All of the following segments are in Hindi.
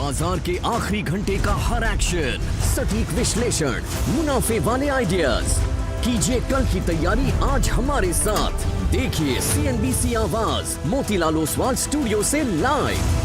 बाजार के आखिरी घंटे का हर एक्शन, सटीक विश्लेषण, मुनाफे वाले आइडियाज। कीजिए कल की तैयारी आज हमारे साथ। देखिए CNBC आवाज मोतीलाल ओसवाल स्टूडियो से लाइव।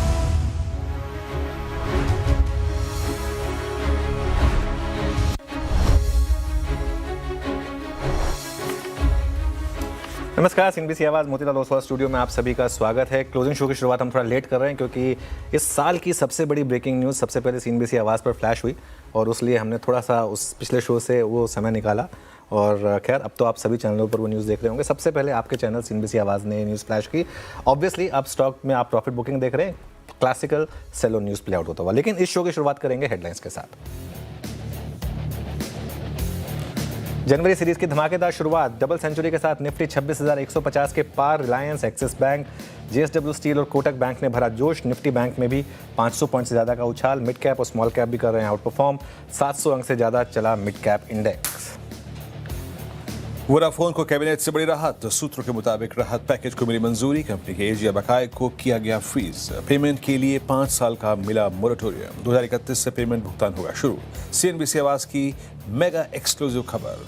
नमस्कार, CNBC आवाज़ मोतीलाल ओसवाल स्टूडियो में आप सभी का स्वागत है। क्लोजिंग शो की शुरुआत हम थोड़ा लेट कर रहे हैं क्योंकि इस साल की सबसे बड़ी ब्रेकिंग न्यूज़ सबसे पहले CNBC आवाज़ पर फ्लैश हुई और उसलिए हमने थोड़ा सा उस पिछले शो से वो समय निकाला। और खैर अब तो आप सभी चैनलों पर वो न्यूज़ देख रहे होंगे। सबसे पहले आपके चैनल CNBC आवाज़ ने न्यूज़ फ्लैश की। ऑब्वियसली आप स्टॉक में आप प्रॉफिट बुकिंग देख रहे हैं, क्लासिकल सेलो न्यूज़ प्ले आउट होता हुआ। लेकिन इस शो की शुरुआत करेंगे हेडलाइंस के साथ। जनवरी सीरीज की धमाकेदार शुरुआत, डबल सेंचुरी के साथ निफ्टी 26,150 के पार। Reliance, Axis bank, JSW steel और कोटक बैंक ने भरा जोश। निफ्टी बैंक में भी 500 पॉइंट से ज्यादा का उछाल। मिड कैप और स्मॉल कैप भी कर रहे हैं आउट परफॉर्म। 700 अंक से ज्यादा चला मिड कैप इंडेक्स। वोडाफोन को कैबिनेट से बड़ी राहत, सूत्रों के मुताबिक राहत पैकेज को मिली मंजूरी। कंपनी के एजिया बकाये को किया गया फ्रीज। पेमेंट के लिए 5 साल का मिला मोरेटोरियम। 2031 से पेमेंट भुगतान होगा शुरू। CNBC आवाज की मेगा एक्सक्लूसिव खबर।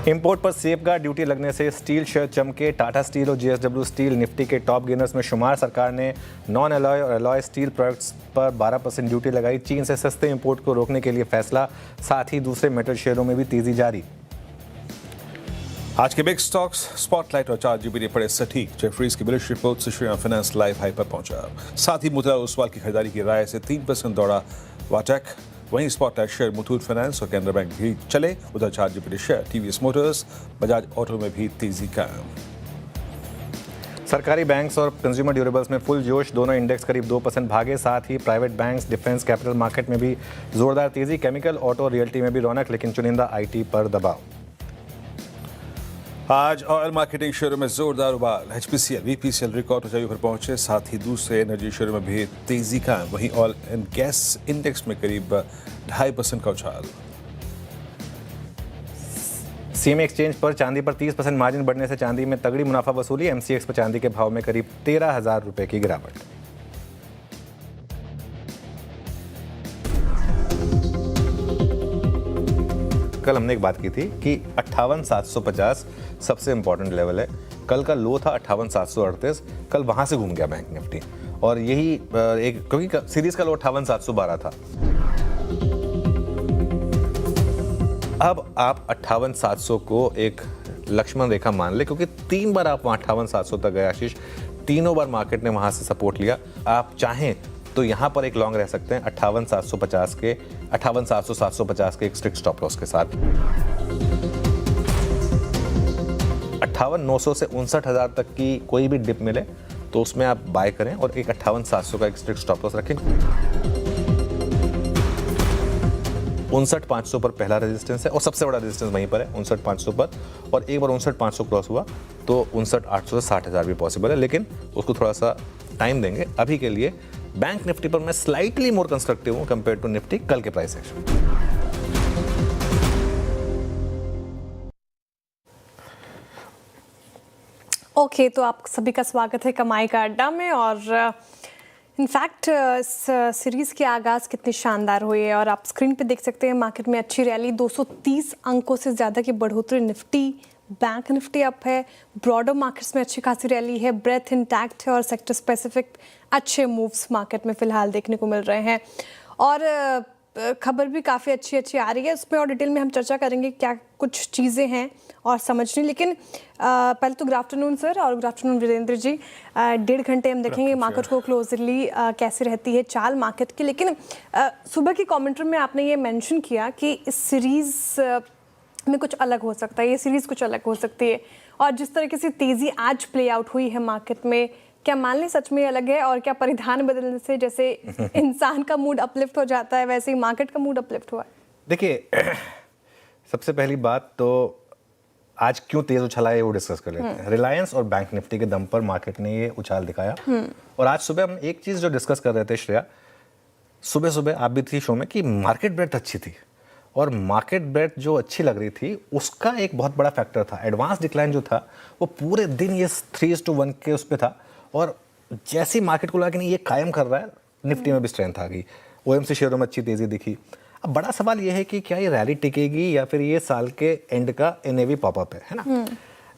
इंपोर्ट पर सेफगार्ड ड्यूटी लगने से स्टील शेयर चमके। टाटा स्टील और JSW स्टील निफ्टी के टॉप गेनर्स में शुमार। सरकार ने नॉन एलॉय और एलॉय स्टील प्रोडक्ट्स पर 12% ड्यूटी लगाई। चीन से सस्ते इंपोर्ट को रोकने के लिए फैसला। साथ ही दूसरे मेटल शेयरों में भी तेजी जारी। आज के बिग स्टॉक्स स्पॉटलाइट और चार्ट ने पड़े सटीक। जेफरीज की बुलिश रिपोर्ट से श्रीराम फाइनेंस लाइव हाई पर पहुंचा। साथ ही मोतीलाल ओसवाल की खरीदारी की राय से 3% दौड़ा वाटेक। वहीं स्पॉटलाइट शेयर मुथूट फाइनेंस और कैनरा बैंक भी चले। उधर chart share TVS Motors, Bajaj auto में भी तेजी कायम। सरकारी बैंक्स और कंज्यूमर ड्यूरेबल्स में फुल जोश। दोनों इंडेक्स करीब 2% भागे। साथ ही private banks, defence, capital market में भी जोरदार तेजी। केमिकल, ऑटो, रियल्टी में भी रौनक, लेकिन चुनिंदा IT पर दबाव। आज ऑयल मार्केटिंग शेयरों में जोरदार उबाल। HPCL, VPCL रिकॉर्ड ऊंचाई पर पहुंचे। साथ ही दूसरे एनर्जी शेयरों में भी तेजी कायम। वहीं ऑयल एंड गैस इंडेक्स में करीब 2.5% का उछाल। CME एक्सचेंज पर चांदी पर 30% मार्जिन बढ़ने से चांदी में तगड़ी मुनाफा वसूली। MCX पर चांदी के भाव में करीब 13,000 रुपए की गिरावट। कल हमने एक बात की थी कि 58,750 सबसे इंपॉर्टेंट लेवल है। कल का लो था 58,738। कल वहां से घूम गया बैंक निफ्टी और यही एक, क्योंकि सीरीज का लो 58,712 था। अब आप 58,700 को एक लक्ष्मण रेखा मान ले, क्योंकि 3 बार आप वहां 58,700 तक गए आशीष। तीनों बार मार्केट ने वहां से सपोर्ट लिया। आप चाहें तो यहां पर एक लॉन्ग रह सकते हैं 58,750 के 58,750 के एक स्ट्रिक्ट स्टॉप लॉस के साथ। 58,900 से 59,000 तक की कोई भी डिप मिले तो उसमें आप बाय करें और एक 58,700 का एक स्ट्रिक्ट स्टॉप लॉस रखें। 59,500 पर पहला रेजिस्टेंस है और सबसे बड़ा रेजिस्टेंस वहीं पर है 59,500 पर। और एक बार 59,500 क्रॉस हुआ तो 59,800 से 60,000 भी पॉसिबल है, लेकिन उसको थोड़ा सा टाइम देंगे। अभी के लिए बैंक निफ्टी पर मैं स्लाइटली मोर कंस्ट्रक्टिव हूं कंपेयर टू निफ्टी कल के प्राइस एक्शन। ओके, तो आप सभी का स्वागत है कमाई का अड्डा में। और इनफैक्ट इस सीरीज़ की आगाज़ कितनी शानदार हुई है और आप स्क्रीन पे देख सकते हैं मार्केट में अच्छी रैली। 230 अंकों से ज़्यादा की बढ़ोतरी। निफ्टी, बैंक निफ्टी अप है। ब्रॉडर मार्केट्स में अच्छी खासी रैली है। ब्रेथ इंटैक्ट है और सेक्टर स्पेसिफिक अच्छे मूव्स मार्केट में फ़िलहाल देखने को मिल रहे हैं। और खबर भी काफ़ी अच्छी आ रही है। उसमें और डिटेल में हम चर्चा करेंगे क्या कुछ चीज़ें हैं और समझनी। लेकिन पहले तो गुड आफ्टरनून सर और गुड आफ्टरनून वीरेंद्र जी। 1.5 घंटे हम देखेंगे मार्केट को क्लोजली कैसे रहती है चाल मार्केट की। लेकिन सुबह की कमेंट्री में आपने ये मेंशन किया कि इस सीरीज़ में कुछ अलग हो सकता है, ये सीरीज़ कुछ अलग हो सकती है। और जिस तरीके से तेज़ी आज प्ले आउट हुई है मार्केट में, क्या मान लें सच में अलग है? और क्या परिधान बदलने से जैसे इंसान का मूड अपलिफ्ट हो जाता है वैसे ही मार्केट का मूड अपलिफ्ट हुआ है? देखिए, सबसे पहली बात तो आज क्यों तेज उछाला है वो डिस्कस कर लेते हैं। रिलायंस और बैंक निफ्टी के दम पर मार्केट ने ये उछाल दिखाया। और आज सुबह हम एक चीज जो डिस्कस कर रहे थे श्रेया, सुबह सुबह आप भी थी शो में, कि मार्केट ब्रेथ अच्छी थी। और मार्केट ब्रेथ जो अच्छी लग रही थी उसका एक बहुत बड़ा फैक्टर था एडवांस डिक्लाइन जो था, वो पूरे दिन ये 3:1 के उस पर था। और जैसे मार्केट को लगा कि नहीं ये कायम कर रहा है, निफ्टी में भी स्ट्रेंथ आ गई, ओएमसी शेयरों में अच्छी तेजी दिखी। अब बड़ा सवाल ये है कि क्या ये रैली टिकेगी या फिर ये साल के एंड का एनएवी पॉपअप है ना।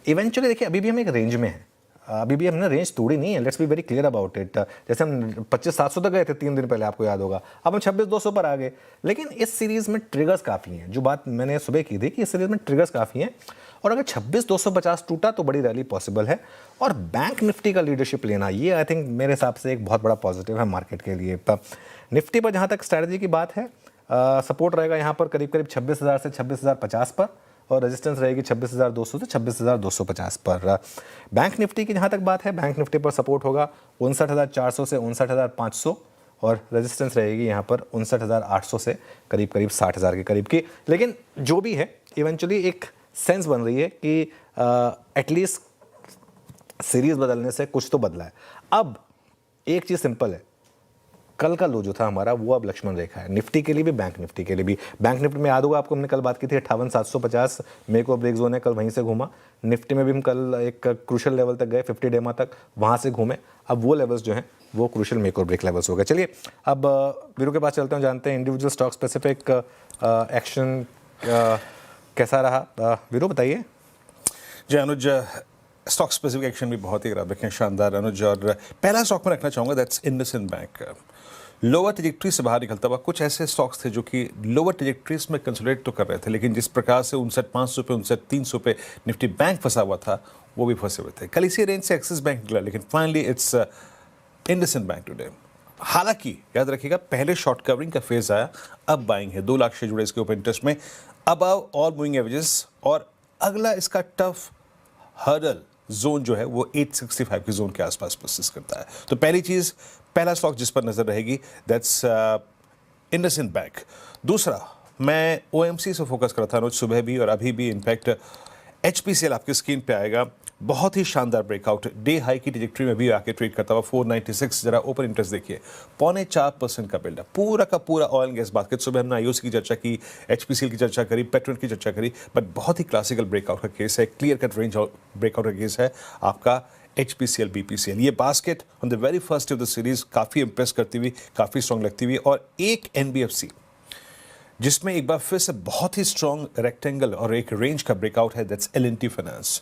इवेंचुअली देखिए अभी भी हम एक रेंज में हैं, अभी भी हमने रेंज तोड़ी नहीं है, let's be very clear about it. जैसे हम 25,700 तक गए थे 3 दिन पहले, आपको याद होगा, अब हम 26,200 पर आ गए। लेकिन इस सीरीज में ट्रिगर्स काफ़ी हैं, जो बात मैंने सुबह की थी कि इस सीरीज में ट्रिगर्स काफ़ी हैं, और अगर 26,250 टूटा तो बड़ी रैली पॉसिबल है। और बैंक निफ्टी का लीडरशिप लेना, ये आई थिंक मेरे हिसाब से एक बहुत बड़ा पॉजिटिव है मार्केट के लिए। निफ्टी पर जहाँ तक स्ट्रैटेजी की बात है, सपोर्ट रहेगा यहाँ पर करीब करीब 26,000 से 26,050 पर, और रेजिस्टेंस रहेगी 26,200 से 26,250 पर। बैंक निफ्टी की जहाँ तक बात है, बैंक निफ्टी पर सपोर्ट होगा 59,400 से 59,500, और रेजिस्टेंस रहेगी यहाँ पर 59,800 से करीब करीब 60,000 के करीब की। लेकिन जो भी है, इवेंचुअली एक सेंस बन रही है कि एटलीस्ट सीरीज बदलने से कुछ तो बदला है। अब एक चीज़ सिंपल है, कल का लो जो था हमारा वो अब लक्ष्मण रेखा है, निफ्टी के लिए भी, बैंक निफ्टी के लिए भी। बैंक निफ्टी में याद होगा आपको, हमने कल बात की थी 58,750 मेक और ब्रेक जोन है, कल वहीं से घूमा। निफ्टी में भी हम कल एक क्रूशल लेवल तक गए, 50 डेमा तक, वहाँ से घूमे। अब वो लेवल्स जो हैं वो क्रूशल मेक और ब्रेक लेवल्स हो गए। चलिए अब वीरू के पास चलते हैं, जानते हैं इंडिविजुअल स्टॉक स्पेसिफिक एक्शन कैसा रहा। वीरू बताइए। जी अनुज, स्टॉक स्पेसिफिक एक्शन भी बहुत ही खराब रखे, शानदार अनुज। और पहला स्टॉक में रखना चाहूँगा, that's IndusInd bank. Lower trajectory से बाहर निकलता हुआ कुछ ऐसे स्टॉक्स थे जो कि लोअर ट्रैजेक्टरीज में कंसोलिडेट तो कर रहे थे, लेकिन जिस प्रकार से 59,500 पे 59,300 पे निफ्टी बैंक फंसा हुआ था, वो भी फंसे हुए थे। कल इसी रेंज से एक्सिस बैंक निकला, लेकिन finally it's IndusInd bank today. हालांकि याद रखिएगा, पहले शॉर्ट कवरिंग का फेज आया, अब बाइंग है, 2 लाख शेयर जुड़े इसके ओपन इंटरेस्ट में, अबव ऑल मूविंग एवरेजेस। और अगला इसका टफ हर्डल जोन जो है वो 865 के जोन के आसपास परसिस्ट करता है। तो पहली चीज, पहला स्टॉक जिस पर नजर रहेगी, दैट्स इंडसइंड बैंक। दूसरा, मैं ओएमसी से फोकस कर रहा था अनुज, सुबह भी और अभी भी। इनफैक्ट एचपीसीएल आपकी स्क्रीन पे आएगा, बहुत ही शानदार ब्रेकआउट, डे हाई की ट्रैजेक्टरी में भी आके ट्रेड करता हुआ 496। जरा ओपन इंटरेस्ट देखिए, 0.4% का बिल्डअप, पूरा का पूरा ऑयल एंड गैस बास्केट। सुबह हमने आईओसी की चर्चा की, एचपीसीएल की चर्चा करी, पेट्रोनेट की चर्चा करी, बट बहुत ही क्लासिकल ब्रेकआउट का केस है, क्लियर कट रेंज ब्रेकआउट का केस है आपका एचपीसीएल बीपीसीएल। ये basket on the very first of the series काफ़ी इंप्रेस करती हुई, काफ़ी स्ट्रॉन्ग लगती हुई। और एक एनबीएफसी जिसमें एक बार फिर से बहुत ही स्ट्रॉन्ग रेक्टेंगल और एक रेंज का ब्रेकआउट है, दैट्स एल&टी फाइनेंस।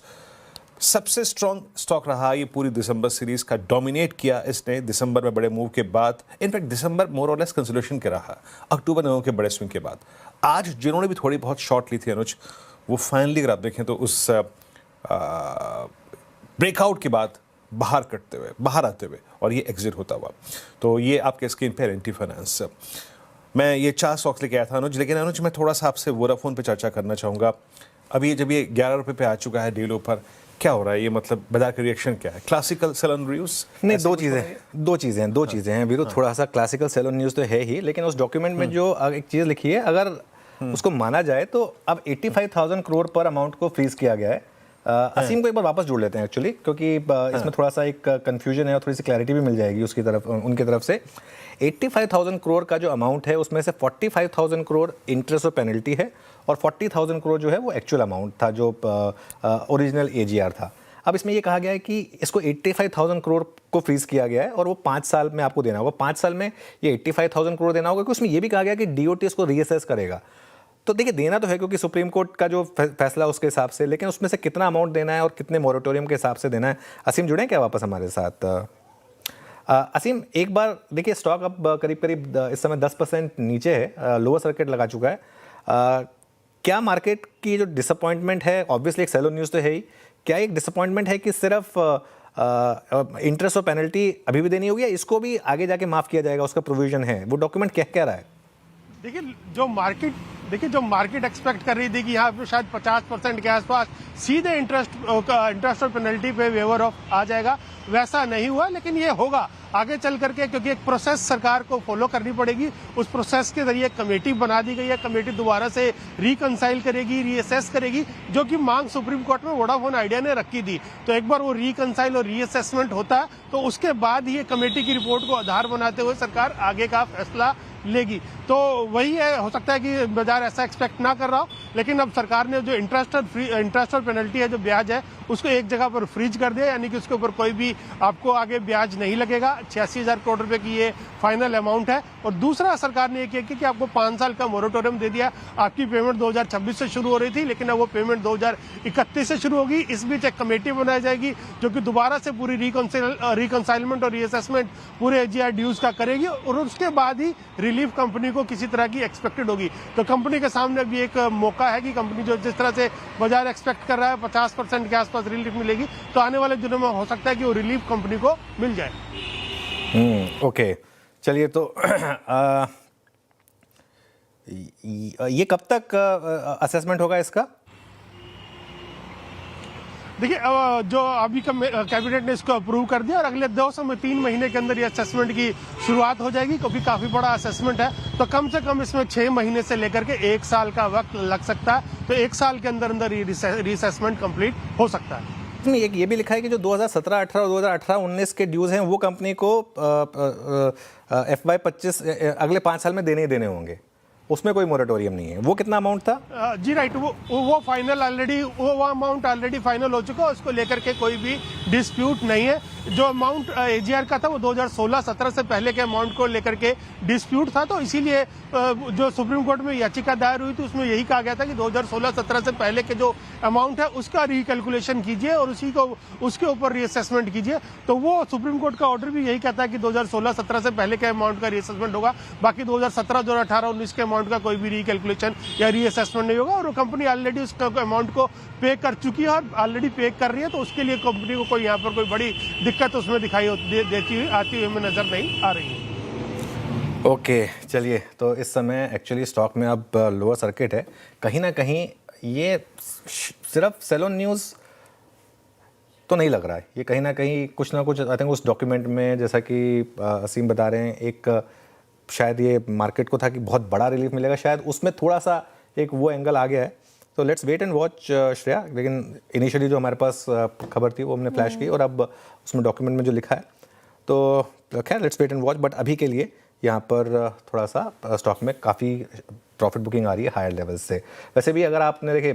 सबसे स्ट्रॉन्ग स्टॉक रहा ये पूरी दिसंबर सीरीज का, डोमिनेट किया इसने दिसंबर में बड़े मूव के बाद। इनफैक्ट दिसंबर मोर और लेस कंसोलिडेशन के रहा, अक्टूबर नवंबर के बड़े स्विंग के बाद। आज जिन्होंने भी थोड़ी बहुत शॉर्ट ली थी अनुज, वो फाइनली अगर आप देखें तो उस ब्रेकआउट के बाद बाहर कटते हुए, बाहर आते हुए और ये एग्जिट होता हुआ। तो ये आपके स्क्रीन पे एल&टी फाइनेंस। मैं ये 4 स्टॉक्स लेके आया था अनुज, लेकिन अनुज मैं थोड़ा सा आपसे वोडाफोन पे चर्चा करना चाहूँगा। अभी जब ये 11 रुपये पे आ चुका है डील पर, क्या हो रहा है ये, मतलब बाजार का रिएक्शन क्या है? Classical sell on news? नहीं, दो चीज़ें हैं वीरू। थोड़ा सा क्लासिकल सेल ऑन न्यूज़ तो है ही, लेकिन उस डॉक्यूमेंट में जो एक चीज़ लिखी है, अगर उसको माना जाए तो अब 85,000 करोड़ पर अमाउंट को फ्रीज किया गया है। असीम को एक बार वापस जोड़ लेते हैं एक्चुअली, क्योंकि इसमें थोड़ा सा एक कंफ्यूजन है और थोड़ी सी क्लैरिटी भी मिल जाएगी उसकी तरफ, उनकी तरफ से। 85,000 करोड़ का जो अमाउंट है उसमें से 45,000 करोड़ इंटरेस्ट और पेनल्टी है, और 40,000 करोड़ जो है वो एक्चुअल अमाउंट था जो ओरिजिनल एजीआर था। अब इसमें ये कहा गया है कि इसको 85,000 करोड़ को फ्रीज किया गया है और वो 5 साल में आपको देना होगा। 5 साल में ये 85,000 करोड़ देना होगा, क्योंकि उसमें ये भी कहा गया कि डीओटी इसको रीअसेस करेगा। तो देखिए, देना तो है क्योंकि सुप्रीम कोर्ट का जो फैसला उसके हिसाब से, लेकिन उसमें से कितना अमाउंट देना है और कितने मोरेटोरियम के हिसाब से देना है। असीम जुड़े क्या वापस हमारे साथ? असीम, एक बार देखिए, स्टॉक अब करीब करीब इस समय 10% नीचे है, लोअर सर्किट लगा चुका है। क्या मार्केट की जो डिसअपॉइंटमेंट है, ऑब्वियसली एक सेल ऑन न्यूज़ तो है ही, क्या एक डिसअपॉइंटमेंट है कि सिर्फ इंटरेस्ट और पेनल्टी अभी भी देनी होगी, या इसको भी आगे जाके माफ़ किया जाएगा, उसका प्रोविजन है? वो डॉक्यूमेंट क्या रहा है? देखिए, जो मार्केट एक्सपेक्ट कर रही थी कि यहाँ पे शायद 50% के आसपास सीधे इंटरेस्ट और पेनल्टी पे वेवर ऑफ आ जाएगा, वैसा नहीं हुआ। लेकिन ये होगा आगे चल करके, क्योंकि एक प्रोसेस सरकार को फॉलो करनी पड़ेगी। उस प्रोसेस के जरिए कमेटी बना दी गई है, कमेटी दोबारा से रिकंसाइल करेगी, रीअसेस करेगी, जो कि मांग सुप्रीम कोर्ट में वोडाफोन आइडिया ने रखी थी। तो एक बार वो रिकंसाइल और रीअसेसमेंट होता है तो उसके बाद ही कमेटी की रिपोर्ट को आधार बनाते हुए सरकार आगे का फैसला लेगी। तो वही है, हो सकता है कि बाजार ऐसा एक्सपेक्ट ना कर रहा हो, लेकिन अब सरकार ने जो इंटरेस्ट और पेनल्टी है, जो ब्याज है, उसको एक जगह पर फ्रीज कर दिया, यानी कि उसके ऊपर कोई भी आपको आगे ब्याज नहीं लगेगा। 86,000 करोड़ रुपए की ये फाइनल अमाउंट है। और दूसरा सरकार ने ये किया कि आपको 5 साल का मोरेटोरियम दे दिया। आपकी पेमेंट 2026 से शुरू हो रही थी, लेकिन अब वो पेमेंट 2031 से शुरू होगी। इस बीच एक कमेटी बनाई जाएगी जो कि दोबारा से पूरी रिकंसाइलमेंट और रीअसेसमेंट पूरे एजीआर ड्यूज का करेगी, और उसके बाद ही रिलीफ कंपनी को किसी तरह की एक्सपेक्टेड होगी। तो कंपनी के सामने भी एक मौका है कि कंपनी जो जिस तरह से बाजार एक्सपेक्ट कर रहा है 50% के आसपास रिलीफ मिलेगी, तो आने वाले दिनों में हो सकता है कि वो रिलीफ कंपनी को मिल जाए। ओके, चलिए तो ये कब तक असेसमेंट होगा इसका? देखिए, जो अभी कैबिनेट ने इसको अप्रूव कर दिया और अगले 3 महीने के अंदर ये असेसमेंट की शुरुआत हो जाएगी, क्योंकि काफी बड़ा असेसमेंट है। तो कम से कम इसमें 6 महीने से लेकर के 1 साल का वक्त लग सकता है। तो 1 साल के अंदर ये रीअसेसमेंट कंप्लीट हो सकता है। इसमें ये भी लिखा है कि जो 2017-18 और 2018-19 के ड्यूज हैं वो कंपनी को FY25 अगले 5 साल में देने ही देने होंगे, उसमें कोई मोरेटोरियम नहीं है। वो कितना अमाउंट था? जी राइट, वो फाइनल ऑलरेडी, वो अमाउंट ऑलरेडी फाइनल हो चुका है, उसको लेकर के कोई भी डिस्प्यूट नहीं है। जो अमाउंट एजीआर का था वो 2016-17 से पहले के अमाउंट को लेकर के डिस्प्यूट था, तो इसीलिए जो सुप्रीम कोर्ट में याचिका दायर हुई थी उसमें यही कहा गया था कि 2016-17 से पहले के जो अमाउंट है उसका रिकैलकुलेशन कीजिए और उसके ऊपर रीअसेसमेंट कीजिए। तो वो सुप्रीम कोर्ट का ऑर्डर भी यही कहता है कि 2016-17 से पहले के अमाउंट का रीअसेसमेंट होगा, बाकी 2017, 2018, 19 के अमाउंट का कोई भी रिकैलकुलेशन या रीअसेसमेंट नहीं होगा। और कंपनी ऑलरेडी उस अमाउंट को पे कर चुकी है और ऑलरेडी पे कर रही है, तो उसके लिए कंपनी को कोई यहाँ पर कोई बड़ी दिक्कत उसमें दिखाई देती हुई आती हुई हमें नजर नहीं आ रही है। ओके, चलिए तो इस समय एक्चुअली स्टॉक में अब लोअर सर्किट है। कहीं ना कहीं ये सिर्फ सेल ऑन न्यूज़ तो नहीं लग रहा है, ये कहीं ना कुछ आई थिंक उस डॉक्यूमेंट में, जैसा कि असीम बता रहे हैं, एक शायद ये मार्केट को था कि बहुत बड़ा रिलीफ मिलेगा, शायद उसमें थोड़ा सा एक वो एंगल आ गया है। तो let's wait and watch Shreya. लेकिन इनिशियली जो हमारे पास खबर थी वो हमने फ्लैश की और अब उसमें डॉक्यूमेंट में जो लिखा है, तो खैर let's wait and watch. But अभी के लिए यहाँ पर थोड़ा सा स्टॉक में काफ़ी प्रॉफिट बुकिंग आ रही है हायर लेवल से। वैसे भी अगर आपने देखे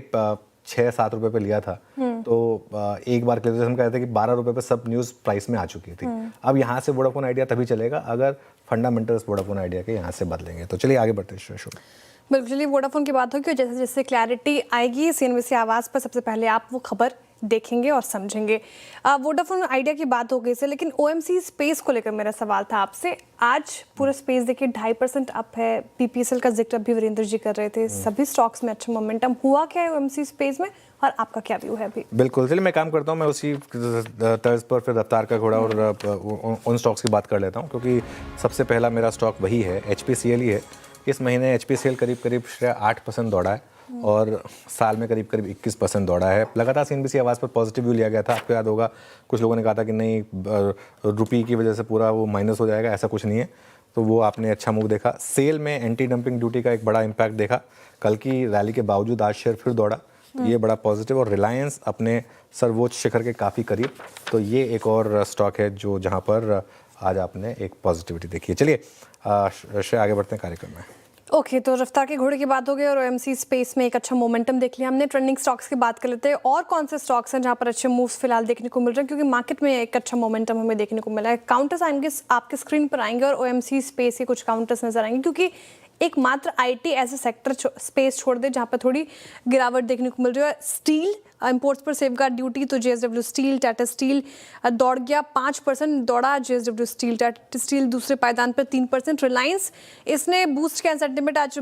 6-7 रुपए पे लिया था तो एक बार के लिए हम कहते थे कि 12 रुपए पे सब न्यूज़ प्राइस में आ चुकी थी। अब यहाँ से वोडाफोन आइडिया तभी चलेगा अगर फंडामेंटल्स वोडाफोन आइडिया के यहाँ से बदलेंगे। तो चलिए आगे बढ़ते हैं। बिल्कुल, चलिए वोडाफोन की बात होगी और जैसे जैसे क्लैरिटी आएगी सीएनबीसी आवाज़ पर सबसे पहले आप वो खबर देखेंगे और समझेंगे। वोडाफोन आइडिया की बात हो गई से, लेकिन ओएमसी स्पेस को लेकर मेरा सवाल था आपसे। आज पूरा स्पेस देखिए 2.5% अप है। पीपीएसएल का जिक्र अभी वीरेंद्र जी कर रहे थे। सभी स्टॉक्स में अच्छा मोमेंटम हुआ क्या है ओएमसी स्पेस में, और आपका क्या व्यू है अभी? बिल्कुल, चलिए मैं काम करता हूँ, मैं उसी तर्ज पर फिर रफ्तार का घोड़ा और उन स्टॉक्स की बात कर लेता हूँ, क्योंकि सबसे पहला मेरा स्टॉक वही है, HPCL ही है। इस महीने HPCL करीब 8% दौड़ा है और साल में करीब 21% दौड़ा है। लगातार सीएनबीसी आवाज़ पर पॉजिटिव व्यू लिया गया था। आपको याद होगा कुछ लोगों ने कहा था कि नहीं रुपये की वजह से पूरा वो माइनस हो जाएगा, ऐसा कुछ नहीं है। तो वो आपने अच्छा मूव देखा। सेल में एंटी डंपिंग ड्यूटी का एक बड़ा इम्पैक्ट देखा। कल की रैली के बावजूद आज शेयर फिर दौड़ा, तो ये बड़ा पॉजिटिव। और रिलायंस अपने सर्वोच्च शिखर के काफ़ी करीब, तो ये एक और स्टॉक है जो जहाँ पर आज आपने एक पॉजिटिविटी देखी है। चलिए श्रेय आगे बढ़ते हैं कार्यक्रम में। ओके, तो रफ्तार के घोड़े की बात हो गई और ओएमसी स्पेस में एक अच्छा मोमेंटम देख लिया हमने। ट्रेंडिंग स्टॉक्स की बात कर लेते हैं। और कौन से स्टॉक्स हैं जहां पर अच्छे मूव्स फिलहाल देखने को मिल रहे हैं, क्योंकि मार्केट में एक अच्छा मोमेंटम हमें देखने को मिला है। काउंटर्स आएंगे आपके स्क्रीन पर आएंगे और ओएमसी स्पेस के कुछ काउंटर्स नजर आएंगे, क्योंकि एकमात्र IT as a sector space छोड़ दे जहां पर थोड़ी गिरावट देखने को मिल रही है। स्टील इंपोर्ट्स पर सेफगार्ड ड्यूटी, तो जेएसडब्ल्यू स्टील, टाटा स्टील दौड़ गया 5% दौड़ा जेएसडब्ल्यू स्टील। टाटा स्टील दूसरे पायदान पर 3%। रिलायंस इसने बूस्ट किया सेंटिमेंट आज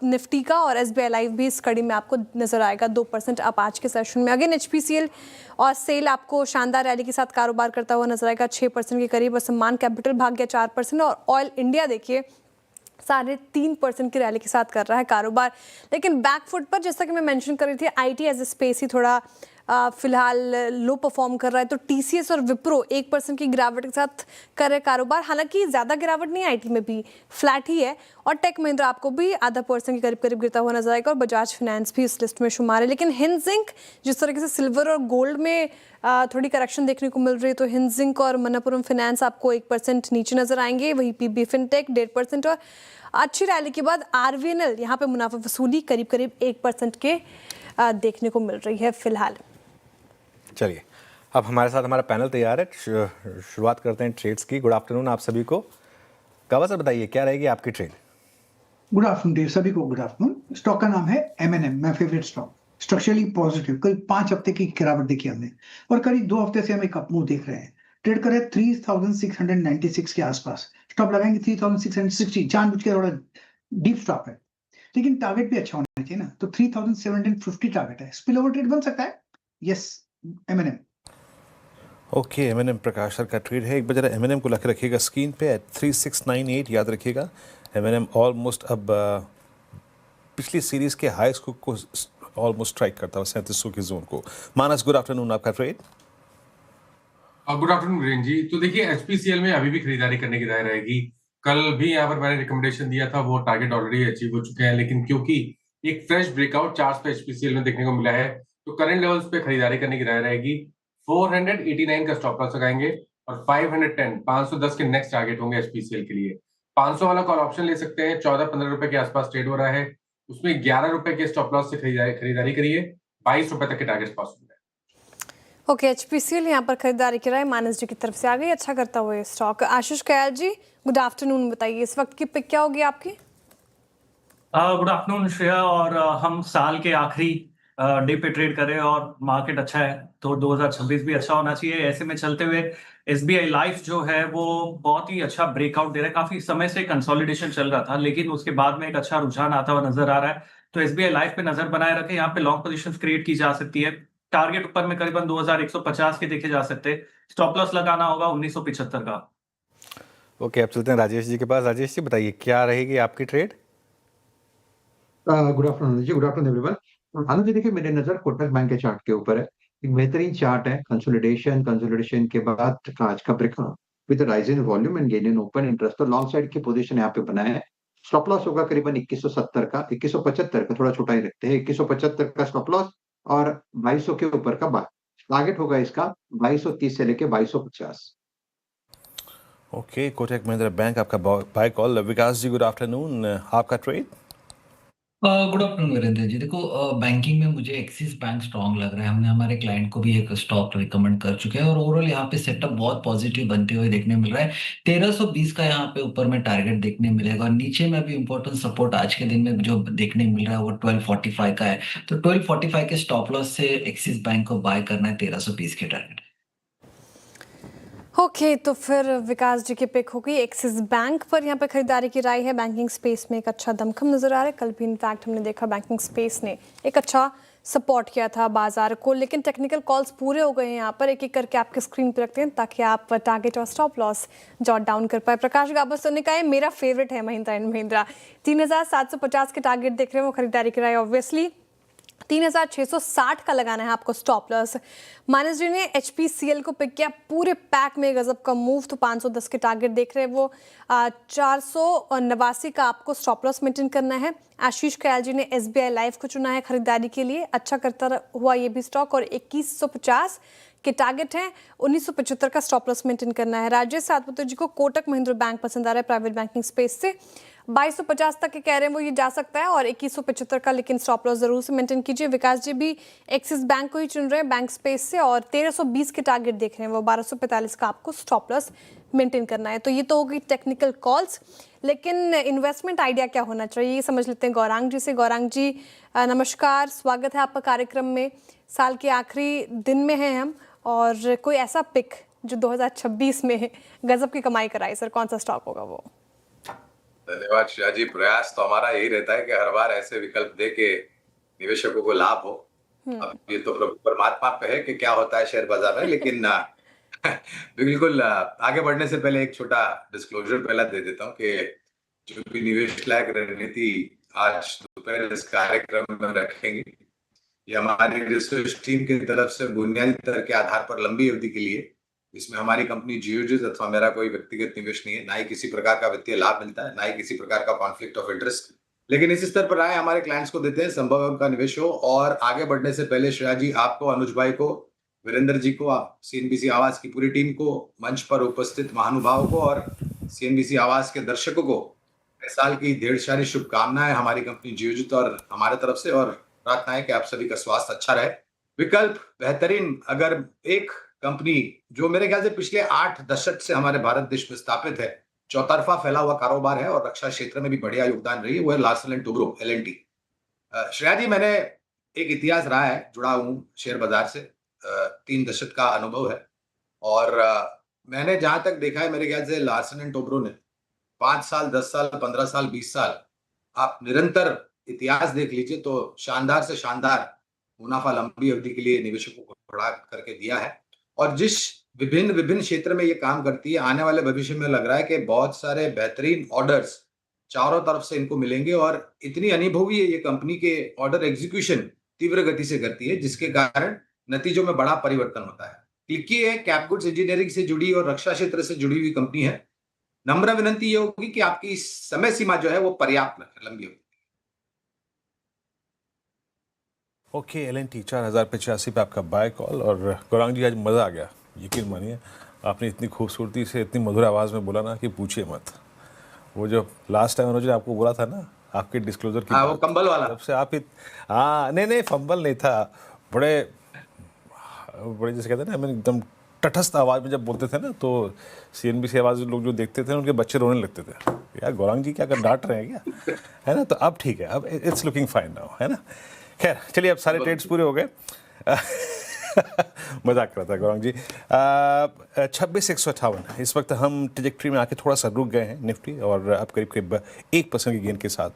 निफ्टी का, और एसबीआई लाइफ भी इस कड़ी में आपको नजर आएगा 2% अप आज के सेशन में। अगेन HPCL और सेल आपको शानदार रैली के साथ कारोबार करता हुआ नजर आएगा 6% के करीब। और सम्मान कैपिटल भाग गया 4%। और ऑयल इंडिया देखिए 3.5% की रैली के साथ कर रहा है कारोबार। लेकिन बैकफुट पर, जैसा कि मैं मेंशन कर रही थी, आईटी एज ए स्पेस ही थोड़ा फिलहाल लो परफॉर्म कर रहा है। तो टीसीएस और विप्रो 1% की गिरावट के साथ कर रहे कारोबार, हालांकि ज़्यादा गिरावट नहीं, आईटी में भी फ्लैट ही है। और टेक महिंद्रा आपको भी 0.5% के करीब करीब गिरता हुआ नजर आएगा और बजाज फाइनेंस भी इस लिस्ट में शुमार है। लेकिन हिंदजिंक जिस तरीके से सिल्वर और गोल्ड में थोड़ी करेक्शन देखने को मिल रही है, तो हिंदजिंक और मनप्पुरम फाइनेंस आपको 1% नीचे नजर आएंगे। वही पीबी फिनटेक 1.5% और अच्छी रैली के बाद आरवीएनएल यहाँ पे मुनाफा वसूली करीब करीब 1% के देखने को मिल रही है फिलहाल। चलिए, अब हमारे साथ हमारा पैनल तैयार है। शुरुआत करते हैं ट्रेड्स की। गुड आफ्टरनून आप सभी को। कावा सर बताइए क्या रहेगी आपकी ट्रेड? गुड आफ्टरनून सभी को। Good afternoon. स्टॉक का नाम है M N M, my favourite stock. Structurally positive, कल 5 हफ्ते की गिरावट देखी हमने और करीब 2 हफ्ते से हम एक अपमूव देख रहे हैं। ट्रेड कर रहे हैं 3696 के आसपास। स्टॉप लगाएंगे 3660, जानबूझ के थोड़ा डीप स्टॉप है, लेकिन टारगेट भी अच्छा होना चाहिए ना, तो 3750 टारगेट है। स्पिल ओवर ट्रेड बन सकता है। Yes, M N M. Okay, M N M Prakash sir का ट्रेड है। एक बार जरा एमएनएम को ला के रखिएगा स्क्रीन पे, 3698 याद रखिएगा। एमएनएम ऑलमोस्ट अब पिछली सीरीज के हाई को ऑलमोस्ट स्ट्राइक करता है 3700 के जोन को। मानस, गुड आफ्टरनून, आपका ट्रेड। गुड आफ्टरनून वीरेन जी। तो देखिए एचपीसीएल में अभी भी खरीदारी करने की राय रहेगी। कल भी यहाँ पर मैंने रिकमेंडेशन दिया था, वो टारगेट ऑलरेडी अचीव हो चुके हैं, लेकिन क्योंकि एक फ्रेश ब्रेकआउट चार्ट्स पे एचपीसीएल में देखने को मिला है, तो करंट लेवल्स पे खरीदारी करने की राय रहेगी। 489 का स्टॉप लॉस लगाएंगे और 510 के नेक्स्ट टारगेट होंगे एचपीसीएल के लिए। 500 वाला कॉल ऑप्शन ले सकते हैं, 14-15 रुपए के आसपास ट्रेड हो रहा है, उसमें 11 रुपए के स्टॉप लॉस से खरीदारी करिए। 22 रुपए तक के टारगेट पास हो गए। ओके, एचपीसीएल यहाँ पर खरीदारी की राय मानस जी की तरफ से आ गई, अच्छा करता हुआ ये स्टॉक। आशीष कयाल जी, गुड आफ्टरनून, बताइए इस वक्त की पिक क्या होगी आपकी? Good afternoon Shreya. और हम साल के आखिरी डे पे ट्रेड कर रहे हैं और मार्केट अच्छा है, तो 2026 भी अच्छा होना चाहिए। ऐसे में चलते हुए एसबीआई लाइफ जो है वो बहुत ही अच्छा ब्रेकआउट दे रहा है। काफी समय से कंसोलिडेशन चल रहा था, लेकिन उसके बाद में एक अच्छा रुझान आता हुआ नजर आ रहा है। तो एसबीआई लाइफ पे नजर बनाए रखें, यहाँ पे लॉन्ग पोजीशंस क्रिएट की जा सकती है। टारगेट ऊपर में करीबन 2150 के देखे जा सकते हैं। स्टॉप लॉस लगाना होगा 1975 का। ओके, अब चलते हैं राजेश जी के पास। राजेश जी बताइए क्या रहेगी आपकी trade? Good afternoon ji. Good afternoon everyone. Anand ji, देखिए मेरी नजर कोटक बैंक के चार्ट के ऊपर है। एक बेहतरीन चार्ट है। कंसोलिडेशन के बाद आज का breakout with rise in volume and gain in open interest, तो लॉन्ग साइड की पोजीशन यहाँ पे बनाए है। स्टॉप लॉस होगा करीबन 2170 का, 2175 का, थोड़ा छोटा ही रखते हैं। 2175 का स्टॉप लॉस और 2200 के ऊपर का बाय। टारगेट होगा इसका 2230 से लेके 2250। ओके, कोटक महिंद्रा बैंक आपका बाय कॉल। विकास जी, गुड आफ्टरनून, आपका trade. Good afternoon Virendra ji. देखो बैंकिंग में मुझे एक्सिस बैंक स्ट्रांग लग रहा है। हमने हमारे क्लाइंट को भी एक स्टॉक रिकमेंड कर चुके हैं और ओवरऑल यहाँ पे सेटअप बहुत पॉजिटिव बनते हुए देखने मिल रहा है। 1320 का यहाँ पे ऊपर में टारगेट देखने मिलेगा और नीचे में भी इंपॉर्टेंट सपोर्ट आज के दिन में जो देखने मिल रहा है वो 1245 का है। तो 1245 के स्टॉप लॉस से एक्सिस बैंक को बाय करना है 1320 के टारगेट। ओके, तो फिर विकास जी की पिक होगी एक्सिस बैंक पर। यहाँ पे खरीदारी की राय है। बैंकिंग स्पेस में एक अच्छा दमखम नजर आ रहा है। कल भी इनफैक्ट हमने देखा बैंकिंग स्पेस ने एक अच्छा सपोर्ट किया था बाजार को, लेकिन टेक्निकल कॉल्स पूरे हो गए हैं। यहाँ पर एक एक करके आपके स्क्रीन पर रखते हैं ताकि आप टारगेट और स्टॉप लॉस जॉट डाउन कर पाए। प्रकाश गाबस ने कहा है मेरा फेवरेट है महिंद्रा एंड महिंद्रा, 3750 के टारगेट देख रहे हैं वो। खरीदारी की राय ऑब्वियसली 3660 का लगाना है आपको स्टॉप लॉस। मानस जी ने एचपीसीएल को पिक किया, पूरे पैक में गजब का मूव, तो 510 के टारगेट देख रहे हैं वो। 489 का आपको स्टॉप लॉस मेंटेन करना है। आशीष कयाल जी ने एसबीआई लाइफ को चुना है खरीदारी के लिए, अच्छा करता हुआ ये भी स्टॉक, और 2150 के टारगेट हैं। 1975 का स्टॉप लॉस मेंटेन करना है। राजेश सातपुत्र जी को कोटक महिंद्रा बैंक पसंद आ रहा है प्राइवेट बैंकिंग स्पेस से, 2250 तक के कह रहे हैं वो ये जा सकता है, और 2175 का लेकिन स्टॉप लॉस जरूर से मेंटेन कीजिए। विकास जी भी एक्सिस बैंक को ही चुन रहे हैं बैंक स्पेस से, और 1320 के टारगेट देख रहे हैं वो। 1245 का आपको स्टॉप लॉस मेंटेन करना है। तो ये तो हो गई टेक्निकल कॉल्स, लेकिन इन्वेस्टमेंट आइडिया क्या होना चाहिए ये समझ लेते हैं गौरांग जी से। गौरांग जी नमस्कार, स्वागत है आपका कार्यक्रम में। साल के आखिरी दिन में हैं हम, और कोई ऐसा पिक जो 2026 में गजब की कमाई कराए सर, कौन सा स्टॉक होगा वो? धन्यवाद श्रेया जी। प्रयास तो हमारा यही रहता है कि हर बार ऐसे विकल्प दे के निवेशकों को लाभ हो। अब ये तो प्रभु परमात्मा पे है कि क्या होता है शेयर बाजार में, लेकिन बिल्कुल आगे बढ़ने से पहले एक छोटा डिस्क्लोजर पहला दे देता हूँ कि जो भी निवेश लायक रणनीति आज दोपहर इस कार्यक्रम में रखेंगे, ये हमारी रिसर्च टीम की तरफ से बुनियादी स्तर के आधार पर लंबी अवधि के लिए, इसमें हमारी कंपनी जियोजिस अथवा मेरा कोई व्यक्तिगत निवेश नहीं है, ना ही किसी प्रकार का वित्तीय लाभ मिलता है, ना ही किसी प्रकार का कॉन्फ्लिक्ट ऑफ इंटरेस्ट। लेकिन इस स्तर पर राय हमारे क्लाइंट्स को देते हैं, संभव है उनका निवेश हो। और आगे बढ़ने से पहले श्रेया जी, आपको, अनुज भाई को, वीरेंद्र जी को, सीएनबीसी आवाज की पूरी टीम को, मंच पर उपस्थित महानुभावों को और सीएनबीसी आवाज के दर्शकों को इस साल की ढेर सारी शुभकामनाएं हमारी कंपनी जियोजित और हमारे तरफ से, और प्रार्थना है कि आप सभी का स्वास्थ्य अच्छा रहे। विकल्प बेहतरीन, अगर एक कंपनी जो मेरे ख्याल से पिछले 8 दशक से हमारे भारत देश में स्थापित है, चौतरफा फैला हुआ कारोबार है और रक्षा क्षेत्र में भी बढ़िया योगदान रही है, वो है लार्सन एंड टुब्रो, LNT। श्रेया जी, मैंने एक इतिहास रहा है, जुड़ा हूँ शेयर बाजार से, 3 दशक का अनुभव है। और मैंने जहां तक देखा है, मेरे ख्याल से लार्सन एंड टुब्रो ने 5 साल, 10 साल, 15 साल, 20 साल, आप निरंतर इतिहास देख लीजिए तो शानदार से शानदार मुनाफा लंबी अवधि के लिए निवेशकों को बढ़ा करके दिया है। और जिस विभिन्न क्षेत्र में ये काम करती है, आने वाले भविष्य में लग रहा है कि बहुत सारे बेहतरीन ऑर्डर्स चारों तरफ से इनको मिलेंगे। और इतनी अनुभवी है ये कंपनी के ऑर्डर एग्जीक्यूशन तीव्र गति से करती है, जिसके कारण नतीजों में बड़ा परिवर्तन होता है। क्लिकी है कैपगुड्स इंजीनियरिंग से जुड़ी और रक्षा क्षेत्र से जुड़ी हुई कंपनी है। नम्र विनंती ये होगी कि आपकी समय सीमा जो है वो पर्याप्त रखें, लंबी अवधि। ओके, LNT 4085 पे आपका बाय कॉल। और गौरांग जी, आज मज़ा आ गया, यकीन मानिए। आपने इतनी खूबसूरती से, इतनी मधुर आवाज़ में बोला ना कि पूछिए मत। वो जो लास्ट टाइम उन्होंने आपको बोला था ना, आपके डिस्क्लोजर की, वो कंबल वाला, तब से आप नहीं, फंबल नहीं था, बड़े जैसे कहते हैं ना, मैंने एकदम तटस्थ आवाज़ में जब बोलते थे ना, तो CNBC आवाज़ लोग जो देखते थे उनके बच्चे रोने लगते थे, यार गौरांग जी क्या कर डांट रहे हैं क्या, है ना। तो अब ठीक है, अब इट्स लुकिंग फाइन नाउ, है ना। खैर चलिए, अब सारे ट्रेड्स पूरे हो गए। मजाक कर रहा था गौरांग जी। 26,158 इस वक्त हम ट्रेजेक्ट्री में आके थोड़ा सा रुक गए हैं निफ्टी, और अब करीब करीब 1% की गेन के साथ।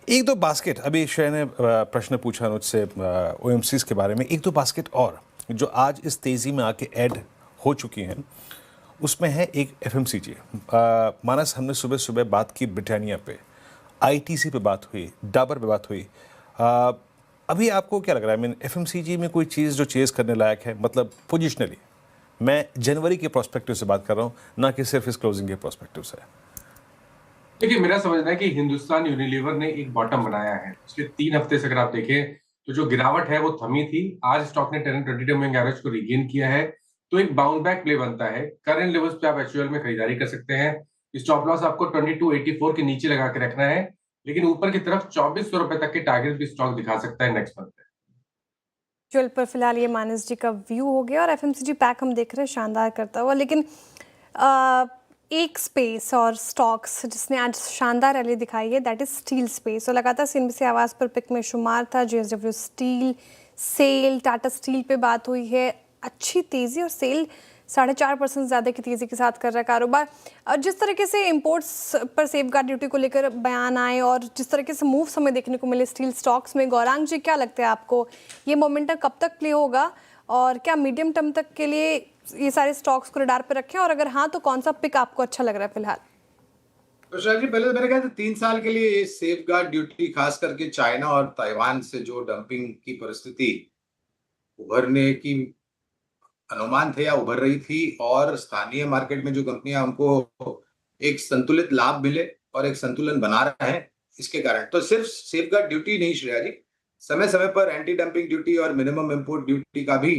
एक दो बास्केट, अभी श्रेय ने प्रश्न पूछा मुझसे OMCs के बारे में, एक दो बास्केट और जो आज इस तेज़ी में आके ऐड हो चुकी हैं, उसमें है एक FMCG। मानस, हमने सुबह सुबह बात की ब्रिटानिया पे, ITC पे बात हुई, डाबर पे बात हुई। अभी आपको क्या लग रहा है, मीन FMCG में कोई चीज़ जो चेज़ करने लायक है, मतलब पोजिशनली? मैं जनवरी के प्रोस्पेक्टिव से बात कर रहा हूँ, ना कि सिर्फ इस क्लोजिंग के प्रोस्पेक्टिव से। देखिए, मेरा समझना है कि हिंदुस्तान यूनिलीवर ने एक बॉटम बनाया है। पिछले 3 हफ्ते से अगर आप देखें तो जो गिरावट है वो थमी थी। आज स्टॉक ने 10-20 मूविंग एवरेज को रिगेन किया है, तो एक बाउंस बैक प्ले बनता है। करंट लेवल्स पे आप HUL में खरीदारी कर सकते हैं। स्टॉप लॉस आपको 2284 के नीचे लगा के रखना है, लेकिन ऊपर की तरफ 2400 रुपए तक के टारगेट भी स्टॉक दिखा सकता है नेक्स्ट मंथ में। HUL पर फिलहाल ये मानस जी का व्यू हो गया, और FMCG पैक हम देख रहे हैं शानदार करता हुआ। लेकिन एक स्पेस और स्टॉक्स जिसने आज शानदार रैली दिखाई है, दैट इज स्टील स्पेस। और लगातार CNBC आवाज़ पर पिक में शुमार था। JSW steel, SAIL, Tata steel पे बात हुई है, अच्छी तेज़ी, और सेल 4.5% ज़्यादा की तेज़ी के साथ कर रहा है कारोबार। और जिस तरीके से इंपोर्ट्स पर सेफगार्ड ड्यूटी को लेकर बयान आए और जिस तरीके से मूव्स हमें देखने को मिले स्टील स्टॉक्स में, गौरांग जी क्या लगता है आपको, ये मोमेंटम कब तक प्ले होगा, और क्या मीडियम टर्म तक के लिए ये सारे स्टॉक्स को रडार पर रखें, और अगर हाँ तो कौन सा पिक आपको अच्छा लग रहा है फिलहाल? तो शायद जी, पहले तो मेरे ख्याल से 3 साल के लिए ये सेफगार्ड ड्यूटी, खास करके चाइना और ताइवान से जो डंपिंग की परिस्थिति उभरने की अनुमान थे या उभर रही थी, और स्थानीय मार्केट में जो कंपनियां उनको एक संतुलित लाभ मिले और एक संतुलन बना रहे हैं, इसके कारण। तो सिर्फ सेफगार्ड ड्यूटी नहीं श्रेया जी, समय समय पर एंटी डंपिंग ड्यूटी और मिनिमम इंपोर्ट ड्यूटी का भी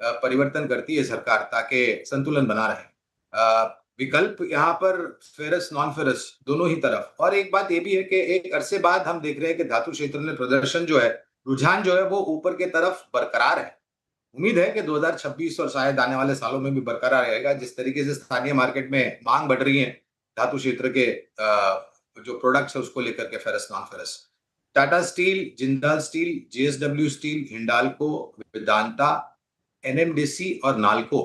परिवर्तन करती है सरकार, ताकि संतुलन बना रहे। विकल्प यहाँ पर फेरस नॉन फेरस दोनों ही तरफ। और एक बात ये भी है कि एक अरसे बाद हम देख रहे हैं कि धातु क्षेत्र में प्रदर्शन जो है, रुझान जो है वो ऊपर की तरफ बरकरार है। उम्मीद है कि 2026 और शायद आने वाले सालों में भी बरकरार रहेगा। जिस तरीके से स्थानीय मार्केट में मांग बढ़ रही है धातु क्षेत्र के जो प्रोडक्ट्स है उसको लेकर के, ferrous non ferrous, Tata steel, Jindal steel, JSW steel, Hindalco, Vedanta, NMDC और नाल्को,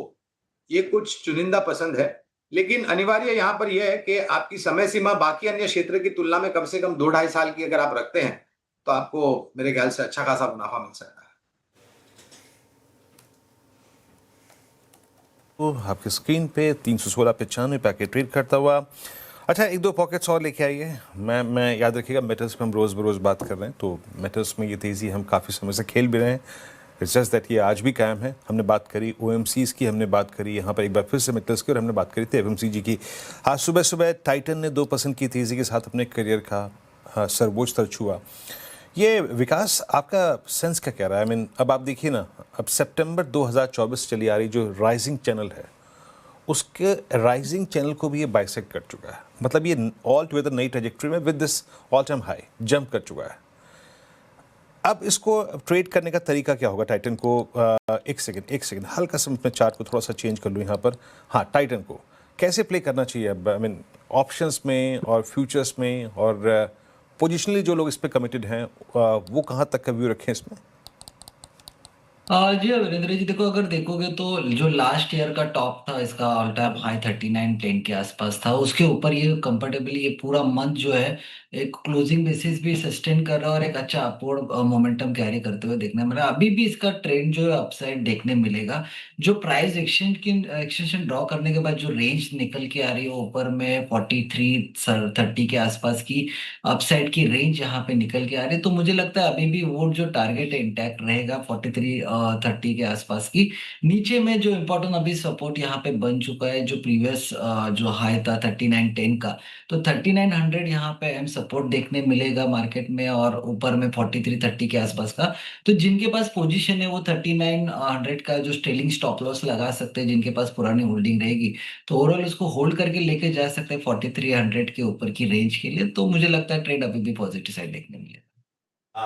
ये कुछ चुनिंदा पसंद है। लेकिन अनिवार्य यहाँ पर यह है कि आपकी समय सीमा बाकी अन्य क्षेत्र की तुलना में कम से कम 2-2.5 साल की अगर आप रखते हैं तो आपको मेरे ख्याल से अच्छा खासा मुनाफा मिल सकता है। तो आपकी स्क्रीन पे 316.95 पैकेट ट्रेड करता हुआ अच्छा, एक दो पॉकेट्स और लेके आइए। मैं याद रखिएगा, मेटल्स पे हम रोज़ बरोज़ बात कर रहे हैं, तो मेटल्स में ये तेज़ी हम काफ़ी समय से खेल भी रहे हैं। इट्स जस्ट दैट ये आज भी कायम है। हमने बात करी OMCs की, हमने बात करी यहाँ पर एक बार फिर से मेटल्स की, और हमने बात करी थी FMCG की। आज सुबह सुबह टाइटन ने 2% की तेज़ी के साथ अपने करियर का सर्वोच्च स्तर छुआ। ये विकास, आपका सेंस क्या कह रहा है? आई मीन, अब आप देखिए ना, अब सितंबर 2024 चली आ रही जो राइजिंग चैनल है, उसके राइजिंग चैनल को भी ये बाइसेक्ट कर चुका है। मतलब ये ऑल टुगेदर नई ट्रेजेक्ट्री में with this all time high jump कर चुका है। अब इसको ट्रेड करने का तरीका क्या होगा टाइटन को? एक सेकंड हल्का सा मैं चार्ट को थोड़ा सा चेंज कर लूँ यहाँ पर। हाँ, टाइटन को कैसे प्ले करना चाहिए अब? आई मीन, ऑप्शंस में और फ्यूचर्स में, और पोजिशनली जो लोग इस पर कमिटेड हैं, वो कहाँ तक का व्यू रखें इसमें? जी वीरेंद्र जी, देखो अगर देखोगे तो जो लास्ट ईयर का टॉप था इसका ऑल टाइम हाई 3910 के आसपास था। उसके ऊपर ये कंफर्टेबली ये पूरा मंथ जो है एक क्लोजिंग बेसिस भी सस्टेन कर रहा है और एक अच्छा अपवर्ड मोमेंटम कैरी करते हुए देखने मिल रहा है। अभी भी इसका ट्रेंड जो है अपसाइड देखने मिलेगा। जो प्राइस एक्सटेंशन ड्रॉ करने के बाद जो रेंज निकल के आ रही है ऊपर में 4330 के आसपास की अपसाइड की रेंज यहाँ पे निकल के आ रही है, तो मुझे लगता है अभी भी वो जो टारगेट है इंटैक्ट रहेगा 4330 के आसपास की। नीचे में जो इम्पोर्टेंट अभी सपोर्ट यहाँ पे बन चुका है, जो प्रीवियस जो हाई था 3910 का, तो 3900 यहाँ पे अहम सपोर्ट देखने मिलेगा मार्केट में, और ऊपर में 4330 के आसपास का। तो जिनके पास पोजीशन है वो 3900 का जो ट्रेलिंग स्टॉप लॉस लगा सकते हैं, जिनके पास पुरानी होल्डिंग रहेगी, तो ओवरऑल इसको होल्ड करके लेके जा सकते हैं 4300 के ऊपर की रेंज के लिए। तो मुझे लगता है ट्रेड अभी भी पॉजिटिव साइड देखने मिलेगा।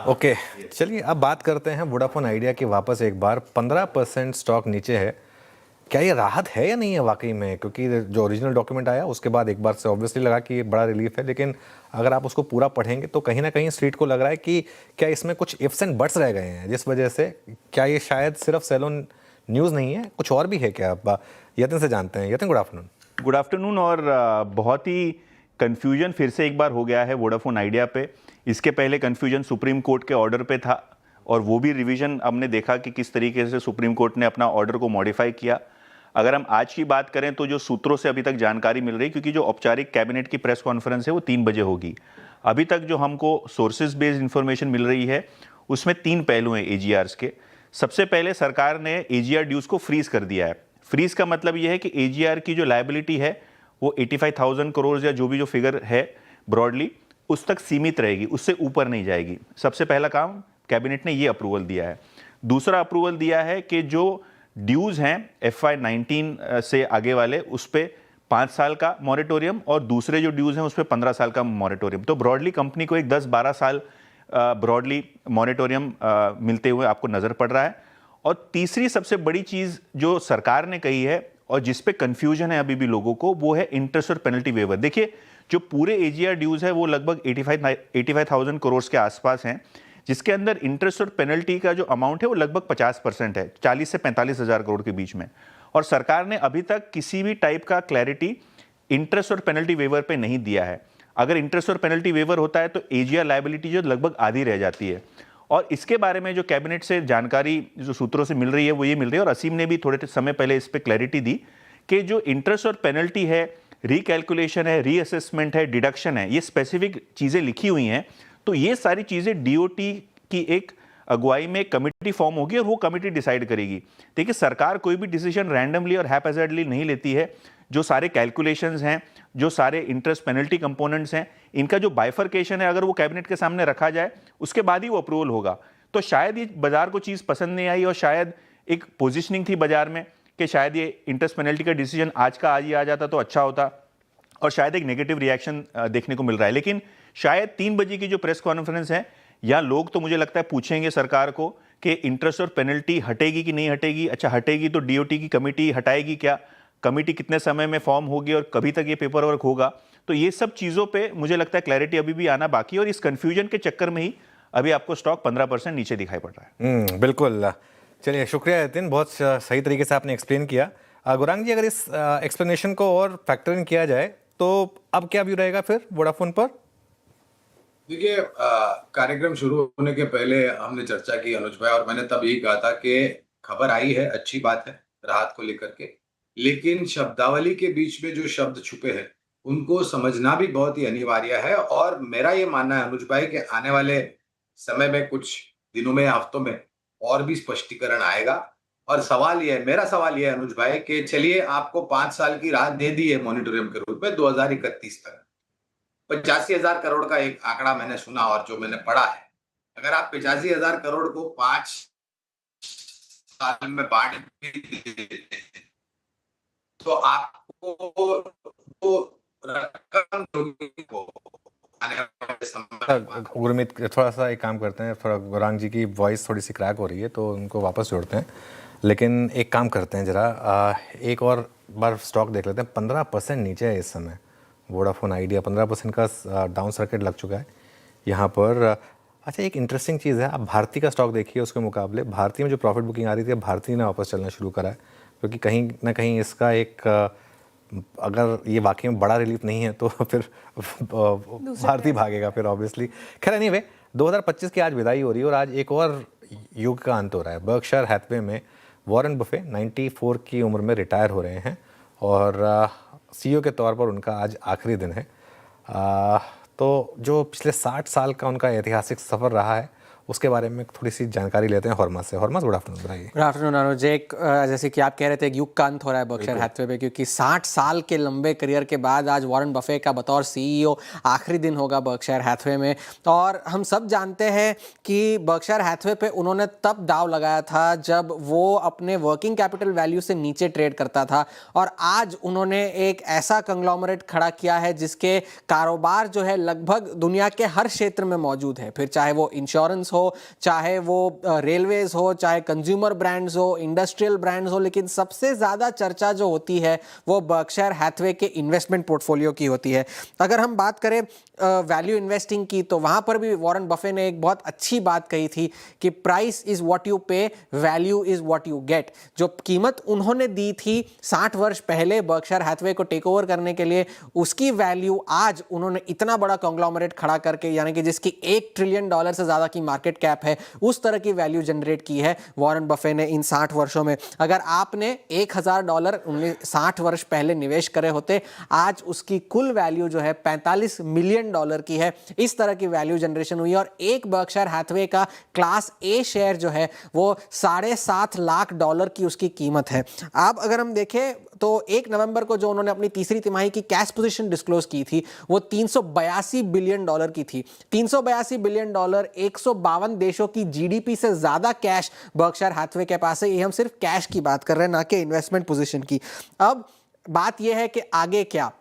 ओके, चलिए अब बात करते हैं वोडाफोन आइडिया की। वापस एक बार 15% स्टॉक नीचे है। क्या ये राहत है या नहीं है वाकई में? क्योंकि जो ओरिजिनल डॉक्यूमेंट आया उसके बाद एक बार से ऑब्वियसली लगा कि ये बड़ा रिलीफ है, लेकिन अगर आप उसको पूरा पढ़ेंगे तो कहीं ना कहीं स्ट्रीट को लग रहा है कि क्या इसमें कुछ इफ्स एंड बट्स रह गए हैं, जिस वजह से क्या ये शायद सिर्फ सेलोन न्यूज़ नहीं है, कुछ और भी है क्या? आप यतिन से जानते हैं। Yatin, good afternoon. Good afternoon. और बहुत ही कन्फ्यूजन फिर से एक बार हो गया है वोडाफोन आइडिया पे। इसके पहले कन्फ्यूजन सुप्रीम कोर्ट के ऑर्डर पे था, और वो भी रिवीजन हमने देखा कि किस तरीके से सुप्रीम कोर्ट ने अपना ऑर्डर को मॉडिफाई किया। अगर हम आज की बात करें तो जो सूत्रों से अभी तक जानकारी मिल रही, क्योंकि जो औपचारिक कैबिनेट की प्रेस कॉन्फ्रेंस है वो 3 बजे होगी, अभी तक जो हमको सोर्सेज बेस्ड इंफॉर्मेशन मिल रही है उसमें 3 पहलू हैं AGRs के। सबसे पहले सरकार ने AGR ड्यूज को फ्रीज कर दिया है। फ्रीज का मतलब यह है कि AGR की जो लायबिलिटी है वो 85,000 करोड़ या जो भी जो फिगर है ब्रॉडली उस तक सीमित रहेगी, उससे ऊपर नहीं जाएगी। सबसे पहला काम कैबिनेट ने ये अप्रूवल दिया है। दूसरा अप्रूवल दिया है कि जो ड्यूज हैं FY19 से आगे वाले, उस पर 5 साल का मॉरेटोरियम, और दूसरे जो ड्यूज हैं उस पर 15 साल का मॉरेटोरियम। तो ब्रॉडली कंपनी को एक 10-12 साल ब्रॉडली मॉरेटोरियम मिलते हुए आपको नजर पड़ रहा है। और तीसरी सबसे बड़ी चीज जो सरकार ने कही है और जिस पे कंफ्यूजन है अभी भी लोगों को, वो है इंटरेस्ट और पेनल्टी वेवर। देखिए, जो पूरे AGR ड्यूज है वो लगभग 85,000 करोड़ के आसपास हैं, जिसके अंदर इंटरेस्ट और पेनल्टी का जो अमाउंट है वो लगभग 50% है, 40 से 45 हज़ार करोड़ के बीच में। और सरकार ने अभी तक किसी भी टाइप का क्लैरिटी इंटरेस्ट और पेनल्टी वेवर पे नहीं दिया है। अगर इंटरेस्ट और पेनल्टी वेवर होता है तो AGR लायबिलिटी जो लगभग आधी रह जाती है। और इसके बारे में जो कैबिनेट से जानकारी जो सूत्रों से मिल रही है वो ये मिल रही है, और असीम ने भी थोड़े समय पहले इस पर क्लैरिटी दी कि जो इंटरेस्ट और पेनल्टी है, रिकैलकुलेशन है, रीअसेसमेंट है, डिडक्शन है, ये स्पेसिफिक चीज़ें लिखी हुई हैं। तो ये सारी चीज़ें DOT की एक अगुवाई में कमिटी फॉर्म होगी और वो कमिटी डिसाइड करेगी। देखिए, सरकार कोई भी डिसीजन रैंडमली और हैपहैज़र्डली नहीं लेती है। जो सारे कैलकुलेशंस हैं, जो सारे इंटरेस्ट पेनल्टी कंपोनेंट्स हैं, इनका जो बाइफर्केशन है अगर वो कैबिनेट के सामने रखा जाए उसके बाद ही वो अप्रूवल होगा। तो शायद ये बाजार को चीज़ पसंद नहीं आई, और शायद एक पोजिशनिंग थी बाजार में कि शायद ये इंटरेस्ट पेनल्टी का डिसीजन आज का आज ही आ जाता तो अच्छा होता, और शायद एक नेगेटिव रिएक्शन देखने को मिल रहा है। लेकिन शायद 3 बजे की जो प्रेस कॉन्फ्रेंस है, या लोग तो मुझे लगता है पूछेंगे सरकार को कि इंटरेस्ट और पेनल्टी हटेगी कि नहीं हटेगी। अच्छा, हटेगी तो DOT की कमेटी हटाएगी क्या, कमेटी कितने समय में फॉर्म होगी और कभी तक ये पेपर वर्क होगा। तो ये सब चीज़ों पे मुझे लगता है क्लैरिटी अभी भी आना बाकी है, और इस कन्फ्यूजन के चक्कर में ही अभी आपको स्टॉक 15% नीचे दिखाई पड़ रहा है। बिल्कुल। चलिए, शुक्रिया यतिन, बहुत सही तरीके से आपने एक्सप्लेन किया। गौरांग जी, अगर इस एक्सप्लेनेशन को और फैक्टर इन किया जाए तो अब क्या व्यू रहेगा फिर वोडाफोन पर? देखिए, कार्यक्रम शुरू होने के पहले हमने चर्चा की अनुज भाई, और मैंने तब यही कहा था कि खबर आई है, अच्छी बात है राहत को लेकर के, लेकिन शब्दावली के बीच में जो शब्द छुपे हैं उनको समझना भी बहुत ही अनिवार्य है। और मेरा ये मानना है अनुज भाई कि आने वाले समय में कुछ दिनों में, हफ्तों में और भी स्पष्टीकरण आएगा। और मेरा सवाल ये है अनुज भाई कि चलिए आपको 5 साल की राह दे दी है मॉनिटोरियम के रूप में 2031 तक। 85,000 करोड़ का एक आंकड़ा मैंने सुना और जो मैंने पढ़ा है, अगर आप 85,000 करोड़ को 5 साल में बांट भी देते तो आपको वो रकम आने वाले समय गुरमीत थोड़ा सा एक काम करते हैं, थोड़ा गौरांग जी की वॉइस थोड़ी सी क्रैक हो रही है तो उनको वापस जोड़ते हैं। लेकिन एक काम करते हैं ज़रा, एक और बार स्टॉक देख लेते हैं। 15% नीचे है इस समय वोडाफोन आइडिया, 15% का डाउन सर्किट लग चुका है यहाँ पर। अच्छा, एक इंटरेस्टिंग चीज़ है, आप भारती का स्टॉक देखिए, उसके मुकाबले भारती में जो प्रॉफिट बुकिंग आ रही थी भारती ने वापस चलना शुरू करा है, क्योंकि कहीं ना कहीं इसका एक अगर ये वाकई में बड़ा रिलीफ नहीं है तो फिर भारती भागेगा फिर ऑब्वियसली। खैर एनीवे, 2025 की आज विदाई हो रही है और आज एक और युग का अंत हो रहा है। बर्कशायर हैथवे में वॉरेन बफे 94 की उम्र में रिटायर हो रहे हैं और सीईओ के तौर पर उनका आज आखिरी दिन है। तो जो पिछले 60 साल का उनका ऐतिहासिक सफ़र रहा है उसके बारे में थोड़ी सी जानकारी लेते हैं हॉर्मस से। हॉर्मस, गुड आफ्टरनून। बताइए। गुड आफ्टरनून अनुज। जैसे कि आप कह रहे थे, एक युग का अंत हो रहा है बर्कशायर हैथवे पे, क्योंकि 60 साल के लंबे करियर के बाद आज वॉरेन बफे का बतौर सीईओ आखिरी दिन होगा बर्कशायर हैथवे में। और हम सब जानते हैं कि बर्कशायर हैथवे पे उन्होंने तब दाव लगाया था जब वो अपने वर्किंग कैपिटल वैल्यू से नीचे ट्रेड करता था, और आज उन्होंने एक ऐसा कंग्लोमरेट खड़ा किया है जिसके कारोबार जो है लगभग दुनिया के हर क्षेत्र में मौजूद है। फिर चाहे वो इंश्योरेंस हो, चाहे वो रेलवेज हो, चाहे कंज्यूमर ब्रांड्स हो, इंडस्ट्रियल ब्रांड्स हो, लेकिन सबसे ज़्यादा चर्चा जो होती है वो बर्कशायर हैथवे के इन्वेस्टमेंट पोर्टफोलियो की होती है। अगर हम बात करें वैल्यू इन्वेस्टिंग की, तो वहाँ पर भी वॉरेन बफे ने एक बहुत अच्छी बात कही थी कि प्राइस इज़ व्हाट यू पे, value is what you get. जो कीमत उन्होंने दी थी 60 वर्ष पहले बर्कशायर हैथवे को टेक ओवर करने के लिए, उसकी वैल्यू आज उन्होंने इतना बड़ा कॉन्ग्लोमरेट खड़ा करके, यानी कि जिसकी $1 ट्रिलियन से ज़्यादा की मार्केट कैप है, उस तरह की वैल्यू जनरेट की है वॉरेन बफे ने इन 60 वर्षों में। अगर आपने $1,000 60 वर्ष पहले निवेश करे होते, आज उसकी कुल वैल्यू जो है $45 मिलियन की है। इस तरह की वैल्यू जनरेशन हुई। और एक बर्कशायर हैथवे का क्लास ए शेयर जो है वो $7.5 लाख की उसकी कीमत है। अब अगर हम देखें तो 1 नवंबर को जो उन्होंने अपनी तीसरी तिमाही की कैश पोजीशन डिस्क्लोज की थी वो $382 बिलियन की थी। $382 बिलियन, 152 देशों की जीडीपी से ज्यादा कैश बर्कशायर हैथवे के पास है। ये हम सिर्फ कैश की बात कर रहे हैं, ना कि इन्वेस्टमेंट पोजीशन की। अब बात यह है कि आगे क्या।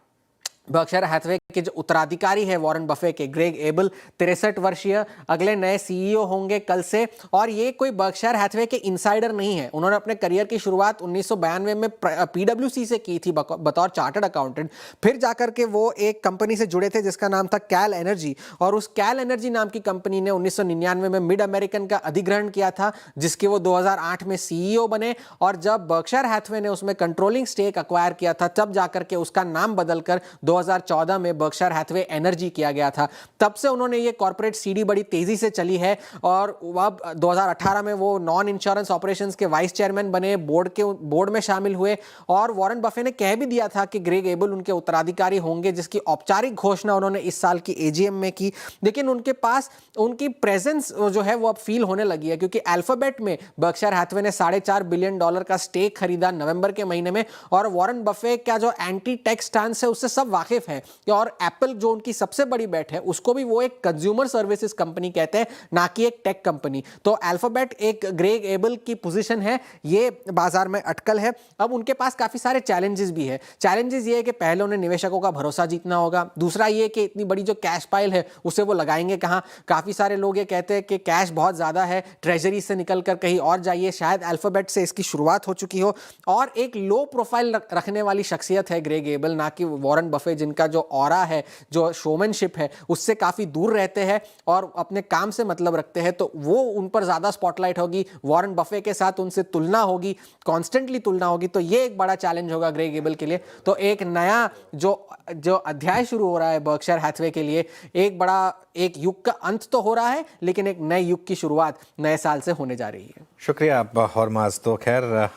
बर्कशायर हैथवे के जो उत्तराधिकारी है वॉरेन बफे के, ग्रेग एबल, 63 वर्षीय, अगले नए सीईओ होंगे कल से। और ये कोई बर्कशायर हैथवे के इनसाइडर नहीं है। उन्होंने अपने करियर की शुरुआत 1992 में पीडब्ल्यूसी से की थी बतौर चार्टर्ड अकाउंटेंट। फिर जाकर के वो एक कंपनी से जुड़े थे जिसका नाम था कैल एनर्जी, और उस कैल एनर्जी नाम की कंपनी ने 1999 में मिड अमेरिकन का अधिग्रहण किया था, जिसके वो 2008 में सीईओ बने। और जब बर्कशायर हैथवे ने उसमें कंट्रोलिंग स्टेक एक्वायर किया था, तब जाकर के उसका नाम बदलकर 2014 में बर्कशायर हैथवे एनर्जी किया गया था। तब से उन्होंने ये कॉर्पोरेट सीडी बड़ी तेजी से चली है, और अब 2018 में वो नॉन इंश्योरेंस ऑपरेशंस के वाइस चेयरमैन बने, बोर्ड में शामिल हुए। और वॉरेन बफे ने कह भी दिया था कि ग्रेग एबल उनके उत्तराधिकारी होंगे, जिसकी औपचारिक घोषणा उन्होंने इस साल की एजीएम में की। लेकिन उनके पास उनकी प्रेजेंस जो है वो अब फील होने लगी है, क्योंकि अल्फाबेट में बर्कशायर हैथवे ने $4.5 बिलियन का स्टेक खरीदा नवंबर के महीने में। और वॉरेन बफे का जो एंटी टैक्स स्टांस है उससे सब वाकिफ है। और एप्पल जो उनकी सबसे बड़ी बेट है, उसको भी वो एक कंज्यूमर सर्विसेज कंपनी कहते हैं, ना कि एक टेक कंपनी। तो अल्फाबेट एक ग्रेग एबल की पोजीशन है, ये बाजार में अटकल है। अब उनके पास काफी सारे चैलेंजेस भी है। चैलेंजेस ये है कि पहले उन्हें निवेशकों का भरोसा जीतना होगा। दूसरा ये कि इतनी बड़ी जो कैश पाइल है उसे वो लगाएंगे कहां। काफी सारे लोग ये कहते हैं कि कैश बहुत ज्यादा है, ट्रेजरी से निकलकर कहीं और जाइए। शायद अल्फाबेट से इसकी शुरुआत हो चुकी हो। और एक लो प्रोफाइल रखने वाली शख्सियत है ग्रेग एबल, ना कि वॉरेन बफे, जिनका जो ऑरा है, जो शोमैनशिप है, उससे काफी दूर रहते हैं और अपने काम से मतलब रखते हैं। तो वो उन पर ज्यादा स्पॉटलाइट होगी, वॉरेन बफे के साथ उनसे तुलना होगी, कॉन्स्टेंटली तुलना होगी। तो ये एक बड़ा चैलेंज होगा ग्रेग एबल के लिए। तो एक नया जो अध्याय शुरू हो रहा है बर्कशायर हैथवे के लिए, एक युग का अंत तो हो रहा है, लेकिन एक नए युग की शुरुआत नए साल से होने जा रही है। शुक्रिया हॉर्मास। तो खैर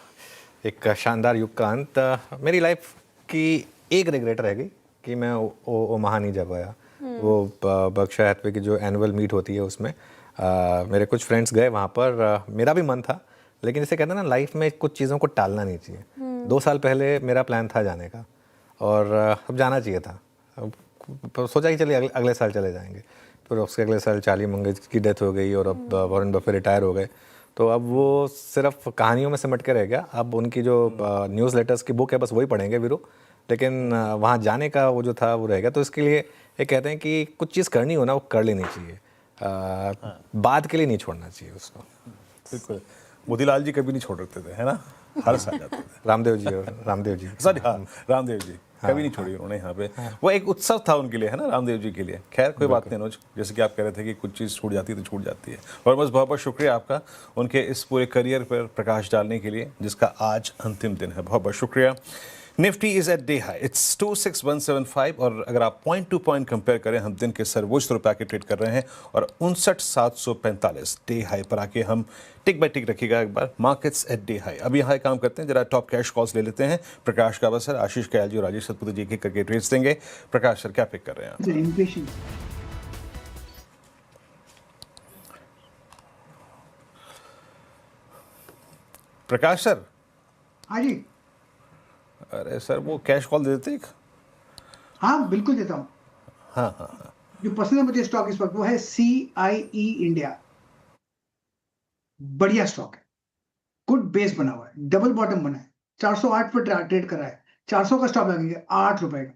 एक शानदार युग का अंत। मेरी लाइफ की एक रिग्रेट रह गई कि मैं ओमाहा नहीं जा पाया। वो बर्कशायर हैथवे की जो एनुअल मीट होती है उसमें मेरे कुछ फ्रेंड्स गए वहाँ पर। मेरा भी मन था, लेकिन जैसे कहते हैं ना, लाइफ में कुछ चीज़ों को टालना नहीं चाहिए। 2 साल पहले मेरा प्लान था जाने का और अब जाना चाहिए था। अब सोचा कि चलिए अगले साल चले जाएंगे। फिर उसके अगले साल चार्ली मंगेज की डेथ हो गई और अब वॉरेन बफे रिटायर हो गए। तो अब वो सिर्फ कहानियों में सिमट के रह गया। अब उनकी जो न्यूज़ लेटर्स की बुक है बस वही पढ़ेंगे वीरू, लेकिन वहाँ जाने का वो जो था वो रह गया। तो इसके लिए ये कहते हैं कि कुछ चीज़ करनी हो ना, वो कर लेनी चाहिए, बाद के लिए नहीं छोड़ना चाहिए उसको। बिल्कुल, मोतीलाल जी कभी नहीं छोड़ रखते थे, है ना, हर साल जाते थे। रामदेव जी सॉरी, हाँ, रामदेव जी कभी नहीं छोड़ी उन्होंने यहाँ पे। वो एक उत्सव था उनके लिए, है ना, रामदेव जी के लिए। खैर कोई बात नहीं अनुज, जैसे कि आप कह रहे थे कि कुछ चीज़ छूट जाती है तो छूट जाती है। और बस बहुत बहुत शुक्रिया आपका उनके इस पूरे करियर पर प्रकाश डालने के लिए, जिसका आज अंतिम दिन है। बहुत बहुत शुक्रिया। Nifty is at day high, it's 26175 और अगर आप पॉइंट टू पॉइंट कंपेयर करें, हम दिन के सर्वोच्च रुपये के ट्रेड कर रहे हैं और 59,745 डे हाई पर आके हम टिक बाय टिक रखिएगा एक बार। Markets at day high. अभी यहाँ काम करते हैं, जरा टॉप कैश कॉल्स ले लेते हैं। प्रकाश कावत सर, आशीष कयाल जी और राजेश सतपुते जी एक करके ट्रेड्स देंगे। प्रकाश सर, क्या पिक कर रहे हैं आप? प्रकाश सर। हाँ जी। अरे सर, वो कैश कॉल दे देते एक। हाँ बिल्कुल देता हूँ। हाँ। जो पसंद है मुझे स्टॉक इस वक्त वो है CIE इंडिया। बढ़िया स्टॉक है, गुड बेस बना हुआ है, डबल बॉटम बना है, 408 पर ट्रेड करा है। 400 का स्टॉप लगेगा 8 रुपए का।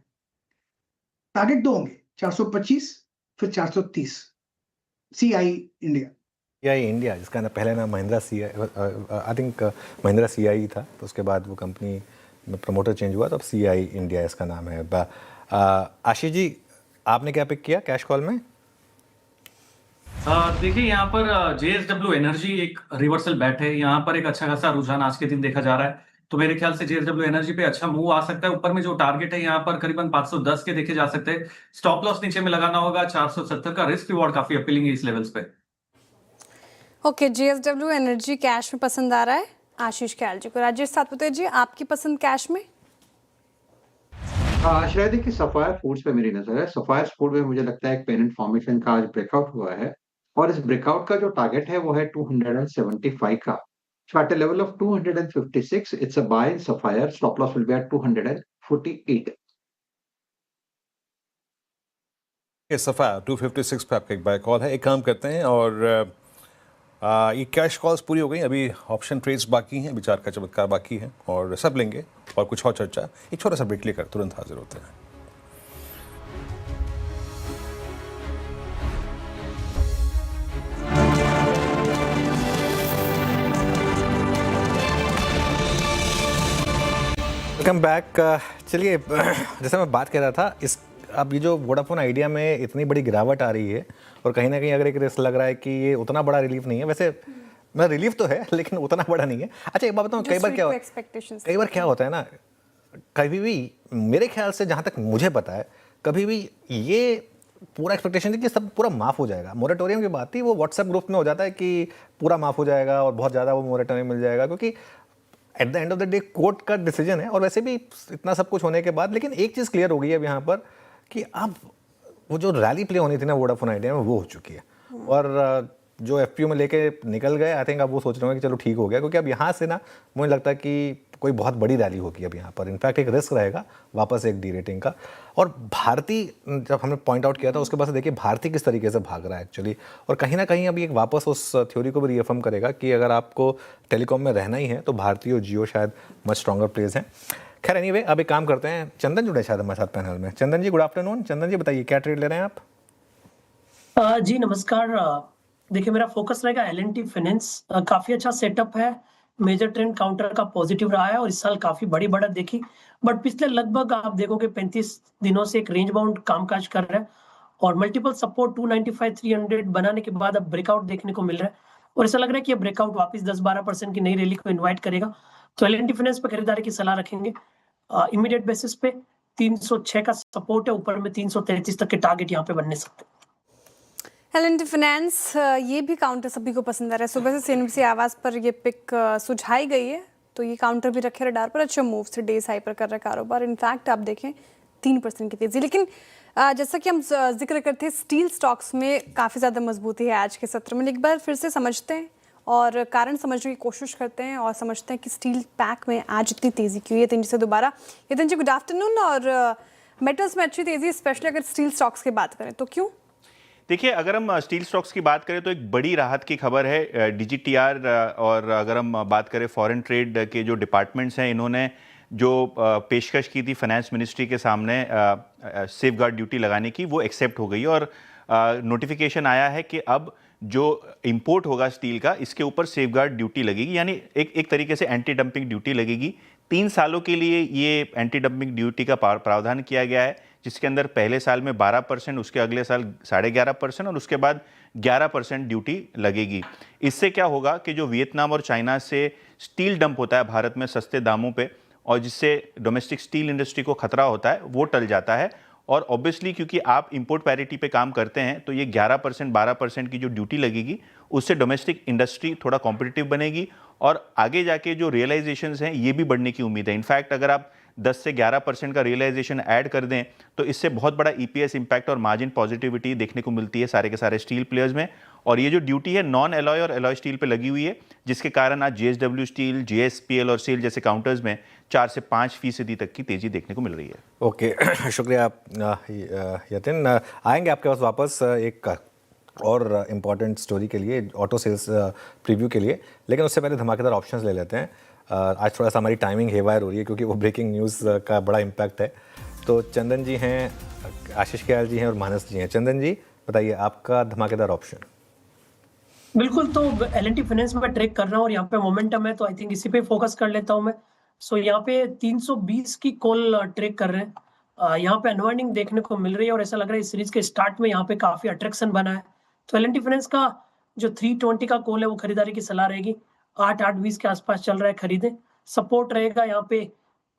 टारगेट 2 होंगे, 425 फिर 430। CIE इंडिया जिसका ना पहले नाम Mahindra I think Mahindra CIE था, तो उसके बाद वो कंपनी में प्रमोटर चेंज हुआ तो अब CIE इंडिया इसका नाम है। आशीष जी, आपने क्या पिक किया कैश कॉल में? देखिए यहाँ पर JSW एनर्जी एक रिवर्सल बैट है। यहाँ पर एक अच्छा खासा रुझान आज के दिन देखा जा रहा है, तो मेरे ख्याल से JSW एनर्जी पे अच्छा मूव आ सकता है। ऊपर में जो टारगेट है यहाँ पर करीबन 510 के देखे जा सकते हैं। स्टॉप लॉस नीचे में लगाना होगा 470 का। रिस्क रिवॉर्ड काफी अपीलिंग है इस लेवल्स पे। ओके, JSW एनर्जी कैश में पसंद आ रहा है आशीष कयाल जी को। राजेश सतपुते जी, आपकी पसंद कैश में? श्रेया, देखिए सफायर फूड्स पे मेरी नजर है। सफायर फूड में मुझे लगता है एक पेनेंट फॉर्मेशन का आज ब्रेकआउट हुआ है और इस ब्रेकआउट का जो टारगेट है वो है 275 का। So at a level of 256, it's a buy in Sapphire. Stop loss will be at 248. Sapphire 256 पे आपका एक बाय कॉल है। एक काम करते हैं और ये कैश कॉल्स पूरी हो गई, अभी ऑप्शन ट्रेड्स बाकी हैं, विचार का चमत्कार बाकी है और सब लेंगे और कुछ और चर्चा। एक छोटा सा ब्रेक लेकर तुरंत हाजिर होते हैं। Welcome back. चलिए, जैसे मैं बात कर रहा था, इस अब ये जो वोडाफोन आइडिया में इतनी बड़ी गिरावट आ रही है और कहीं ना कहीं अगर एक रिस्क लग रहा है कि ये उतना बड़ा रिलीफ नहीं है। वैसे मतलब रिलीफ तो है लेकिन उतना बड़ा नहीं है। अच्छा एक बात बताऊँ, कई बार क्या होता है ना, कभी भी मेरे ख्याल से जहाँ तक मुझे पता है, कभी भी ये पूरा एक्सपेक्टेशन थी कि सब पूरा माफ़ हो जाएगा। मोरेटोरियम की बात थी, वो व्हाट्सएप ग्रुप में हो जाता है कि पूरा माफ़ हो जाएगा और बहुत ज़्यादा वो मोरेटोरियम मिल जाएगा, क्योंकि at the end of the day court का डिसीजन है। और वैसे भी इतना सब कुछ होने के बाद, लेकिन एक चीज़ क्लियर हो गई है अब यहाँ पर कि अब वो जो रैली प्ले होनी थी ना वोडाफोन आइडिया में, वो हो चुकी है। और जो FPO में लेके निकल गए, आई थिंक अब वो सोच रहे होंगे कि चलो ठीक हो गया, क्योंकि अब यहाँ से ना मुझे लगता है कि कोई बहुत बड़ी रैली होगी अब यहाँ पर। इनफैक्ट एक रिस्क रहेगा वापस एक डी-रेटिंग का। और भारती, जब हमने पॉइंट आउट किया था उसके बाद से देखिए भारती किस तरीके से भाग रहा है एक्चुअली, और कहीं ना कहीं अभी एक वापस उस थ्योरी को भी रीअफर्म करेगा कि अगर आपको टेलीकॉम में रहना ही है तो भारती और जियो शायद मच स्ट्रॉन्गर प्लेस हैं। खैर एनीवे, अब एक काम करते हैं, चंदन जुड़े शायद हमारे साथ पैनल में। चंदन जी, गुड आफ्टरनून। चंदन जी बताइए, क्या ट्रेड ले रहे हैं आप? जी नमस्कार। देखिए मेरा फोकस रहेगा L&T फाइनेंस। काफी अच्छा सेटअप है, मेजर ट्रेंड काउंटर का पॉजिटिव रहा है और इस साल काफी बड़ी बढ़त देखी, बट पिछले लगभग आप देखोगे 35 दिनों से एक रेंज बाउंड कामकाज कर रहा है और मल्टीपल सपोर्ट 295 300 बनाने के बाद अब ब्रेकआउट देखने को मिल रहा है और ऐसा लग रहा है कि ये ब्रेकआउट वापस 10-12% की नई रैली को इन्वाइट करेगा। तो L&T फाइनेंस पे खरीदारी की सलाह रखेंगे। इमीडिएट बेसिस पे 306 का सपोर्ट है, ऊपर में 333 तक के टारगेट यहाँ पे बनने सकते हैं। L&T फाइनेंस, ये भी काउंटर सभी को पसंद आ रहा है। सुबह से CNBC आवाज़ पर ये पिक सुझाई गई है, तो ये काउंटर भी रखे रडार पर। अच्छा मूव से डेज हाई पर कर रहा है कारोबार। इनफैक्ट आप देखें 3% की तेजी। लेकिन जैसा कि हम जिक्र करते हैं, स्टील स्टॉक्स में काफ़ी ज़्यादा मजबूती है आज के सत्र में। एक बार फिर से समझते हैं और कारण समझने की कोशिश करते हैं और समझते हैं कि स्टील पैक में आज इतनी तेज़ी क्यों है। यतिन जी से दोबारा। यतिन जी, गुड आफ्टरनून। और मेटल्स में अच्छी तेज़ी, स्पेशली अगर स्टील स्टॉक्स की बात करें तो क्यों? देखिए, अगर हम स्टील स्टॉक्स की बात करें तो एक बड़ी राहत की खबर है DGTR। और अगर हम बात करें फॉरेन ट्रेड के जो डिपार्टमेंट्स हैं, इन्होंने जो पेशकश की थी फाइनेंस मिनिस्ट्री के सामने सेफ गार्ड ड्यूटी लगाने की, वो एक्सेप्ट हो गई और नोटिफिकेशन आया है कि अब जो इंपोर्ट होगा स्टील का, इसके ऊपर सेफ गार्ड ड्यूटी लगेगी, यानी एक तरीके से एंटी डंपिंग ड्यूटी लगेगी। 3 सालों के लिए ये एंटी डंपिंग ड्यूटी का प्रावधान किया गया है, जिसके अंदर पहले साल में 12%, उसके अगले साल 11.5% और उसके बाद 11% ड्यूटी लगेगी। इससे क्या होगा कि जो वियतनाम और चाइना से स्टील डंप होता है भारत में सस्ते दामों पे, और जिससे डोमेस्टिक स्टील इंडस्ट्री को खतरा होता है, वो टल जाता है। और ऑब्वियसली क्योंकि आप इंपोर्ट पैरिटी पे काम करते हैं, तो ये 11% 12% की जो ड्यूटी लगेगी, उससे डोमेस्टिक इंडस्ट्री थोड़ा कॉम्पिटिटिव बनेगी और आगे जाके जो रियलाइजेशंस हैं ये भी बढ़ने की उम्मीद है। इनफैक्ट अगर आप 10 से 11% का रियलाइजेशन ऐड कर दें तो इससे बहुत बड़ा EPS इम्पैक्ट और मार्जिन पॉजिटिविटी देखने को मिलती है सारे के सारे स्टील प्लेयर्स में। और ये जो ड्यूटी है नॉन एलॉय और एलॉय स्टील पे लगी हुई है, जिसके कारण आज JSW स्टील, JSPL और सेल जैसे काउंटर्स में 4 से 5% तक की तेजी देखने को मिल रही है। ओके, शुक्रिया यतिन। आएंगे आपके पास वापस एक और इम्पॉर्टेंट स्टोरी के लिए, ऑटो सेल्स प्रीव्यू के लिए, लेकिन उससे पहले धमाकेदार ऑप्शंस ले लेते हैं। आज थोड़ा सा हमारी टाइमिंग हेवायर हो रही है क्योंकि वो ब्रेकिंग न्यूज़ का बड़ा इम्पैक्ट है। तो चंदन जी हैं, आशीष कयाल जी हैं और मानस जी हैं। चंदन जी, बताइए आपका धमाकेदार ऑप्शन। बिल्कुल, तो L&T फाइनेंस में ट्रेक कर रहा हूँ और यहाँ पे मोमेंटम है, तो आई थिंक इसी पे फोकस कर लेता हूँ मैं। सो यहाँ पे 320 की कॉल ट्रेक कर रहे हैं। यहाँ पे अनवाइंडिंग देखने को मिल रही है और ऐसा लग रहा है इस सीरीज के स्टार्ट में यहाँ पे काफी अट्रैक्शन बना है। तो L&T फाइनेंस का जो 320 का कॉल है वो खरीदारी की सलाह रहेगी। 8-8.20 के आसपास चल रहा है, खरीदें। सपोर्ट रहेगा यहाँ पे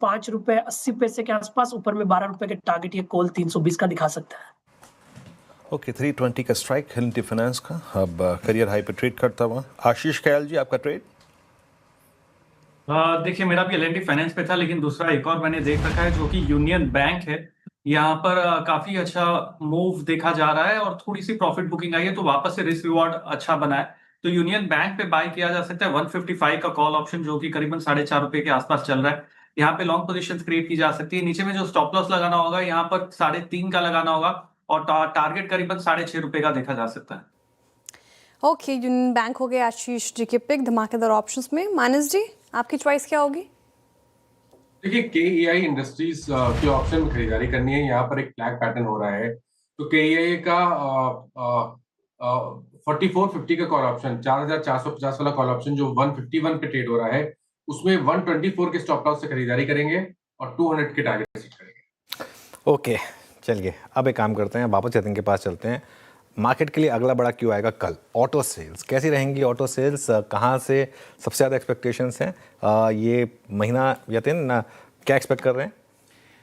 ₹5.80 के आसपास, ऊपर में ₹12 के टारगेट ये कॉल 320 का दिखा सकता है। ओके, 320 का स्ट्राइक L&T फाइनेंस का अब करियर हाई पे ट्रेड करता हुआ। आशीष कयाल जी, आपका ट्रेड? देखिए, मेरा भी L&T फाइनेंस पे था, लेकिन दूसरा एक और मैंने देख रखा है जो कि यूनियन बैंक है। यहाँ पर काफी अच्छा मूव देखा जा रहा है और थोड़ी सी प्रॉफिट बुकिंग आई है, तो वापस से रिस्क रिवॉर्ड अच्छा बना है। तो यूनियन बैंक पे बाय किया जा सकता है। 155 का कॉल ऑप्शन जो कि करीबन ₹4.5 के आसपास चल रहा है, यहाँ पे लॉन्ग पोजीशंस क्रिएट की जा सकती है। नीचे में जो स्टॉप लॉस लगाना होगा, यहाँ पर 3.5 का लगाना होगा और टारगेट करीबन ₹6.5 का देखा जा सकता है। ओके, यूनियन बैंक हो गए आशीष जी के पिक धमाकेदार ऑप्शंस में। मानस जी, आपकी चॉइस क्या होगी? देखिए, KEI इंडस्ट्रीज की ऑप्शन में खरीदारी करनी है। यहाँ पर एक फ्लैग पैटर्न हो रहा है, तो KEI का 4450 का कॉल ऑप्शन, 4450 वाला कॉल ऑप्शन जो 151 पे ट्रेड हो रहा है, उसमें 124 के स्टॉप लॉस से खरीदारी करेंगे और 200 के टारगेट सेट करेंगे। ओके, चलिए अब एक काम करते हैं, वापस यतिन के पास चलते हैं। मार्केट के लिए अगला बड़ा क्यों आएगा कल? ऑटो सेल्स कैसी रहेंगी? ऑटो सेल्स कहाँ से सबसे ज़्यादा एक्सपेक्टेशंस हैं ये महीना? यतिन, क्या एक्सपेक्ट कर रहे हैं?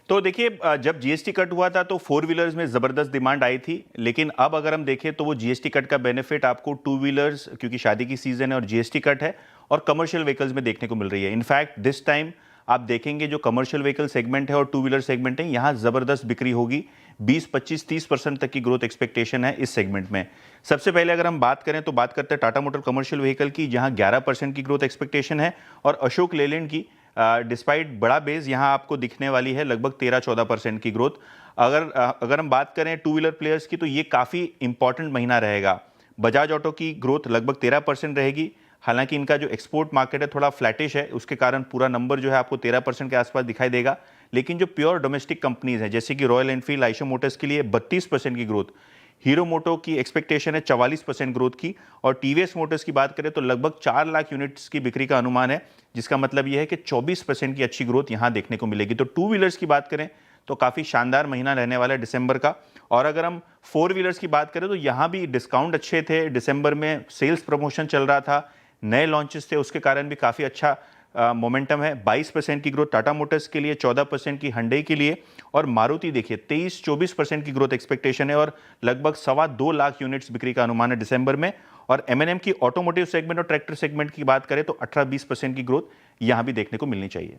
तो देखिए, जब GST कट हुआ था तो 4 व्हीलर्स में ज़बरदस्त डिमांड आई थी, लेकिन अब अगर हम देखें तो वो GST कट का बेनिफिट आपको 2 व्हीलर्स, क्योंकि शादी की सीज़न है और GST कट है, और कमर्शियल व्हीकल्स में देखने को मिल रही है। इनफैक्ट दिस टाइम आप देखेंगे जो कमर्शियल व्हीकल सेगमेंट है और 2 व्हीलर सेगमेंट है, यहाँ ज़बरदस्त बिक्री होगी। 20, 25, 30% तक की ग्रोथ एक्सपेक्टेशन है इस सेगमेंट में। सबसे पहले अगर हम बात करें तो बात करते हैं टाटा मोटर कमर्शियल व्हीकल की, जहाँ 11% की ग्रोथ एक्सपेक्टेशन है, और अशोक लेलैंड की डिस्पाइट बड़ा बेस यहाँ आपको दिखने वाली है लगभग 13-14% की ग्रोथ। अगर हम बात करें 2 व्हीलर प्लेयर्स की, तो ये काफ़ी इंपॉर्टेंट महीना रहेगा। बजाज ऑटो की ग्रोथ लगभग 13% रहेगी। हालांकि इनका जो एक्सपोर्ट मार्केट है थोड़ा फ्लैटिश है, उसके कारण पूरा नंबर जो है आपको 13% के आसपास दिखाई देगा। लेकिन जो प्योर डोमेस्टिक कंपनीज हैं जैसे कि रॉयल एनफील्ड, आइशर मोटर्स के लिए 32% की ग्रोथ, हीरो मोटो की एक्सपेक्टेशन है 44% ग्रोथ की, और टीवीएस मोटर्स की बात करें तो लगभग 4 लाख यूनिट्स की बिक्री का अनुमान है, जिसका मतलब यह है कि 24% की अच्छी ग्रोथ यहां देखने को मिलेगी। तो 2 व्हीलर्स की बात करें तो काफ़ी शानदार महीना रहने वाला है दिसंबर का। और अगर हम 4 व्हीलर्स की बात करें तो यहाँ भी डिस्काउंट अच्छे थे, दिसंबर में सेल्स प्रमोशन चल रहा था, नए लॉन्चेस थे, उसके कारण भी काफ़ी अच्छा मोमेंटम है। 22% की ग्रोथ टाटा मोटर्स के लिए, 14% की hyundai के लिए, और मारुति देखिए 23-24% की ग्रोथ एक्सपेक्टेशन है, और लगभग 2.25 लाख यूनिट्स बिक्री का अनुमान है दिसंबर में। और M&M की ऑटोमोटिव सेगमेंट और ट्रैक्टर सेगमेंट की बात करें तो 18-20% की ग्रोथ यहाँ भी देखने को मिलनी चाहिए।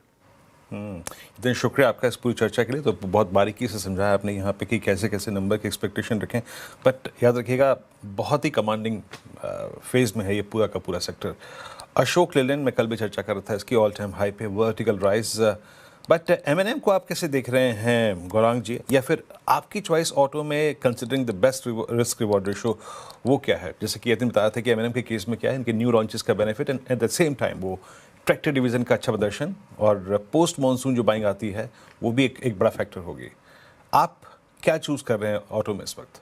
इतने शुक्रिया आपका इस पूरी चर्चा के लिए। तो बहुत बारीकी से समझाया आपने यहाँ पे कि कैसे कैसे नंबर के एक्सपेक्टेशन रखें, बट याद रखिएगा बहुत ही कमांडिंग फेज में है ये पूरा का पूरा सेक्टर। अशोक लेलैंड में कल भी चर्चा कर रहा था इसकी ऑल टाइम हाई पे वर्टिकल राइज, बट M&M को आप कैसे देख रहे हैं गौरांग जी, या फिर आपकी चॉइस ऑटो में considering the best risk reward ratio वो क्या है? जैसे कि यतिन बताया था कि M&M के केस में क्या है, इनके न्यू लॉन्चेस का benefit and at the same time वो ट्रैक्टर डिवीजन का अच्छा प्रदर्शन और पोस्ट मॉनसून जो बाइंग आती है वो भी एक बड़ा फैक्टर होगी। आप क्या चूज कर रहे हैं ऑटो में इस वक्त?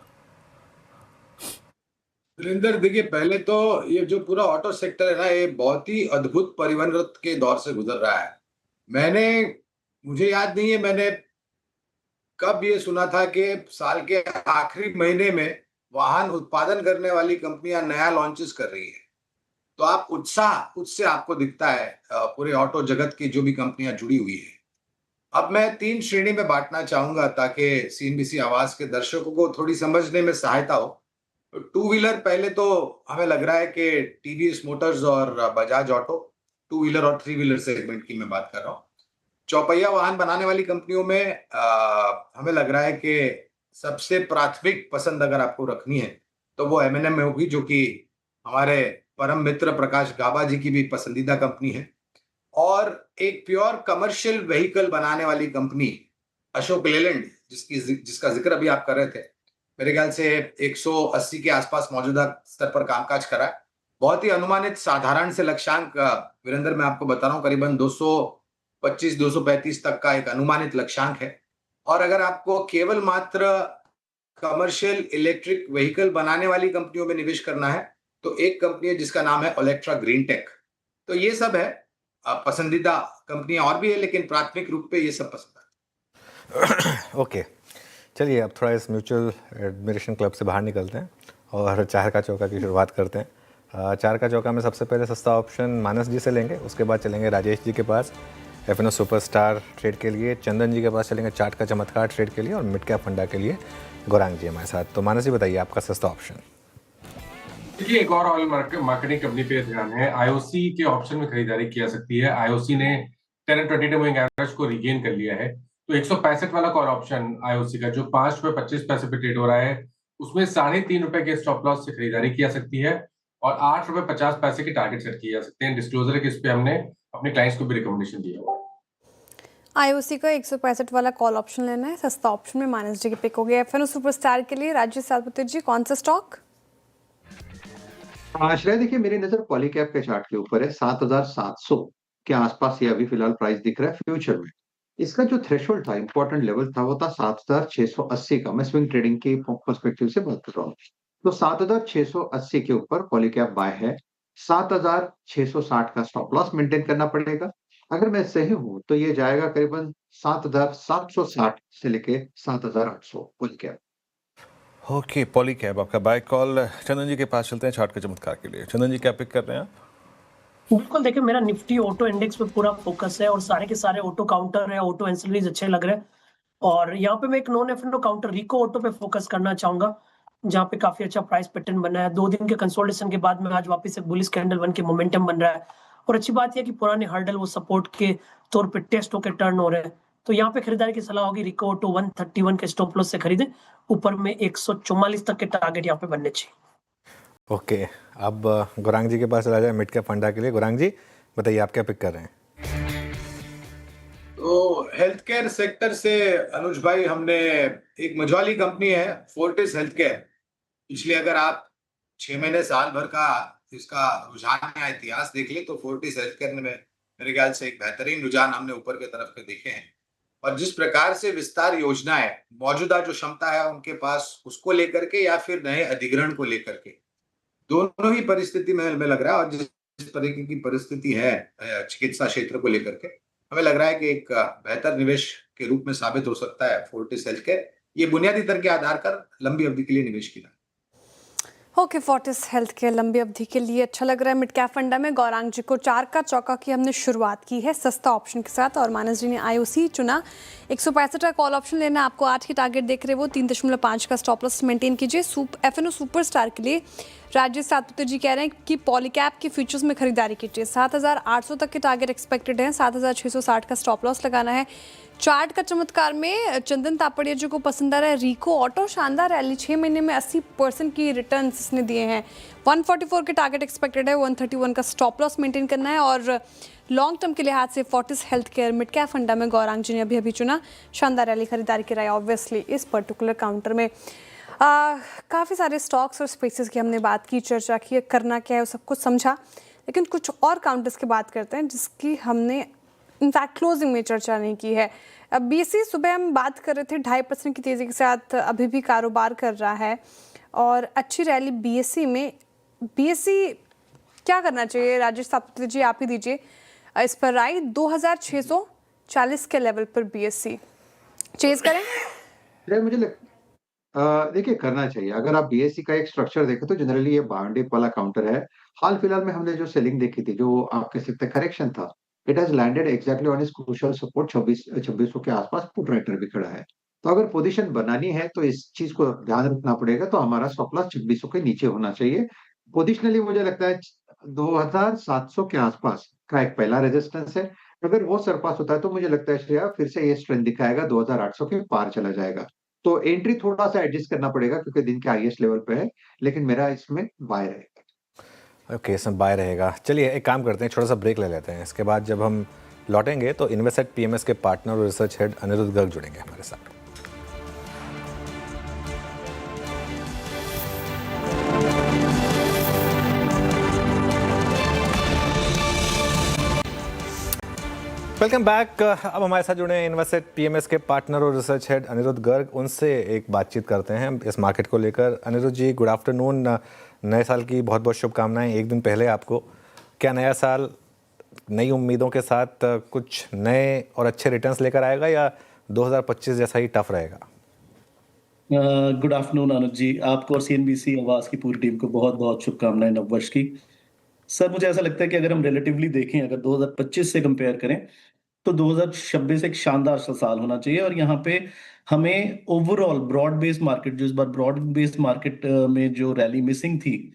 वीरेंद्र, देखिए पहले तो ये जो पूरा ऑटो सेक्टर है ना, ये बहुत ही अद्भुत परिवर्तन के दौर से गुजर रहा है। मुझे याद नहीं है मैंने कब ये सुना था कि साल के आखिरी महीने में वाहन उत्पादन करने वाली कंपनियां नया लॉन्चेस कर रही है। तो आप उत्साह उससे आपको दिखता है पूरे ऑटो जगत की जो भी कंपनियां जुड़ी हुई है। अब मैं 3 श्रेणी में बांटना चाहूंगा ताकि CNBC आवाज के दर्शकों को थोड़ी समझने में सहायता हो। टू व्हीलर, पहले तो हमें लग रहा है कि TVS मोटर्स और बजाज ऑटो, टू व्हीलर और 3 व्हीलर सेगमेंट की मैं बात कर रहा हूँ। चौपहिया वाहन बनाने वाली कंपनियों में हमें लग रहा है कि सबसे प्राथमिक पसंद अगर आपको रखनी है तो वो M&M में होगी, जो कि हमारे परम मित्र प्रकाश गाबा जी की भी पसंदीदा कंपनी है। और एक प्योर कमर्शियल व्हीकल बनाने वाली कंपनी अशोक लेलैंड, जिसका जिक्र अभी आप कर रहे थे, मेरे ख्याल से 180 के आसपास मौजूदा स्तर पर कामकाज करा है। बहुत ही अनुमानित साधारण से लक्ष्यांक वीरेंद्र मैं आपको बता रहा हूँ, करीबन 225-235 तक का एक अनुमानित लक्ष्यांक है। और अगर आपको केवल मात्र कमर्शियल इलेक्ट्रिक व्हीकल बनाने वाली कंपनियों में निवेश करना है तो एक कंपनी है जिसका नाम है ओलेक्ट्रा ग्रीन टेक। तो ये सब है पसंदीदा कंपनियां, और भी है लेकिन प्राथमिक रूप पे ये सब पसंद है। ओके, चलिए अब थोड़ा इस म्यूचुअल एडमिरेशन क्लब से बाहर निकलते हैं और चार का चौका की शुरुआत करते हैं। चार का चौका में सबसे पहले सस्ता ऑप्शन मानस जी से लेंगे, उसके बाद चलेंगे राजेश जी के पास FNO सुपरस्टार ट्रेड के लिए, चंदन जी के पास चलेंगे चार्ट का चमत्कार ट्रेड के लिए, और मिड कैप फंडा के लिए गौरांग जी हमारे साथ। तो मानस जी बताइए आपका सस्ता ऑप्शन। देखिए, एक और ऑयल मार्केटिंग कंपनी पे ध्यान है। IOC के ऑप्शन में खरीदारी की जा सकती है। IOC ने 10 और 20 डे मूविंग एवरेज को रिगेन कर लिया है। तो 165 वाला कॉल ऑप्शन IOC का जो ₹5.25 पे ट्रेड हो रहा है, उसमें ₹3.5 के स्टॉप लॉस से खरीदारी की जा सकती है और ₹8.50 के टारगेट सेट किए जा सकते हैं। डिस्क्लोजर के इस पे हमने अपने क्लाइंट्स को भी रिकमेंडेशन दिया हुआ है। IOC का 165 वाला कॉल ऑप्शन लेना है। सस्ता ऑप्शन में मानस जी की पिक हो गया। FNO सुपरस्टार के लिए राजेश सालपुत्र जी, कौन सा स्टॉक? श्रेया, देखिए मेरी नजर पॉलीकैब के चार्ट के ऊपर है। 7,700 के आसपास ये अभी फिलहाल प्राइस दिख रहा है फ्यूचर में। इसका जो थ्रेशोल्ड था, इंपॉर्टेंट लेवल था, वो था 7,680 का। मैं स्विंग ट्रेडिंग के पर्सपेक्टिव से बात कर रहा हूँ। तो 7,680 के ऊपर पॉलीकैब बाय है। 7,660 का स्टॉप लॉस मेंटेन करना पड़ेगा। अगर मैं सही हूं तो ये जाएगा करीबन 7,760 से लेके 7,800 पॉलीकैब। ओके, पॉलीकैब आपका बाय कॉल। चंदन जी के पास चलते हैं चार्ट के चमत्कार के लिए। चंदन जी क्या पिक कर रहे हैं आप? बिल्कुल, देखिए मेरा निफ्टी ऑटो इंडेक्स पे पूरा फोकस है और सारे के सारे ऑटो काउंटर है, ऑटो एंसिलरीज अच्छे लग रहे हैं। और यहाँ पे मैं एक नॉन एफएनओ काउंटर रिको ऑटो पे फोकस करना चाहूंगा, जहाँ पे काफी अच्छा प्राइस पैटर्न बना है। 2 दिन के कंसोलिडेशन के बाद में आज वापस एक बुलिश कैंडल बन के मोमेंटम बन रहा है। और अच्छी बात यह कि पुराने हर्डल वो सपोर्ट के तौर पे टेस्ट होकर टर्न हो रहे हैं। तो यहाँ पे खरीदारी की सलाह होगी, रिको ऑटो 131 के स्टॉप लॉस से खरीदे, ऊपर में 144 तक के टारगेट यहाँ पे बनने चाहिए। ओके, अब गौरांग जी के पास चला जाए मिड कैप फंडा के लिए। गौरांग जी बताइए आप क्या पिक कर रहे हैं? तो हेल्थ केयर सेक्टर से अनुज भाई, हमने एक मझौली कंपनी है फोर्टिस हेल्थ केयर। पिछले अगर आप 6 महीने साल भर का इसका रुझान या इतिहास देख ले तो फोर्टिस हेल्थ केयर में मेरे ख्याल से एक बेहतरीन रुझान हमने ऊपर की तरफ के देखे हैं। और जिस प्रकार से विस्तार योजना है, मौजूदा जो क्षमता है उनके पास, उसको लेकर के या फिर नए अधिग्रहण को लेकर के, दोनों ही परिस्थिति में हमें लग रहा है। और जिस तरीके की परिस्थिति है चिकित्सा क्षेत्र को लेकर के, हमें लग रहा है कि एक बेहतर निवेश के रूप में साबित हो सकता है फोर्टिस हेल्थ केयर। ये बुनियादी तर्क के आधार पर लंबी अवधि के लिए निवेश किया। ओके, फोर्टिस हेल्थ के लंबी अवधि के लिए अच्छा लग रहा है। मिड कैप फंडा में गौरांग जी को 4 का चौका की हमने शुरुआत की है सस्ता ऑप्शन के साथ, और मानस जी ने IOC चुना। 165 का कॉल ऑप्शन लेना, आपको 8 की टारगेट देख रहे वो 3.5 का स्टॉप लॉस मेंटेन कीजिए। FNO सुपरस्टार के लिए राजेश सातपुते जी कह रहे हैं कि पॉलीकैप के फ्यूचर्स में खरीदारी कीजिए। 7,800 तक के टारगेट एक्सपेक्टेड है, 7,660 का स्टॉप लॉस लगाना है। चार्ट का चमत्कार में चंदन तापड़िया जी को पसंद आ रहा है रिको ऑटो, शानदार रैली, 6 महीने में 80% की रिटर्न्स इसने दिए हैं। 144 के टारगेट एक्सपेक्टेड है, 131 का स्टॉप लॉस मेंटेन करना है। और लॉन्ग टर्म के लिहाज से Fortis health care mid cap फंडा में गौरांग जी ने अभी चुना। शानदार रैली, खरीदारी की राय ऑब्वियसली इस पर्टिकुलर काउंटर में। काफ़ी सारे स्टॉक्स और स्पेसेस की हमने बात की, चर्चा की, करना क्या है वो सब कुछ समझा, लेकिन कुछ और काउंटर्स की बात करते हैं जिसकी हमने इनफैक्ट क्लोजिंग में चर्चा नहीं की है। BSE सुबह हम बात कर रहे थे 2.5% की तेज़ी के साथ अभी भी कारोबार कर रहा है और अच्छी रैली BSE में। BSE क्या करना चाहिए राजेश सातपुते जी, आप ही दीजिए इस पर राय। 2640 के लेवल पर BSE चेज करें? मुझे देखिए करना चाहिए। अगर आप BSE का एक स्ट्रक्चर देखें तो जनरली ये बाउंड डिप वाला काउंटर है। हाल फिलहाल में हमने जो सेलिंग देखी थी, जो आप कह सकते हैं करेक्शन था, it has landed exactly on इस क्रूशियल सपोर्ट 2600 के आसपास। पुट राइटर भी खड़ा है, तो अगर पोजीशन बनानी है तो इस चीज को ध्यान रखना पड़ेगा। तो हमारा स्टॉप लॉस 2600 के नीचे होना चाहिए। पोजिशनली मुझे लगता है 2700 के आसपास का एक पहला रेजिस्टेंस है। अगर वो सरपास होता है तो मुझे लगता है श्रेया फिर से ये स्ट्रेंथ दिखाएगा, 2800 के पार चला जाएगा। तो एंट्री थोड़ा सा एडजस्ट करना पड़ेगा क्योंकि दिन के हाईएस्ट लेवल पे है, लेकिन मेरा इसमें बाय रहेगा। ओके, इसमें बाय रहेगा। चलिए एक काम करते हैं, छोटा सा ब्रेक ले लेते हैं। इसके बाद जब हम लौटेंगे तो इन्वेस्टेड PMS के पार्टनर और रिसर्च हेड अनिरुद्ध गर्ग जुड़ेंगे हमारे साथ। Welcome back. अब हमारे साथ जुड़े हैं इन्वेस्टेड PMS के पार्टनर और रिसर्च हेड अनिरुद्ध गर्ग। उनसे एक बातचीत करते हैं इस मार्केट को लेकर। Anirudh ji, good afternoon. नए साल की बहुत बहुत शुभकामनाएं एक दिन पहले आपको। क्या नया साल नई उम्मीदों के साथ कुछ नए और अच्छे रिटर्न्स लेकर आएगा या 2025 जैसा ही टफ रहेगा? गुड आफ्टरनून अनुज जी, आपको और CNBC आवाज की पूरी टीम को बहुत बहुत शुभकामनाएं नववर्ष की। सर, मुझे ऐसा लगता है कि अगर हम रिलेटिवली देखें, अगर 2025 से कंपेयर करें तो 2026 एक शानदार सा साल होना चाहिए। और यहाँ पे हमें ओवरऑल ब्रॉड बेस्ड मार्केट, जो इस बार ब्रॉड बेस्ड मार्केट में जो रैली मिसिंग थी,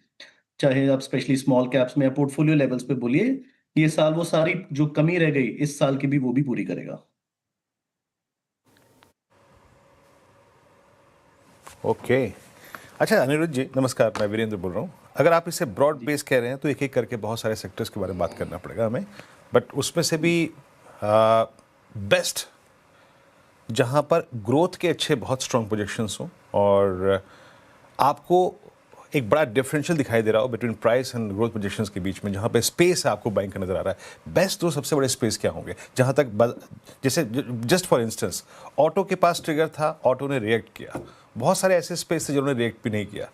चाहे आप स्पेशली स्मॉल कैप्स में या पोर्टफोलियो लेवल्स पे बोलिए, ये साल वो सारी जो कमी रह गई इस साल की भी वो भी पूरी करेगा। ओके अच्छा अनिरुद्ध जी, नमस्कार। मैं वीरेंद्र बोल रहा हूँ। अगर आप इसे ब्रॉड बेस कह रहे हैं तो एक एक करके बहुत सारे सेक्टर्स के बारे में बात करना पड़ेगा हमें, बट उसमें से भी बेस्ट जहाँ पर ग्रोथ के अच्छे बहुत स्ट्रॉन्ग प्रोजेक्शंस हों और आपको एक बड़ा डिफरेंशियल दिखाई दे रहा हो between price and growth projections के बीच में, जहाँ पे स्पेस आपको बाइंग का नजर आ रहा है, बेस्ट दो सबसे बड़े स्पेस क्या होंगे? जहाँ तक जैसे जस्ट फॉर इंस्टेंस ऑटो के पास ट्रिगर था, ऑटो ने रिएक्ट किया, बहुत सारे ऐसे स्पेस थे जिन्होंने रिएक्ट भी नहीं किया।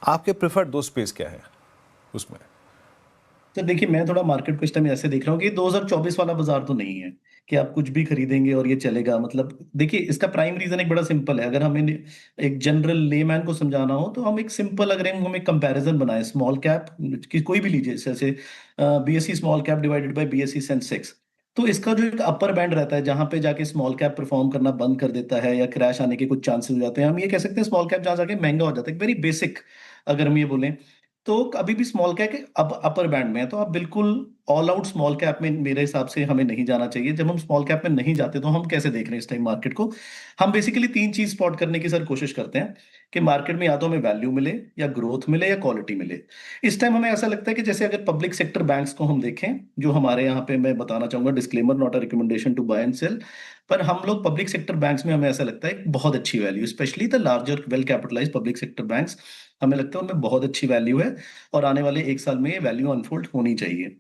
आपके प्रेफर्ड दो स्पेस क्या है उसमें? तो देखिए, मैं थोड़ा मार्केट को इस टाइम ऐसे देख रहा हूँ कि 2024 वाला बाजार तो नहीं है कि आप कुछ भी खरीदेंगे और ये चलेगा। मतलब देखिए, इसका प्राइम रीजन एक बड़ा सिंपल है। अगर हमें एक जनरल लेमैन को समझाना हो तो हम एक सिंपल, अगर हम एक कंपैरिजन बनाए स्मॉल कैप की कोई भी लीजिए, जैसे BSE small cap divided by BSE Sensex, तो इसका जो एक अपर बैंड रहता है जहां पे जाके स्मॉल कैप परफॉर्म करना बंद कर देता है या क्रैश आने के कुछ चांसेस हो जाते हैं, हम ये कह सकते हैं स्मॉल कैप जहां जाके महंगा हो जाता है, वेरी बेसिक अगर हम ये बोलें, तो अभी भी स्मॉल कैप अब अपर बैंड में है। तो आप बिल्कुल ऑल आउट स्मॉल कैप में मेरे हिसाब से हमें नहीं जाना चाहिए। जब हम स्मॉल कैप में नहीं जाते तो हम कैसे देख रहे हैं इस टाइम मार्केट को? हम बेसिकली 3 चीज स्पॉट करने की सर कोशिश करते हैं कि मार्केट में या तो हमें वैल्यू मिले या ग्रोथ मिले या क्वालिटी मिले। इस टाइम हमें ऐसा लगता है कि जैसे अगर पब्लिक सेक्टर बैंक्स को हम देखें, जो हमारे यहाँ पे, मैं बताना चाहूंगा disclaimer, not a recommendation to buy and sell, पर हम लोग पब्लिक सेक्टर बैंक्स में हमें ऐसा लगता है बहुत अच्छी value, specially the larger well capitalised public sector banks, हमें लगता है उनमें बहुत अच्छी वैल्यू है और आने वाले 1 साल में ये वैल्यू अनफोल्ड होनी चाहिए।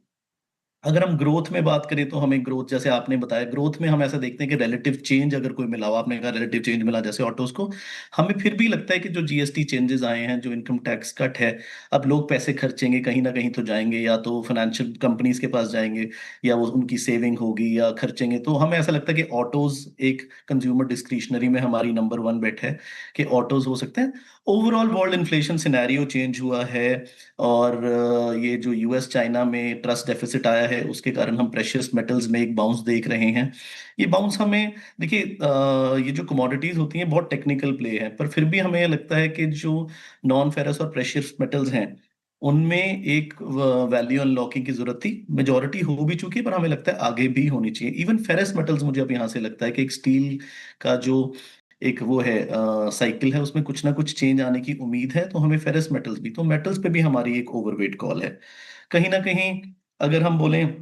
अगर हम ग्रोथ में बात करें तो हमें ग्रोथ, जैसे आपने बताया, ग्रोथ में हम ऐसा देखते हैं कि रिलेटिव चेंज अगर कोई मिला हो, आपने कहा रिलेटिव चेंज मिला जैसे ऑटोज को, हमें फिर भी लगता है कि जो जीएसटी चेंजेस आए हैं, जो इनकम टैक्स कट है, अब लोग पैसे खर्चेंगे कहीं ना कहीं तो जाएंगे, या तो फाइनेंशियल कंपनीज के पास जाएंगे, या वो उनकी सेविंग होगी या खर्चेंगे। तो हमें ऐसा लगता है कि ऑटोज एक कंज्यूमर डिस्क्रिशनरी में हमारी नंबर 1 बेट है कि ऑटोज हो सकते हैं। Overall world inflation scenario change हुआ है, और ये जो यूएस चाइना में ट्रस्ट डेफिसिट आया है, उसके कारण हम प्रेशियस मेटल्स में एक बाउंस देख रहे हैं। ये बाउंस हमें, देखिए, ये जो कमोडिटीज होती हैं बहुत टेक्निकल प्ले है, पर फिर भी हमें लगता है कि जो नॉन फेरस और प्रेशियस मेटल्स हैं उनमें एक वैल्यू अनलॉकिंग की जरूरत थी। मेजोरिटी हो भी चुकी है, पर हमें लगता है आगे भी होनी चाहिए। इवन फेरस मेटल्स, मुझे अब यहाँ से लगता है कि एक स्टील का जो एक वो है साइकिल है, उसमें कुछ ना कुछ चेंज आने की उम्मीद है। तो हमें फेरस मेटल्स भी, तो मेटल्स पे भी हमारी एक ओवरवेट कॉल है कहीं ना कहीं। अगर हम बोलें,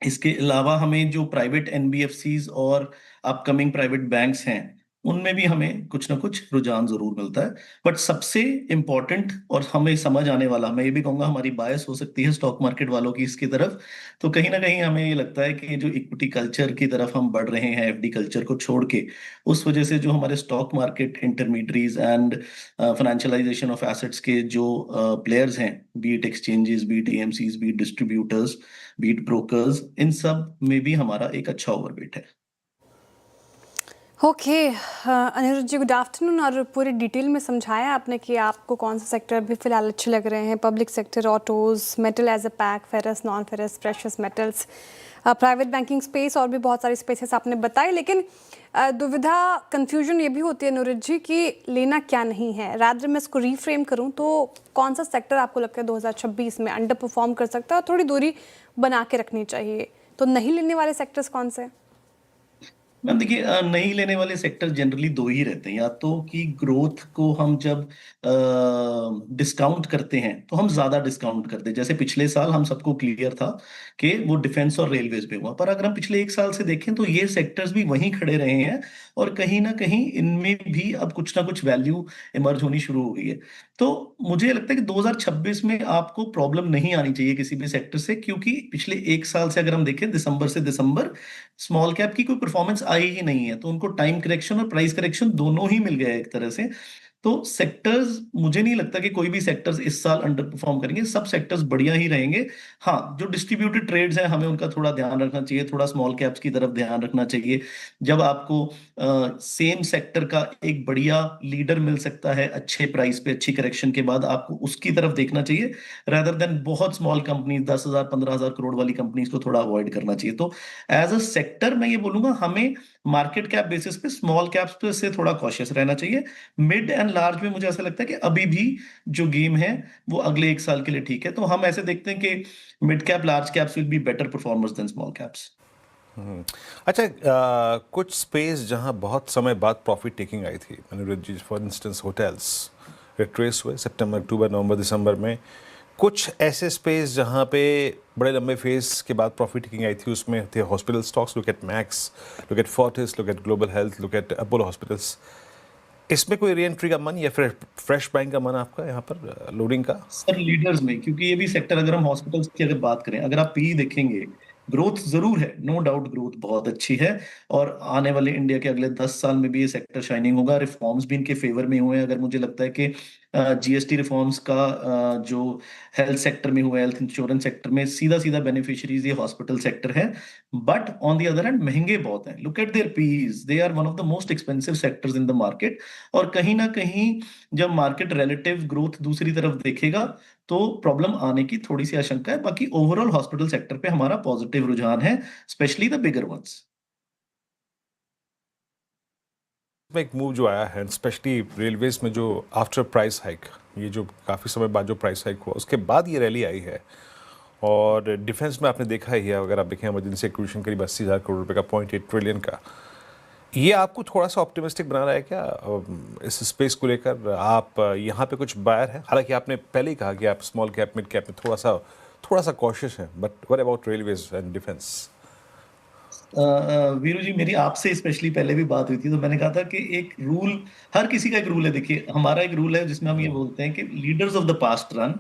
इसके अलावा हमें जो प्राइवेट एनबीएफसीज और अपकमिंग प्राइवेट बैंक्स हैं, उनमें भी हमें कुछ ना कुछ रुझान जरूर मिलता है। बट सबसे इंपॉर्टेंट और हमें समझ आने वाला, मैं ये भी कहूंगा हमारी बायस हो सकती है स्टॉक मार्केट वालों की इसकी तरफ, तो कहीं ना कहीं हमें ये लगता है कि जो इक्विटी कल्चर की तरफ हम बढ़ रहे हैं, एफडी कल्चर को छोड़ के, उस वजह से जो हमारे stock market intermediaries and financialization of assets के जो प्लेयर्स हैं, be it exchanges, be it AMCs, be it distributors, be it brokers, इन सब में भी हमारा एक अच्छा ओवरवेट है। Okay Aniruddh ji, good afternoon. और पूरी डिटेल में समझाया आपने कि आपको कौन से सेक्टर अभी फिलहाल अच्छे लग रहे हैं, public sector, autos, metal as a pack, ferrous, non ferrous, precious metals, private banking space, और भी बहुत सारी स्पेसेस आपने बताई। लेकिन दुविधा, कंफ्यूजन ये भी होती है अनिरुद्ध जी कि लेना क्या नहीं है। रादर मैं इसको रीफ्रेम करूं तो कौन सा सेक्टर आपको लगता है 2026 में अंडर परफॉर्म कर सकता है और थोड़ी दूरी बना के रखनी चाहिए? तो नहीं लेने वाले सेक्टर्स कौन से? मैम देखिए, नहीं लेने वाले सेक्टर जनरली 2 ही रहते हैं। या तो कि ग्रोथ को हम जब डिस्काउंट करते हैं तो हम ज्यादा डिस्काउंट करते हैं, जैसे पिछले साल हम सबको क्लियर था कि वो डिफेंस और रेलवेज पे हुआ। पर अगर हम पिछले 1 साल से देखें तो ये सेक्टर्स भी वहीं खड़े रहे हैं, और कहीं ना कहीं इनमें भी अब कुछ ना कुछ वैल्यू इमर्ज होनी शुरू हो गई है। तो मुझे लगता है कि 2026 में आपको प्रॉब्लम नहीं आनी चाहिए किसी भी सेक्टर से, क्योंकि पिछले 1 साल से अगर हम देखें, दिसंबर से दिसंबर, स्मॉल कैप की कोई परफॉर्मेंस आई ही नहीं है। तो उनको टाइम करेक्शन और प्राइस करेक्शन दोनों ही मिल गया एक तरह से। तो सेक्टर्स, मुझे नहीं लगता कि कोई भी सेक्टर्स इस साल अंडर परफॉर्म करेंगे, सब सेक्टर्स बढ़िया ही रहेंगे। हाँ, जो डिस्ट्रीब्यूटेड ट्रेड्स हैं हमें उनका थोड़ा ध्यान रखना चाहिए, थोड़ा स्मॉल कैप्स की तरफ ध्यान रखना चाहिए। जब आपको सेम सेक्टर का एक बढ़िया लीडर मिल सकता है अच्छे प्राइस पे, अच्छी करेक्शन के बाद, आपको उसकी तरफ देखना चाहिए, रादर देन बहुत स्मॉल कंपनीज, 10,000 15,000 करोड़ वाली कंपनीज को थोड़ा अवॉइड करना चाहिए। तो एज अ सेक्टर मैं ये बोलूंगा, हमें मार्केट कैप बेसिस पे स्मॉल कैप्स पे से थोड़ा कॉशियस रहना चाहिए। मिड एंड लार्ज में मुझे ऐसा लगता है कि अभी भी जो गेम है वो अगले 1 साल के लिए ठीक है। तो हम ऐसे देखते हैं कि mid cap, large caps will be better performers than small caps. अच्छा, कुछ स्पेस जहां बहुत समय बाद प्रॉफिट टेकिंग आई थी, अनिरुद्ध जी, फॉर इंस्टेंस होटल्स रिट्रेस हुए सितंबर, अक्टूबर, नवंबर, दिसंबर में। कुछ ऐसे स्पेस जहां पे बड़े लंबे फेज के बाद प्रॉफिट टेकिंग आई थी, उसमें थे hospital stocks, look at max, look at Fortis, look at global health, look at Apollo hospitals. इसमें कोई री एंट्री का मन या फिर फ्रेश बाइंग का मन आपका यहाँ पर, लोडिंग का? सर लीडर्स में, क्योंकि ये भी सेक्टर, अगर हम हॉस्पिटल्स की अगर बात करें, अगर आप पी देखेंगे, ग्रोथ जरूर है, नो डाउट ग्रोथ बहुत अच्छी है, और आने वाले इंडिया के अगले 10 साल में भी ये सेक्टर शाइनिंग होगा। रिफॉर्म्स भी इनके फेवर में हुए हैं। अगर मुझे लगता है कि जीएसटी रिफॉर्म्स का जो हेल्थ सेक्टर में हुआ है, हेल्थ इंश्योरेंस सेक्टर में, सीधा सीधा बेनिफिशियरीज ये हॉस्पिटल सेक्टर है। But on the other hand महंगे बहुत हैं। Look at their PEs, they are one of the most expensive sectors in the market. और कहीं ना कहीं जब मार्केट रिलेटिव ग्रोथ दूसरी तरफ देखेगा तो प्रॉब्लम आने की थोड़ी सी आशंका है। बाकी ओवरऑल हॉस्पिटल सेक्टर पे हमारा पॉजिटिव रुझान है, स्पेशली द बिगर वंस। में एक मूव जो आया है, स्पेशली रेलवेज में, जो आफ्टर प्राइस हाइक, ये जो काफ़ी समय बाद जो प्राइस हाइक हुआ, उसके बाद ये रैली आई है। और डिफेंस में आपने देखा ही है, अगर आप देखें इमरजेंसी एक्विजिशन करीब 80,000 करोड़ रुपए का, 0.8 ट्रिलियन का। ये आपको थोड़ा सा ऑप्टिमिस्टिक बना रहा है क्या इस स्पेस को लेकर? आप यहाँ पे कुछ बायर हैं, हालांकि आपने पहले ही कहा कि आप स्मॉल कैप, मिड कैप में थोड़ा सा कॉशियस हैं, but what about railways and defence? Veeru ji, मेरी आपसे स्पेशली पहले भी बात हुई थी, तो मैंने कहा था कि एक रूल, हर किसी का एक रूल है। देखिए, हमारा एक रूल है जिसमें हम ये बोलते हैं कि leaders of the past run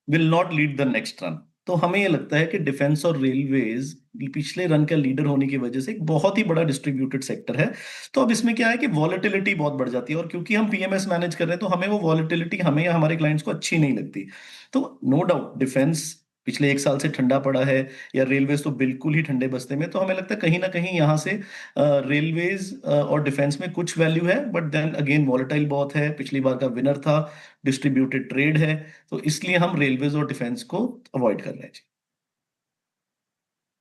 will not lead the next run. तो हमें ये लगता है कि डिफेंस और रेलवेज पिछले रन का लीडर होने की वजह से एक बहुत ही बड़ा डिस्ट्रीब्यूटेड सेक्टर है। तो अब इसमें क्या है कि वॉलेटिलिटी बहुत बढ़ जाती है, और क्योंकि हम पीएमएस मैनेज कर रहे हैं तो हमें वो वॉलेटिलिटी हमें या हमारे क्लाइंट्स को अच्छी नहीं लगती। तो नो डाउट डिफेंस पिछले 1 साल से ठंडा पड़ा है, या रेलवेज तो बिल्कुल ही ठंडे बस्ते में। तो हमें लगता है कहीं ना कहीं यहाँ से रेलवेज और डिफेंस में कुछ वैल्यू है, बट देन अगेन वॉलेटाइल बहुत है, पिछली बार का विनर था, डिस्ट्रीब्यूटेड ट्रेड है, तो इसलिए हम रेलवेज और डिफेंस को अवॉइड कर रहे हैं।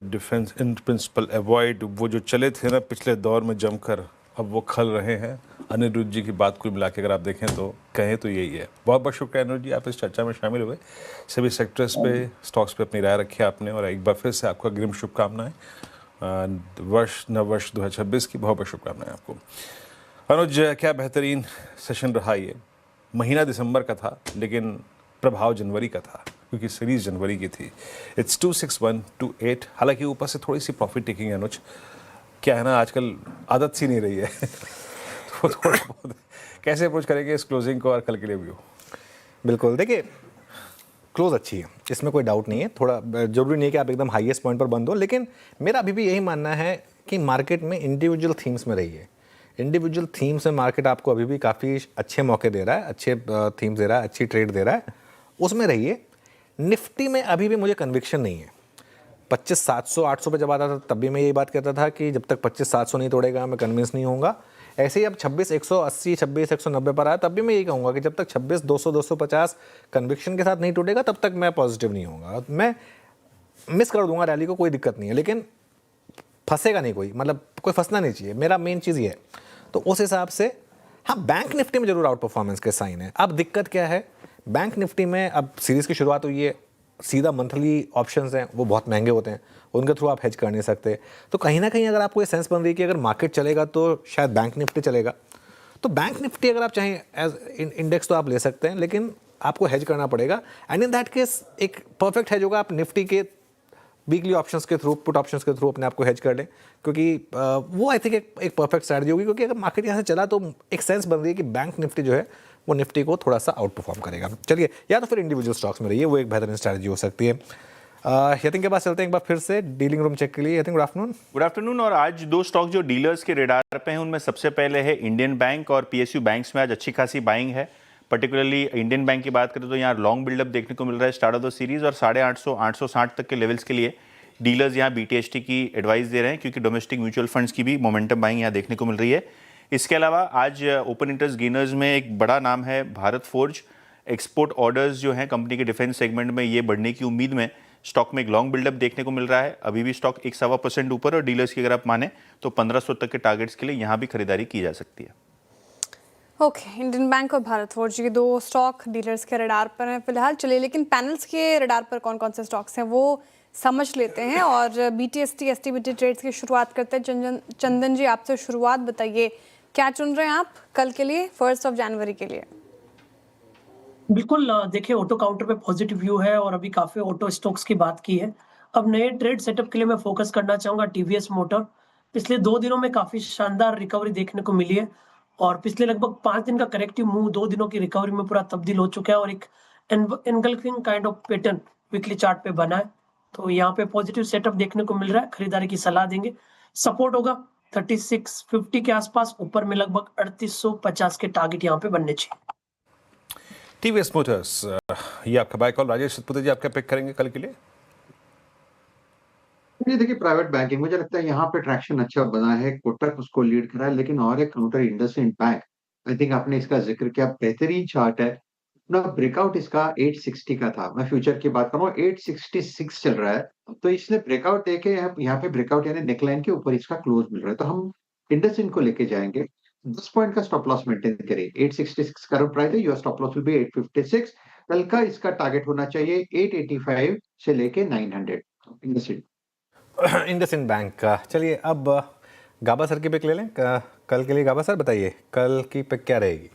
डिफेंस इन प्रिंसिपल अवॉइड, वो जो चले थे ना पिछले दौर में जमकर, अब वो खल रहे हैं। अनिरुद्ध जी की बात कुल मिला के अगर आप देखें तो कहें तो यही है। बहुत बहुत शुक्रिया अनिरुद्ध जी, आप इस चर्चा में शामिल हुए, सभी सेक्टर्स पे, स्टॉक्स पे अपनी राय रखी आपने, और एक बार फिर से आपको अग्रिम शुभकामनाएं नव वर्ष 2026 की बहुत बहुत शुभकामनाएं आपको। अनुज, क्या बेहतरीन सेशन रहा ये। महीना दिसंबर का था लेकिन प्रभाव जनवरी का था, क्योंकि सीरीज जनवरी की थी। इट्स 26128। हालांकि ऊपर से थोड़ी सी प्रॉफिट टेकिंग है अनुज, क्या है ना आजकल आदत सी नहीं रही है तो थोड़ा बहुत कैसे अप्रोच करेंगे इस क्लोजिंग को और कल के लिए व्यू? बिल्कुल, देखिए क्लोज अच्छी है, इसमें कोई डाउट नहीं है। थोड़ा जरूरी नहीं है कि आप एकदम हाईएस्ट पॉइंट पर बंद हो, लेकिन मेरा अभी भी यही मानना है कि मार्केट में इंडिविजुअल थीम्स में रहिए। इंडिविजुअल थीम्स में मार्केट आपको अभी भी काफ़ी अच्छे मौके दे रहा है, अच्छे थीम्स दे रहा है, अच्छी ट्रेड दे रहा है, उसमें रहिए। निफ्टी में अभी भी मुझे कन्विक्शन नहीं है। 25,700-800 पे जब आता था तब भी मैं यही बात कहता था कि जब तक 25,700 नहीं तोड़ेगा मैं कन्विंस नहीं होऊंगा। ऐसे ही अब 26,180, 26,190 पर आया तब भी मैं यही कहूँगा कि जब तक 26,200, 250 कन्विक्शन के साथ नहीं टूटेगा तब तक मैं पॉजिटिव नहीं होऊंगा। मैं मिस कर दूंगा रैली को, कोई दिक्कत नहीं है, लेकिन फंसेगा नहीं कोई, मतलब कोई फंसना नहीं चाहिए, मेरा मेन चीज़ ये है। तो उस हिसाब से हाँ, बैंक निफ्टी में जरूर आउट परफॉर्मेंस के साइन है। अब दिक्कत क्या है, बैंक निफ्टी में अब सीरीज़ की शुरुआत हुई है, सीधा मंथली ऑप्शंस हैं वो बहुत महंगे होते हैं, उनके थ्रू आप हेज कर नहीं सकते। तो कहीं ना कहीं अगर आपको ये सेंस बन रही है कि अगर मार्केट चलेगा तो शायद बैंक निफ्टी चलेगा, तो बैंक निफ्टी अगर आप चाहें एज इंडेक्स तो आप ले सकते हैं, लेकिन आपको हेज करना पड़ेगा। एंड इन दैट केस एक परफेक्ट हेज होगा, आप निफ्टी के वीकली ऑप्शंस के थ्रू, पुट ऑप्शंस के थ्रू अपने आप को हेज कर लें, क्योंकि वो आई थिंक एक परफेक्ट स्ट्रैटेजी होगी। क्योंकि अगर मार्केट यहाँ से चला तो एक सेंस बन रही है कि बैंक निफ्टी जो है वो निफ्टी को थोड़ा सा आउट परफॉर्म करेगा। चलिए, या तो फिर इंडिविजुअल स्टॉक्स में रहिए, वो एक बेहतरीन स्ट्रैटेजी हो सकती है। यतिन के पास चलते हैं एक बार फिर से डीलिंग रूम चेक के लिए। Yatin, good afternoon. Good afternoon. और आज दो स्टॉक जो डीलर्स के रेडार पे हैं उनमें सबसे पहले है इंडियन बैंक और पीएसयू बैंक्स में आज अच्छी खासी बाइंग है। पर्टिकुलरली इंडियन बैंक की बात करें तो यहाँ लॉन्ग बिल्डअप देखने को मिल रहा है स्टार्ट ऑफ द सीरीज, और 850, 860 तक के लेवल्स के लिए डीलर्स यहाँ बीटीएसटी की एडवाइस दे रहे हैं, क्योंकि डोमेस्टिक म्यूचुअल फंड्स की भी मोमेंटम बाइंग यहाँ देखने को मिल रही है। इसके अलावा आज ओपन इंटरेस्ट गेनर्स में एक बड़ा नाम है भारत फोर्ज। एक्सपोर्ट ऑर्डर्स जो हैं कंपनी के डिफेंस सेगमेंट में, ये बढ़ने की उम्मीद में स्टॉक में एक लॉन्ग बिल्डअप देखने को मिल रहा है। अभी भी स्टॉक 1.25% ऊपर, और डीलर्स की अगर आप माने तो 1500 तक के टारगेट्स के लिए यहाँ भी खरीदारी की जा सकती है। ओके, इंडियन बैंक और भारत फोर्ज ये दो स्टॉक डीलर्स के रडार पर हैं फिलहाल। चलिए, लेकिन पैनल्स के रडार पर कौन कौन से स्टॉक्स हैं वो समझ लेते हैं, और बीटीएसटी एसटीबीटी ट्रेड्स की शुरुआत करते हैं। चंदन जी, आपसे शुरुआत बताइए, क्या चुन रहे हैं आप कल के लिए, 1 जनवरी के लिए? बिल्कुल, देखिए ऑटो काउंटर पे पॉजिटिव व्यू है, और अभी काफी ऑटो स्टॉक्स की बात की है। अब नए ट्रेड सेटअप के लिए मैं फोकस करना चाहूंगा टीवीएस मोटर। पिछले 2 दिनों में काफी शानदार रिकवरी देखने को मिली है, और पिछले लगभग 5 दिन का करेक्टिव मूव 2 दिनों की रिकवरी में पूरा तब्दील हो चुका है, और एक engulfing kind of pattern weekly chart पे बना है। तो यहाँ पे पॉजिटिव सेटअप देखने को मिल रहा है, खरीदारी की सलाह देंगे। सपोर्ट होगा 3650 के आसपास, ऊपर में लगभग 3850 के टारगेट यहाँ पे बनने चाहिए। टीवीएस मोटर्स, ये आपका बाय कॉल। राजेश सतपुते जी, आप क्या पिक करेंगे कल के लिए? ये देखिए प्राइवेट बैंकिंग, मुझे लगता है यहाँ पे ट्रैक्शन अच्छा बना है, कोटक उसको लीड कर रहा है, लेकिन और एक counter IndusInd bank, I think आपने इसका जिक्र किया, बेहतरीन चार्ट है ना। ब्रेकआउट इसका 860 का था, मैं फ्यूचर की बात करूँ 866 चल रहा है, तो इसने ब्रेकआउट देके यहाँ पे ब्रेकआउट यानी नेकलाइन के ऊपर इसका क्लोज मिल रहा है, तो हम इंडसइंड को लेके जाएंगे। 10 पॉइंट का स्टॉप लॉस मेंटेन करें। 866 करंट प्राइस है, your stop loss will be 856। कल का इसका टारगेट होना चाहिए 885 से लेके 900 इंडसइंड बैंक का। चलिए, अब गाबा सर की पिक ले लें कल के लिए। गाबा सर, बताइए कल की पिक क्या रहेगी?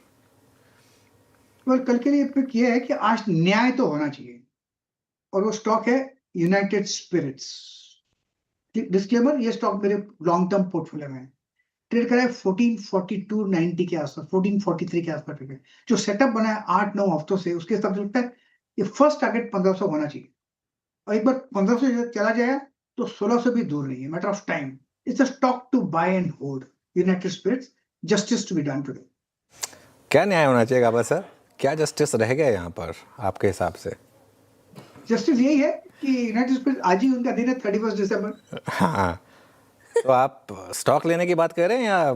कल के लिए पिक ये है कि आज न्याय तो होना चाहिए, और वो स्टॉक है यूनाइटेड स्पिरिट्स। डिस्क्लेमर, ये स्टॉक मेरे लॉन्ग टर्म पोर्टफोलियो में है। ट्रेड करा है 1442.90 के आसपास, 1443 के आसपास ट्रेड है। जो सेटअप बना है 8-9 हफ्तों से, उसके हिसाब से लगता है ये फर्स्ट टारगेट 1500 होना चाहिए। और एक बार 1500 चला जाए तो 1600 भी दूर नहीं है, matter of time. It's a stock to buy and hold. United Spirits, justice to be done today. क्या न्याय होना चाहिए गाबा सर? क्या जस्टिस रह गया यहाँ पर आपके हिसाब से? जस्टिस यही है कि यूनाइटेड स्पिरिट्स, आज ही उनका दिन है 31 दिसंबर। हाँ, तो आप स्टॉक लेने की बात कर रहे हैं या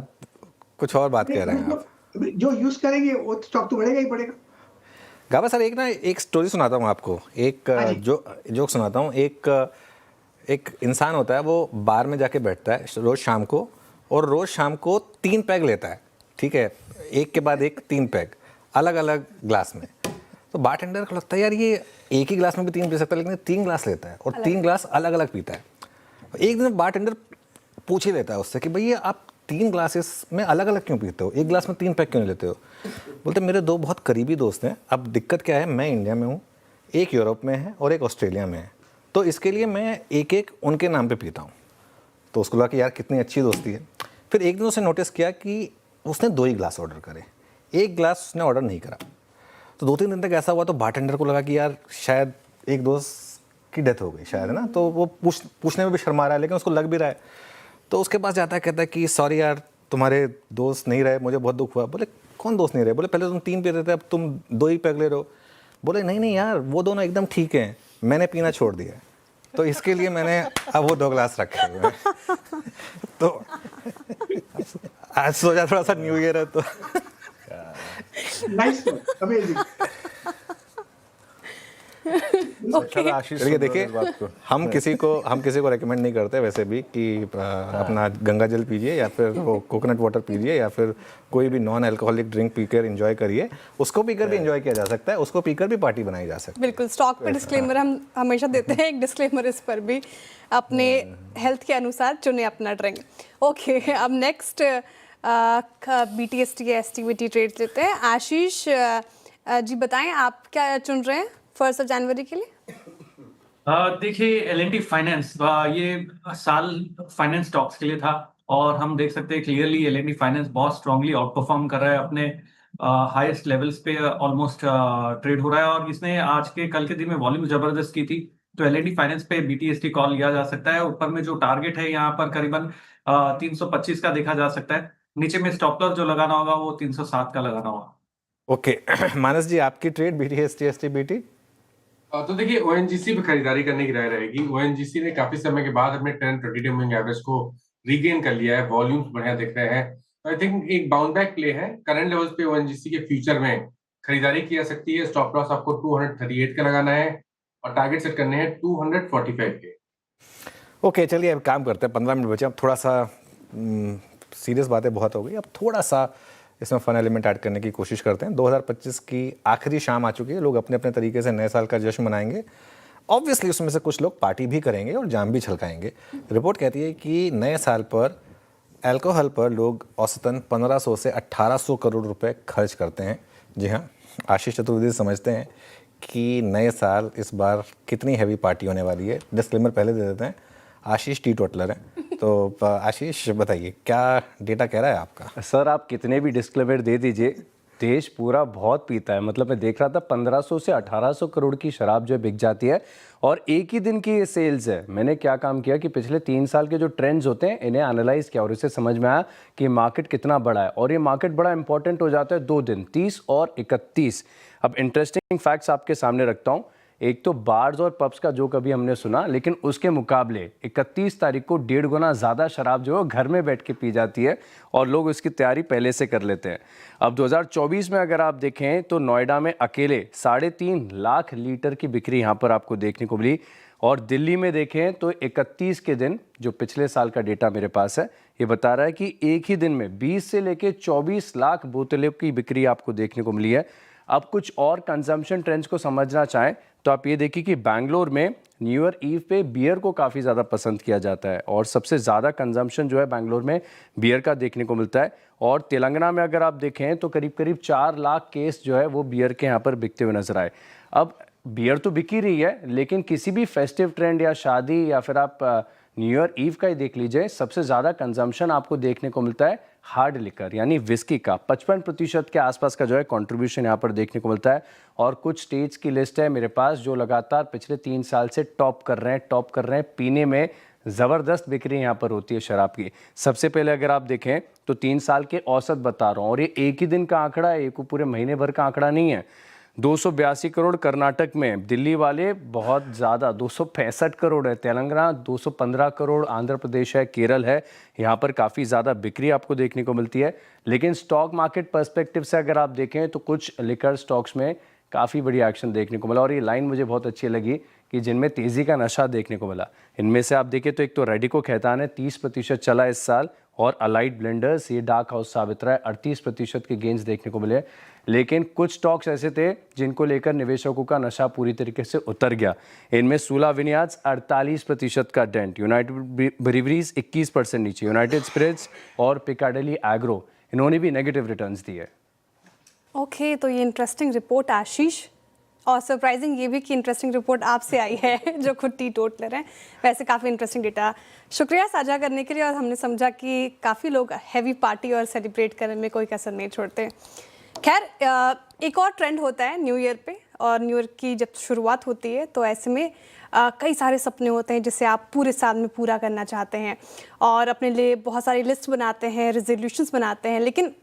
कुछ और बात कर रहे हैं आप? जो यूज करेंगे वो स्टॉक तो बढ़ेगा ही बढ़ेगा। गाबा सर, एक स्टोरी सुनाता हूँ आपको, जोक सुनाता हूँ। एक इंसान होता है, वो बार में जाके बैठता है रोज शाम को, और रोज शाम को 3 पैग लेता है, ठीक है, एक के बाद एक 3 पैग अलग अलग ग्लास में। तो बारटेंडर को लगता है यार ये एक ही ग्लास में भी 3 पी सकता है, लेकिन 3 ग्लास लेता है और 3 ग्लास अलग अलग पीता है। एक दिन बारटेंडर पूछ ही लेता है उससे कि भैया आप 3 ग्लासेस में अलग अलग क्यों पीते हो, एक ग्लास में 3 पैग क्यों नहीं लेते हो? बोलते मेरे 2 बहुत करीबी दोस्त हैं, अब दिक्कत क्या है, मैं इंडिया में हूँ, एक यूरोप में है और एक ऑस्ट्रेलिया में है, तो इसके लिए मैं एक एक उनके नाम पे पीता हूँ। तो उसको लगा कि यार कितनी अच्छी दोस्ती है। फिर एक दिन उसने नोटिस किया कि उसने 2 ही ग्लास ऑर्डर करे, एक ग्लास उसने ऑर्डर नहीं करा। तो 2-3 दिन तक ऐसा हुआ, तो बारटेंडर को लगा कि यार शायद एक दोस्त की डेथ हो गई शायद, है ना, तो वो पूछने में भी शर्मा रहा है, लेकिन उसको लग भी रहा है। तो उसके पास जाता है, कहता है कि सॉरी यार तुम्हारे दोस्त नहीं रहे, मुझे बहुत दुख हुआ। बोले कौन दोस्त नहीं रहे? बोले पहले तुम 3 पीते थे, अब तुम 2 ही पैग ले रहे हो। बोले नहीं यार, वो दोनों एकदम ठीक हैं, मैंने पीना छोड़ दिया, तो इसके लिए मैंने अब वो 2 ग्लास रखे हुए हैं। तो आज सोचा थोड़ा सा न्यू ईयर है तो नाइस, अमेजिंग। चलिए देखिए, हम किसी को रेकमेंड नहीं करते वैसे भी कि अपना गंगा जल पीजिए या फिर वो कोकोनट वाटर पीजिए या फिर कोई भी नॉन अल्कोहलिक ड्रिंक पीकर एंजॉय करिए। उसको पीकर भी एंजॉय किया जा सकता है, उसको पीकर भी पार्टी बनाई जा सकती है। बिल्कुल, स्टॉक पे डिस्क्लेमर हम हमेशा देते हैं, एक डिस्क्लेमर इस पर भी, अपने हेल्थ के अनुसार चुने अपना ड्रिंक। ओके, अब नेक्स्ट BTST या STVT ट्रेड लेते हैं। आशीष जी बताएं, आप क्या चुन रहे हैं 1 जनवरी के लिए? देखिए, L&T फाइनेंस ये साल फाइनेंस स्टॉक्स के लिए था, और हम देख सकते हैं क्लियरली L&T फाइनेंस बहुत स्ट्रांगली आउट परफॉर्म कर रहा है, अपने हाईएस्ट लेवल्स पे ऑलमोस्ट ट्रेड हो रहा है, और इसने आज के कल के दिन में वॉल्यूम जबरदस्त की थी। तो L&T फाइनेंस पे BTST कॉल लिया जा सकता है। ऊपर में जो टारगेट है यहाँ पर करीबन 325 का देखा जा सकता है, नीचे में स्टॉप लॉस जो लगाना होगा वो 307 का लगाना होगा। ओके, मानस जी आपकी ट्रेड BTST STBT? तो देखिए, ONGC पे खरीदारी करने की राय रहेगी। ONGC ने काफी समय के बाद अपने 10-20 डे मूविंग एवरेज को रीगेन कर लिया है, वॉल्यूम्स बढ़िया दिख रहे हैं। आई थिंक एक बाउंस बैक प्ले है। करंट लेवल्स पे ONGC के फ्यूचर में खरीदारी की जा सकती है। स्टॉप लॉस आपको 238 का लगाना है और टारगेट सेट करने हैं 245 के। ओके, चलिए अब काम करते हैं, 15 मिनट बचे। अब थोड़ा सा सीरियस बातें बहुत हो गई, अब थोड़ा सा इसमें फन एलिमेंट ऐड करने की कोशिश करते हैं। 2025 की आखिरी शाम आ चुकी है, लोग अपने अपने तरीके से नए साल का जश्न मनाएंगे। ऑब्वियसली उसमें से कुछ लोग पार्टी भी करेंगे और जाम भी छलकाएंगे। रिपोर्ट कहती है कि नए साल पर अल्कोहल पर लोग औसतन 1500 से 1800 करोड़ रुपए खर्च करते हैं। जी हाँ, आशीष चतुर्वेदी समझते हैं कि नए साल इस बार कितनी हैवी पार्टी होने वाली है। डिस्क्लेमर पहले दे देते हैं, आशीष टी टोटलर हैं। तो आशीष बताइए, क्या डेटा कह रहा है आपका? सर, आप कितने भी डिस्क्लेमर दे दीजिए, देश पूरा बहुत पीता है। मतलब मैं देख रहा था 1500 से 1800 करोड़ की शराब जो बिक जाती है, और एक ही दिन की ये सेल्स है। मैंने क्या काम किया कि पिछले 3 साल के जो ट्रेंड्स होते हैं इन्हें एनालाइज किया, और इससे समझ में आया कि मार्केट कितना बड़ा है। और ये मार्केट बड़ा इंपॉर्टेंट हो जाता है 2 दिन, 30 और 31। अब इंटरेस्टिंग फैक्ट्स आपके सामने रखता हूँ। एक तो बार्स और पब्स का जो कभी हमने सुना, लेकिन उसके मुकाबले 31 तारीख को 1.5 गुना ज़्यादा शराब जो है घर में बैठ के पी जाती है, और लोग इसकी तैयारी पहले से कर लेते हैं। अब 2024 में अगर आप देखें तो नोएडा में अकेले 3.5 लाख लीटर की बिक्री यहाँ पर आपको देखने को मिली। और दिल्ली में देखें तो 31 के दिन, जो पिछले साल का डेटा मेरे पास है, ये बता रहा है कि एक ही दिन में 20 से लेकर 24 लाख बोतलों की बिक्री आपको देखने को मिली है। अब कुछ और कंजम्पशन ट्रेंड्स को समझना चाहें तो आप ये देखिए कि बैंगलोर में न्यू ईयर ईव पे बियर को काफ़ी ज़्यादा पसंद किया जाता है, और सबसे ज़्यादा कंजम्पशन जो है बैंगलोर में बियर का देखने को मिलता है। और तेलंगाना में अगर आप देखें तो करीब करीब 4 लाख केस जो है वो बियर के यहाँ पर बिकते हुए नजर आए। अब बियर तो बिक ही रही है, लेकिन किसी भी फेस्टिव ट्रेंड या शादी या फिर आप न्यू ईयर ईव का ही देख लीजिए, सबसे ज़्यादा कंजम्पशन आपको देखने को मिलता है हार्ड लिकर यानी विस्की का। 55% के आसपास का जो है कंट्रीब्यूशन यहाँ पर देखने को मिलता है। और कुछ स्टेट्स की लिस्ट है मेरे पास जो लगातार पिछले 3 साल से टॉप कर रहे हैं पीने में। ज़बरदस्त बिक्री यहाँ पर होती है शराब की। सबसे पहले अगर आप देखें तो 3 साल के औसत बता रहा हूँ, और ये एक ही दिन का आंकड़ा है, एक पूरे महीने भर का आंकड़ा नहीं है। 282 करोड़ कर्नाटक में, दिल्ली वाले बहुत ज़्यादा 265 करोड़ है, तेलंगाना 215 करोड़, आंध्र प्रदेश है, केरल है, यहाँ पर काफ़ी ज़्यादा बिक्री आपको देखने को मिलती है। लेकिन स्टॉक मार्केट पर्सपेक्टिव से अगर आप देखें तो कुछ लिकर स्टॉक्स में काफ़ी बड़ी एक्शन देखने को मिला। और ये लाइन मुझे बहुत अच्छी लगी कि जिनमें तेज़ी का नशा देखने को मिला, इनमें से आप देखें तो एक तो रेडिको खैतान है 30% चला इस साल, और अलाइड ब्लेंडर्स ये डार्क हाउस साबित रहा है 38% के गेंस देखने को मिले। लेकिन कुछ स्टॉक्स ऐसे थे जिनको लेकर निवेशकों का नशा पूरी तरीके से उतर गया। इनमें सूला विनियार्ड्स 48% का डेंट, यूनाइटेड ब्रीवरीज 21% नीचे, यूनाइटेड स्पिरिट्स और पिकाडेली एग्रो इन्होंने भी नेगेटिव रिटर्न्स दिए। ओके, तो ये इंटरेस्टिंग रिपोर्ट आशीष, और सरप्राइजिंग ये भी कि इंटरेस्टिंग रिपोर्ट आपसे आई है जो खुद टी टोटलर हैं। वैसे काफ़ी इंटरेस्टिंग डेटा, शुक्रिया साझा करने के लिए। और हमने समझा कि काफ़ी लोग हैवी पार्टी और सेलिब्रेट करने में कोई कसर नहीं छोड़ते। खैर, एक और ट्रेंड होता है न्यू ईयर पे, और न्यू ईयर की जब शुरुआत होती है तो ऐसे में कई सारे सपने होते हैं जिसे आप पूरे साल में पूरा करना चाहते हैं, और अपने लिए बहुत सारी लिस्ट बनाते हैं, रेजोल्यूशंस बनाते हैं। लेकिन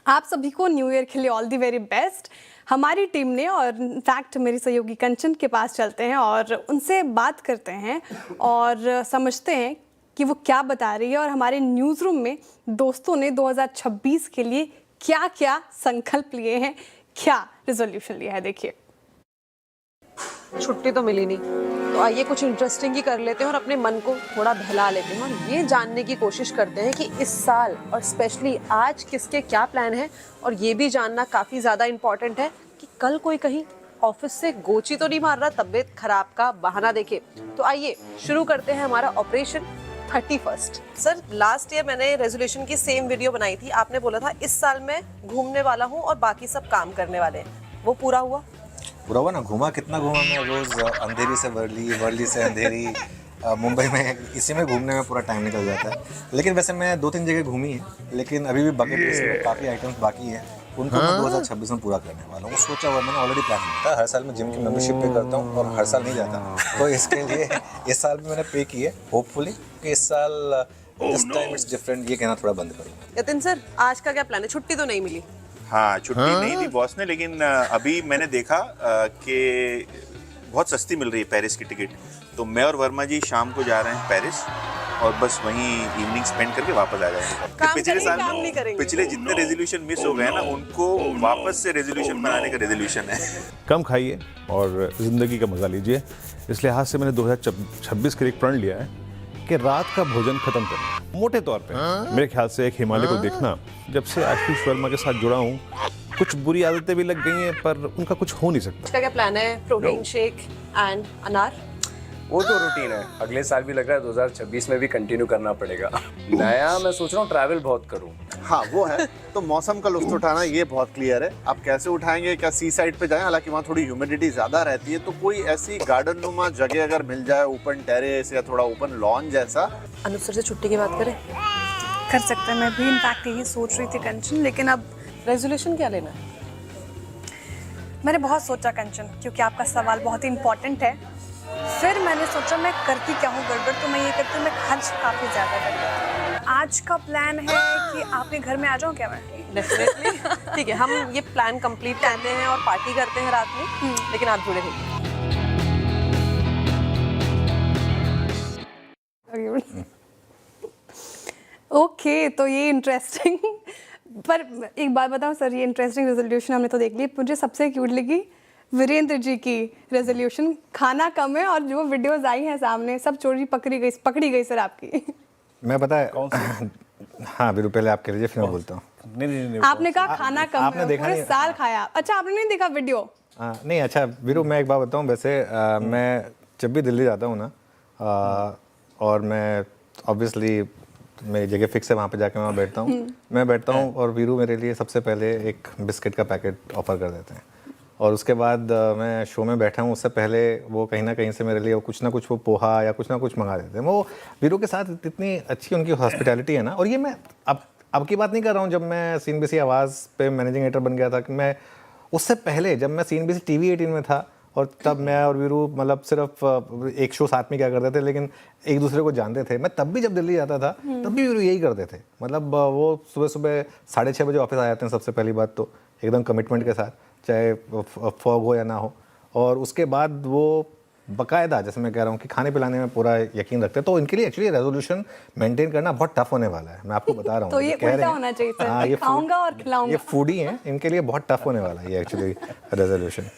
आप सभी को न्यू ईयर के लिए ऑल दी वेरी बेस्ट हमारी टीम ने। और इनफैक्ट मेरी सहयोगी कंचन के पास चलते हैं और उनसे बात करते हैं और समझते हैं कि वो क्या बता रही है, और हमारे न्यूज़ रूम में दोस्तों ने 2026 के लिए क्या क्या संकल्प लिए हैं, क्या रेजोल्यूशन लिया है। देखिए, छुट्टी तो मिली नहीं, तो आइए कुछ इंटरेस्टिंग ही कर लेते हैं और अपने मन को थोड़ा बहला लेते हैं, और ये जानने की कोशिश करते हैं कि इस साल और स्पेशली आज किसके क्या प्लान है। और ये भी जानना काफ़ी ज़्यादा इम्पॉर्टेंट है कि कल कोई कहीं ऑफिस से गोची तो नहीं मार रहा तबीयत खराब का बहाना देके। तो आइए शुरू करते हैं हमारा operation 31st। Sir, last year मैंने रेजोल्यूशन की सेम वीडियो बनाई थी, आपने बोला था इस साल मैं घूमने वाला हूँ और बाकी सब काम करने वाले हैं, वो पूरा हुआ? पूरा हुआ ना। घूमा कितना घूमा मैं, रोज़ अंधेरी से वर्ली, वर्ली से अंधेरी, मुंबई में इसी में घूमने में पूरा टाइम निकल जाता है। लेकिन वैसे मैं 2-3 जगह घूमी है, लेकिन अभी भी बकेट लिस्ट में काफ़ी आइटम्स बाकी हैं, उनको मैं 2026 में पूरा करने वाला हूँ। सोचा हुआ मैंने, ऑलरेडी प्लान किया था। हर साल मैं जिम की मेंबरशिप पे करता हूँ और हर साल नहीं जाता, तो इसके लिए इस साल भी मैंने पे की है। होपफुली कि इस साल दिस टाइम इट्स डिफरेंट, ये कहना थोड़ा बंद करूँगा। यतिन सर, आज का क्या प्लान है? छुट्टी तो नहीं मिली? हाँ, छुट्टी नहीं दी बॉस ने, लेकिन अभी मैंने देखा कि बहुत सस्ती मिल रही है पेरिस की टिकट, तो मैं और वर्मा जी शाम को जा रहे हैं पेरिस, और बस वहीं इवनिंग स्पेंड करके वापस आ जाएंगे। पिछले साल पिछले जितने रेजोल्यूशन मिस हो गए ना, उनको वापस से रेजोल्यूशन बनाने का रेजोल्यूशन है। कम खाइए और ज़िंदगी का मज़ा लीजिए। इस लिहाज से मैंने 2026 के लिए एक प्रण लिया है कि रात का भोजन खत्म करना। मोटे तौर पे मेरे ख्याल से एक हिमालय को देखना, जब से आशीष वर्मा के साथ जुड़ा हूँ, कुछ बुरी आदतें भी लग गई हैं पर उनका कुछ हो नहीं सकता। इसका क्या प्लान है? प्रोटीन शेक एंड अनार? वो तो रूटीन है, अगले साल भी लग रहा है 2026 में भी कंटिन्यू करना पड़ेगा। नया मैं सोच रहा हूँ ट्रैवल बहुत करूँ। हाँ वो है, तो मौसम का लुत्फ उठाना ये बहुत क्लियर है। आप कैसे उठाएंगे? क्या सी साइड पे जाएं? हालांकि वहाँ थोड़ी ह्यूमिडिटी ज्यादा रहती है, तो कोई ऐसी गार्डन नुमा जगह अगर मिल जाए, ओपन टेरेस या थोड़ा ओपन लॉन जैसा। अनुज सर से छुट्टी की बात करें? कर सकते हैं, मैं भी इनफैक्ट यही सोच रही थी कंचन, लेकिन अब रेजोल्यूशन क्या लेना है? मैंने बहुत सोचा कंचन, क्योंकि आपका सवाल बहुत ही इम्पोर्टेंट है। फिर मैंने सोचा मैं करती क्या हूँ गड़बड़, तो मैं ये करती हूँ, मैं खर्च काफ़ी ज़्यादा कर लेती हूँ। आज का प्लान है कि आपके घर में आ जाऊँ क्या मैं? डेफिनेटली। ठीक है, हम ये प्लान कंप्लीट करते हैं और पार्टी करते हैं रात में, लेकिन आप जुड़े रहिए। ओके, तो ये इंटरेस्टिंग पर एक बात बताओ सर, ये इंटरेस्टिंग रेजोल्यूशन हमने तो देख ली, मुझे सबसे क्यूट लगी वीरेंद्र जी की रेजोल्यूशन, खाना कम है, और जो वीडियोस आई हैं सामने सब चोरी पकड़ी गई सर आपकी। मैं पता है हाँ वीरू, पहले आप कह लीजिए फिर मैं बोलता हूँ। नहीं, आपने कहा खाना कम है, पूरे साल खाया। अच्छा, आपने नहीं देखा वीडियो? नहीं, अच्छा वीरू, मैं एक बात बताऊँ। वैसे मैं जब भी दिल्ली जाता हूँ ना, और मैं ऑब्वियसली मेरी जगह फिक्स है, वहाँ पे जाके मैं बैठता हूँ और वीरू मेरे लिए सबसे पहले एक बिस्किट का पैकेट ऑफर कर देते हैं, और उसके बाद मैं शो में बैठा हूँ, उससे पहले वो कहीं ना कहीं से मेरे लिए कुछ ना कुछ वो पोहा या कुछ ना कुछ मंगा देते हैं। वो वीरू के साथ इतनी अच्छी उनकी हॉस्पिटैलिटी है ना। और ये मैं अब की बात नहीं कर रहा हूँ, जब मैं CNBC आवाज़ पे मैनेजिंग एडिटर बन गया था, कि मैं उससे पहले जब मैं CNBC TV 18 में था, और तब मैं और वीरू मतलब सिर्फ एक शो साथ में क्या करते थे, लेकिन एक दूसरे को जानते थे। मैं तब भी जब दिल्ली जाता था तब भी वीरू यही करते थे। मतलब वो सुबह सुबह 6:30 बजे ऑफिस आ जाते हैं, सबसे पहली बात तो एकदम कमिटमेंट के साथ, चाहे फॉग हो या ना हो। और उसके बाद वो बाकायदा, जैसे मैं कह रहा हूँ कि खाने पिलाने में पूरा यकीन रखते हैं। तो इनके लिए एक्चुअली रेजोल्यूशन मेंटेन करना बहुत टफ होने वाला है, मैं आपको बता रहा हूँ। तो ये उल्टा होना चाहिए सर। हाँ, ये खाऊंगा और खिलाऊंगा। ये फूडी हैं, इनके लिए बहुत टफ होने वाला है ये एक्चुअली रेजोल्यूशन।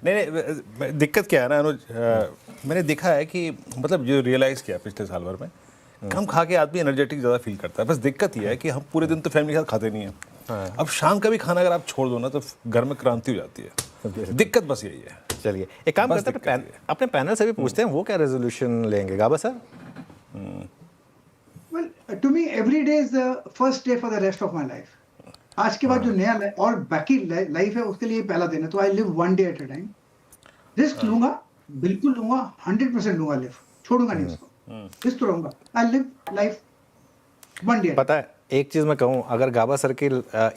नहीं, दिक्कत क्या है ना अनुज, मैंने देखा है कि मतलब जो रियलाइज़ किया पिछले साल भर में, कम खा के आदमी एनर्जेटिक ज़्यादा फील करता है। बस दिक्कत ये है कि हम पूरे दिन तो फैमिली के साथ खाते नहीं हैं। अब शाम का भी खाना अगर आप छोड़ दो ना तो घर में क्रांति हो जाती है। दिक्कत बस यही है। चलिए एक काम करते हैं, अपने पैनल से भी पूछते हैं वो क्या रेजोल्यूशन लेंगे। गाबा sir? Well, to me, every day is the first day for the rest of my life. आज के बाद जो नया और बाकी लाइफ है उसके लिए पहला दिन है, तो I live one day at a time. Risk लूंगा, बिल्कुल लूंगा, 100% लूंगा, लिव छोड़ूंगा नहीं उसको, रिस्क तो लूंगा। I live life one day. पता है एक चीज़ मैं कहूँ, अगर गाबा सर की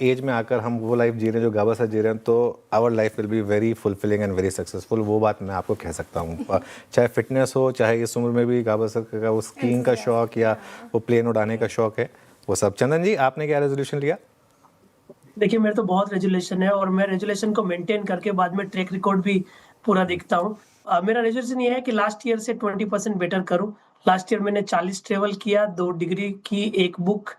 एज में आकर हम वो लाइफ जी रहे हैं जो गाबा सर जी रहे हैं, तो our life will be very fulfilling and very successful. वो बात मैं आपको कह सकता हूँ। चाहे फिटनेस हो, चाहे इस उम्र में भी गाबा सर का वो स्कीइंग का शौक या वो प्लेन उड़ाने का शौक है, वो सब। चंदन जी, आपने क्या रेजोल्यूशन लिया? देखिए मेरे तो बहुत रेजुलेशन है और मैं रेजुलेशन को मेंटेन करके बाद में ट्रैक रिकॉर्ड भी पूरा देखता हूँ। मेरा रेजुलेशन ये है कि लास्ट ईयर से 20% बेटर करूँ। लास्ट ईयर मैंने 40 ट्रेवल किया, 2 डिग्री की, 1 बुक,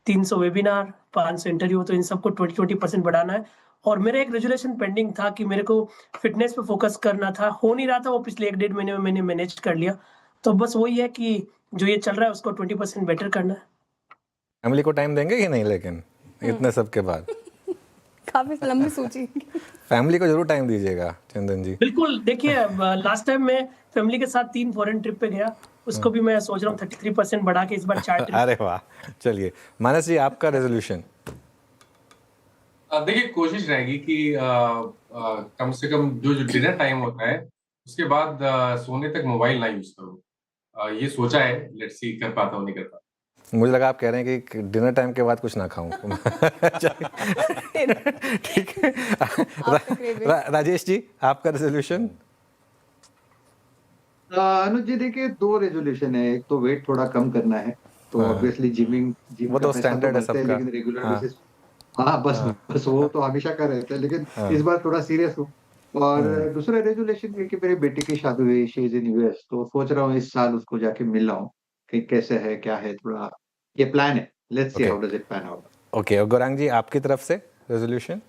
300 वेबिनार, 500 इंटरव्यू, तो इन सबको 20% बढ़ाना है। और मेरा एक रेजुलेशन पेंडिंग था कि मेरे को फिटनेस पे फोकस करना था, हो नहीं रहा था, वो पिछले 1-1.5 महीने में मैंने मैनेज कर लिया। तो बस वही है कि जो ये चल रहा है उसको 20% बेटर करना है। फैमिली को टाइम देंगे कि नहीं, लेकिन इतने सब के बाद काफी लंबी सूची। फैमिली को जरूर टाइम दीजिएगा चंदन जी। बिल्कुल, देखिए लास्ट टाइम मैं फैमिली के साथ 3 फॉरेन ट्रिप पे गया, उसको भी मैं सोच रहा हूँ 33% बढ़ा के इस बार 4 ट्रिप। अरे वाह, चलिए मानस जी, आपका रेजोल्यूशन? देखिए कोशिश रहेगी कि कम से कम जो डिनर टाइम होता है उसके बाद सोने तक मोबाइल ना यूज करूँ। ये सोचा है, लेट्स सी कर पाता हूँ नहीं कर पाता। मुझे लगा आप कह रहे हैं कि डिनर टाइम के बाद कुछ ना खाऊं। ठीक है। राजेश जी, आपका रेजोल्यूशन? अनुज जी, देखिए 2 रेजोल्यूशन है। एक तो वेट थोड़ा कम करना है, तो ऑब्वियसली जिम वो तो स्टैंडर्ड है सबका, लेकिन रेगुलर बेसिस बस वो तो हमेशा का रहता है, लेकिन इस बार थोड़ा सीरियस हूँ। और दूसरा रेजोल्यूशन है कि मेरी बेटी की शादी हुई, शी इज इन यूएस, तो सोच रहा हूँ इस साल उसको जाके मिल रहा हूँ कि कैसे है, क्या है, थोड़ा ये प्लान है। Let's see how does it pan out. Okay, और गौरांग जी, आपकी तरफ से रेजोल्यूशन?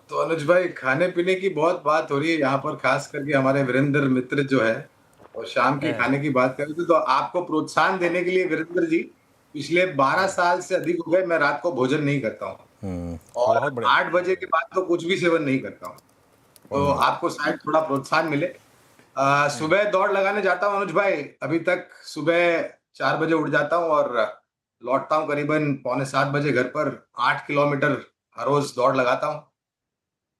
तो अनुज भाई, खाने पीने की बहुत बात हो रही है यहाँ पर, खास करके हमारे वीरेंद्र मित्र जो है, और शाम की खाने की बात करें तो आपको प्रोत्साहन देने के लिए वीरेंद्र जी, पिछले 12 साल से अधिक हो गए मैं रात को भोजन नहीं करता हूँ, और 8 बजे के बाद तो कुछ भी सेवन नहीं करता हूँ। तो आपको शायद थोड़ा प्रोत्साहन मिले। सुबह दौड़ लगाने जाता हूँ अनुज भाई, अभी तक सुबह 4 बजे उठ जाता हूँ और लौटता हूँ करीबन 6:45 बजे घर पर। 8 किलोमीटर हर रोज दौड़ लगाता हूँ,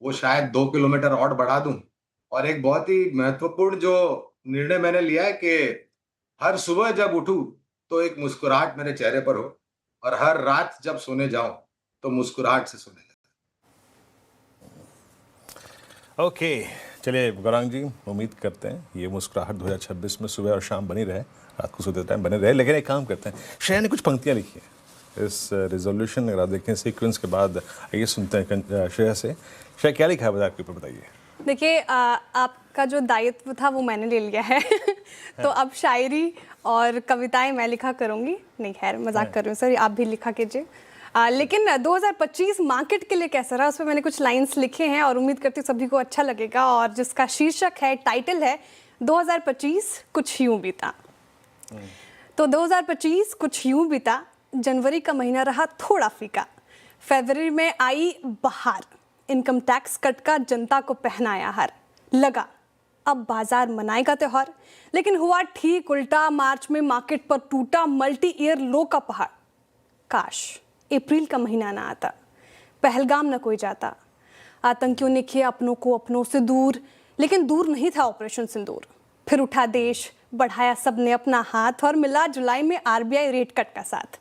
वो शायद 2 किलोमीटर और बढ़ा दूं। और एक बहुत ही महत्वपूर्ण जो निर्णय मैंने लिया है कि हर सुबह जब उठूं तो एक मुस्कुराहट मेरे चेहरे पर हो, और हर रात जब सोने जाऊं तो मुस्कुराहट से सोने जाऊं। ओके, चलिए गौरांग जी, उम्मीद करते हैं ये मुस्कुराहट 2026 में सुबह और शाम बनी रहे, रात को सोते टाइम बने रहे। लेकिन एक काम करते हैं, श्रेया ने कुछ पंक्तियां लिखी हैं इस रेजोल्यूशन, अगर आप देखते हैं सीक्वेंस के बाद, आइए सुनते हैं श्रेया से। श्रेया क्या लिखा है बता के ऊपर बताइए। देखिए आपका जो दायित्व था वो मैंने ले लिया है। तो अब शायरी और कविताएं मैं लिखा करूंगी। नहीं, खैर मजाक कर रही हूँ सर, आप भी लिखा कीजिए। लेकिन 2025 मार्केट के लिए कैसा रहा, उस पर मैंने कुछ लाइंस लिखे हैं और उम्मीद करती हूँ सभी को अच्छा लगेगा। और जिसका शीर्षक है, टाइटल है 2025 कुछ यूं बीता। तो 2025 कुछ यूं बीता, जनवरी का महीना रहा थोड़ा फीका, फरवरी में आई बहार, इनकम टैक्स कट का जनता को पहनाया हार, लगा अब बाजार मनाएगा त्योहार, लेकिन हुआ ठीक उल्टा। मार्च में मार्केट पर टूटा मल्टी ईयर लो का पहाड़। काश अप्रैल का महीना ना आता, पहलगाम न कोई जाता, आतंकियों ने किया अपनों को अपनों से दूर, लेकिन दूर नहीं था ऑपरेशन सिंदूर। फिर उठा देश, बढ़ाया सबने अपना हाथ और मिला जुलाई में आरबीआई रेट कट का साथ।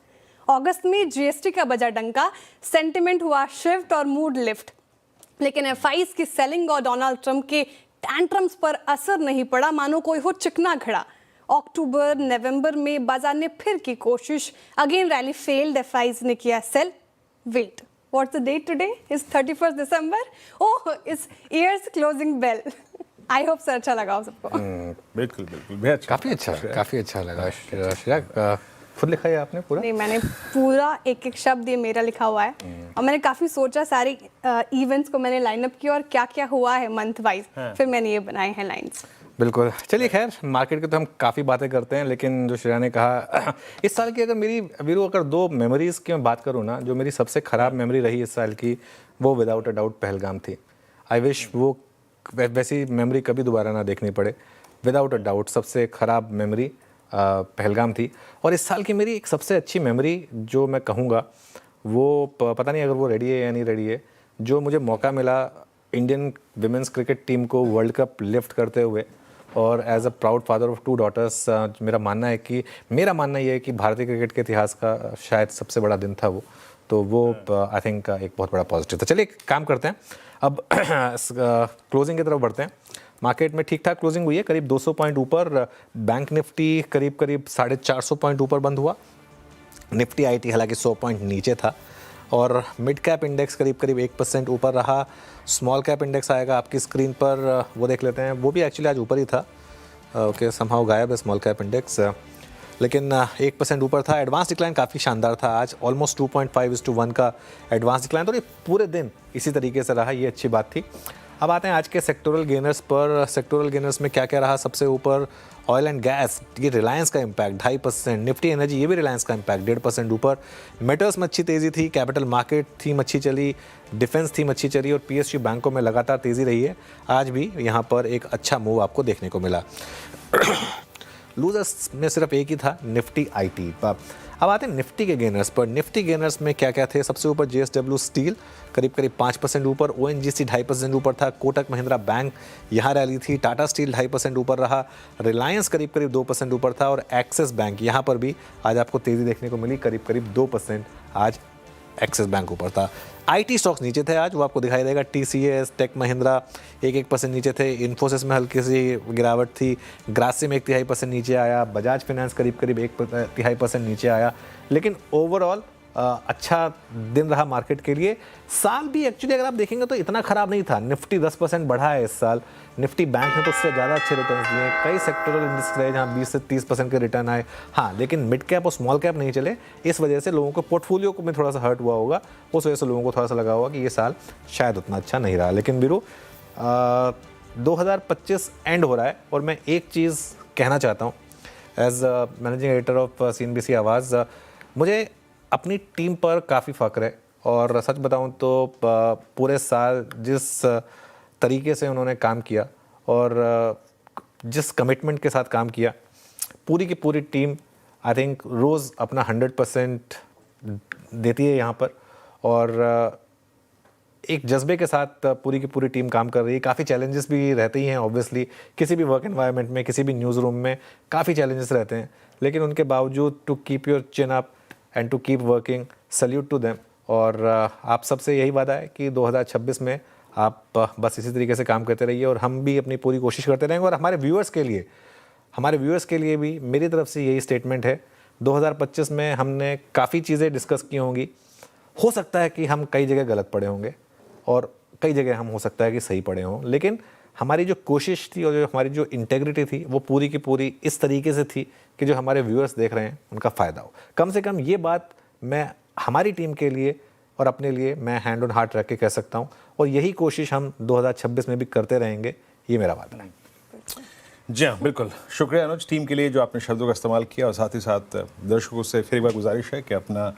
अगस्त में जीएसटी का बजा डंका, सेंटिमेंट हुआ शिफ्ट और मूड लिफ्ट, लेकिन एफआईज की सेलिंग और डोनाल्ड ट्रंप के टैंट्रम्स पर असर नहीं पड़ा, मानो कोई हो चिकना घड़ा। अक्टूबर नवंबर में बाजार ने फिर की कोशिश, अगेन रैली फेल्ड, एफआईज ने किया sell. Wait, what's the date today? Is 31 December. Oh, it's year's closing bell. I hope sir अच्छा लगा सबको। बिल्कुल बिल्कुल, बेहद अच्छा, काफ़ी अच्छा लगा। श्रेया, खुद लिखा है आपने पूरा? नहीं, मैंने पूरा एक एक शब्द ये मेरा लिखा हुआ है और मैंने काफ़ी सोचा, सारे इवेंट्स को मैंने लाइनअप किया और क्या क्या हुआ है मंथ वाइज, फिर मैंने ये बनाए हैं लाइंस। बिल्कुल। चलिए, खैर मार्केट की तो हम काफ़ी बातें करते हैं, लेकिन जो श्रेया ने कहा इस साल की, अगर मेरी वीरू अगर दो मेमोरीज़ की मैं बात करूँ ना, जो मेरी सबसे ख़राब मेमोरी रही इस साल की, वो विदाउट अ डाउट पहलगाम थी। आई विश वो वैसी मेमोरी कभी दोबारा ना देखनी पड़े। विदाउट अ डाउट सबसे ख़राब मेमोरी पहलगाम थी। और इस साल की मेरी एक सबसे अच्छी मेमोरी जो मैं कहूँगा, वो पता नहीं अगर वो रेडी है या नहीं रेडी है, जो मुझे मौका मिला इंडियन विमेंस क्रिकेट टीम को वर्ल्ड कप लिफ्ट करते हुए, और as a proud father of 2 daughters मेरा मानना ये है कि भारतीय क्रिकेट के इतिहास का शायद सबसे बड़ा दिन था वो। तो वो आई थिंक एक बहुत बड़ा पॉजिटिव था। चलिए, एक काम करते हैं, अब क्लोजिंग की तरफ बढ़ते हैं। मार्केट में ठीक ठाक क्लोजिंग हुई है, करीब 200 पॉइंट ऊपर। बैंक निफ्टी करीब 450 पॉइंट ऊपर बंद हुआ। निफ्टी आईटी हालांकि 100 पॉइंट नीचे था, और मिड कैप इंडेक्स करीब 1% ऊपर रहा। स्मॉल कैप इंडेक्स आएगा आपकी स्क्रीन पर, वो देख लेते हैं। वो भी एक्चुअली आज ऊपर ही था, ओके, समहाउ गायब है स्मॉल कैप इंडेक्स, लेकिन 1% ऊपर था। एडवांस डिक्लाइन काफ़ी शानदार था आज, ऑलमोस्ट 2.5:1 का एडवांस डिक्लाइन, तो ये पूरे दिन इसी तरीके से रहा, ये अच्छी बात थी। अब आते हैं आज के सेक्टोरल गेनर्स पर। सेक्टोरल गेनर्स में क्या क्या रहा? सबसे ऊपर ऑयल एंड गैस, ये रिलायंस का इम्पैक्ट 2.5%। निफ्टी एनर्जी, ये भी रिलायंस का इम्पैक्ट 1.5% ऊपर। मेटल्स में अच्छी तेज़ी थी। कैपिटल मार्केट थीम अच्छी चली, डिफेंस थीम अच्छी चली, और पीएसयू बैंकों में लगातार तेज़ी रही है। आज भी यहाँ पर एक अच्छा मूव आपको देखने को मिला। लूजर्स में सिर्फ एक ही था, निफ्टी आईटी। अब आते हैं निफ्टी के गेनर्स पर। निफ्टी गेनर्स में क्या क्या थे? सबसे ऊपर जेएसडब्ल्यू स्टील करीब 5% ऊपर। ओएनजीसी 2.5% ऊपर था। कोटक महिंद्रा बैंक यहाँ रैली थी। टाटा स्टील 2.5% ऊपर रहा। रिलायंस करीब 2% ऊपर था, और एक्सिस बैंक यहाँ पर भी आज आपको तेज़ी देखने को मिली, करीब 2% आज एक्सिस बैंक ऊपर था। आईटी स्टॉक्स नीचे थे आज, वो आपको दिखाई देगा। टीसीएस, टेक महिंद्रा 1% नीचे थे। इन्फोसिस में हल्की सी गिरावट थी। ग्रासिम 1/3% नीचे आया। बजाज फाइनेंस करीब 1/3% नीचे आया। लेकिन ओवरऑल अच्छा दिन रहा मार्केट के लिए। साल भी एक्चुअली अगर आप देखेंगे तो इतना ख़राब नहीं था। निफ्टी 10% बढ़ा है इस साल। निफ्टी बैंक ने तो उससे ज़्यादा अच्छे रिटर्न दिए। कई सेक्टोरल इंडेक्स रहे जहाँ 20 से 30% के रिटर्न आए। हाँ, लेकिन मिड कैप और स्मॉल कैप नहीं चले। इस वजह से लोगों को पोर्टफोलियो को में थोड़ा सा हर्ट हुआ होगा। उस वजह से लोगों को थोड़ा सा लगा होगा कि ये साल शायद उतना अच्छा नहीं रहा। लेकिन बीरू 2025 एंड हो रहा है, और मैं एक चीज़ कहना चाहता हूँ as managing editor of CNBC Awaaz, मुझे अपनी टीम पर काफ़ी फ़ख्र है। और सच बताऊं तो पूरे साल जिस तरीके से उन्होंने काम किया और जिस कमिटमेंट के साथ काम किया, पूरी की पूरी टीम आई थिंक रोज़ अपना 100% देती है यहाँ पर, और एक जज्बे के साथ पूरी की पूरी टीम काम कर रही है। काफ़ी चैलेंजेस भी रहते ही हैं ऑब्वियसली, किसी भी वर्क एनवायरनमेंट में, किसी भी न्यूज़ रूम में काफ़ी चैलेंजेस रहते हैं, लेकिन उनके बावजूद to keep your chin up and to keep working, salute to them. और आप सबसे यही वादा है कि 2026 में आप बस इसी तरीके से काम करते रहिए, और हम भी अपनी पूरी कोशिश करते रहेंगे। और हमारे व्यूअर्स के लिए भी मेरी तरफ से यही स्टेटमेंट है, 2025 में हमने काफ़ी चीज़ें डिस्कस की होंगी। हो सकता है कि हम कई जगह गलत पड़े होंगे, और कई जगह हम हो सकता है कि सही पड़े हों, लेकिन हमारी जो कोशिश थी और जो हमारी जो इंटेग्रिटी थी, वो पूरी की पूरी इस तरीके से थी कि जो हमारे व्यूअर्स देख रहे हैं उनका फ़ायदा हो। कम से कम ये बात मैं हमारी टीम के लिए और अपने लिए मैं हैंड ऑन हार्ट रख के कह सकता हूँ, और यही कोशिश हम 2026 में भी करते रहेंगे, ये मेरा वादा है। जी हाँ, बिल्कुल। शुक्रिया अनुज, टीम के लिए जो आपने शब्दों का इस्तेमाल किया, और साथ ही साथ दर्शकों से फिर एक बार गुजारिश है कि अपना,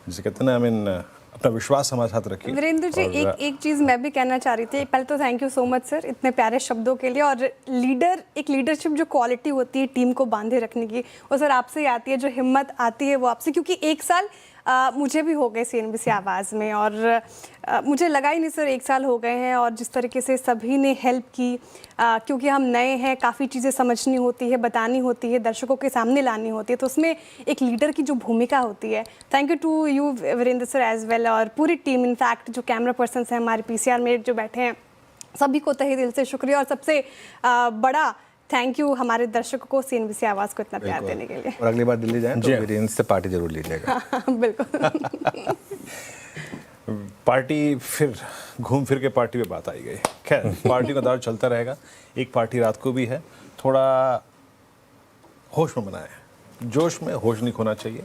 जिसे कहते हैं ना, अपना विश्वास हमारे साथ रखिए। वीरेंद्र जी, एक चीज़ मैं भी कहना चाह रही थी। पहले तो thank you so much sir इतने प्यारे शब्दों के लिए। और लीडरशिप जो क्वालिटी होती है टीम को बांधे रखने की, वो सर आपसे ही आती है। जो हिम्मत आती है वो आपसे, क्योंकि एक साल मुझे भी हो गए CNBC आवाज़ में, और मुझे लगा ही नहीं सर 1 साल हो गए हैं, और जिस तरीके से सभी ने हेल्प की, क्योंकि हम नए हैं, काफ़ी चीज़ें समझनी होती है, बतानी होती है, दर्शकों के सामने लानी होती है, तो उसमें एक लीडर की जो भूमिका होती है। Thank you to you Virendra sir as well, और पूरी टीम, इनफैक्ट जो कैमरा पर्सन हैं हमारे PCR में जो बैठे हैं, सभी को तहे दिल से शुक्रिया, और सबसे बड़ा थैंक यू हमारे दर्शकों को CNBC आवाज़ को इतना प्यार देने के लिए। और अगली बार दिल्ली जाएं तो वीरेंद्र से पार्टी जरूर लीजिएगा। बिल्कुल। पार्टी फिर घूम फिर के पार्टी पे बात आई गई। खैर, पार्टी का दौर चलता रहेगा। एक पार्टी रात को भी है, थोड़ा होश में मनाएं, जोश में होश नहीं खोना चाहिए,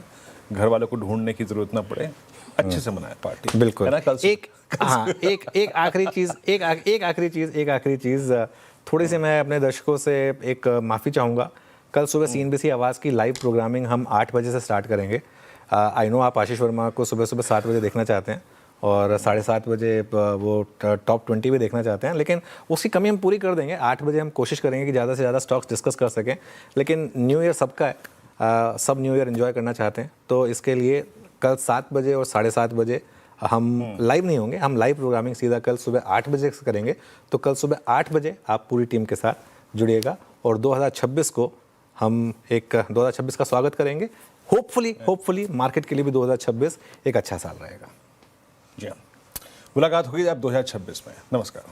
घर वालों को ढूंढने की जरूरत ना पड़े, अच्छे से मनाएं पार्टी। बिल्कुल है ना? कल एक आखिरी चीज़ थोड़ी सी मैं अपने दर्शकों से एक माफ़ी चाहूँगा। कल सुबह CNBC आवाज़ की लाइव प्रोग्रामिंग हम 8 बजे से स्टार्ट करेंगे। आई नो आप आशीष वर्मा को सुबह 7 बजे देखना चाहते हैं, और 7:30 बजे वो टॉप 20 भी देखना चाहते हैं, लेकिन उसकी कमी हम पूरी कर देंगे। 8 बजे हम कोशिश करेंगे कि ज़्यादा से ज़्यादा स्टॉक्स डिस्कस कर सकें, लेकिन न्यू ईयर सबका है, सब न्यू ईयर एंजॉय करना चाहते हैं, तो इसके लिए कल 7 बजे और 7:30 बजे हम लाइव नहीं होंगे, हम लाइव प्रोग्रामिंग सीधा कल सुबह 8 बजे से करेंगे। तो कल सुबह 8 बजे आप पूरी टीम के साथ जुड़िएगा, और 2026 को हम एक 2026 का स्वागत करेंगे। होपफुली मार्केट के लिए भी 2026 एक अच्छा साल रहेगा। जी हाँ, मुलाकात होगी अब 2026 में। नमस्कार।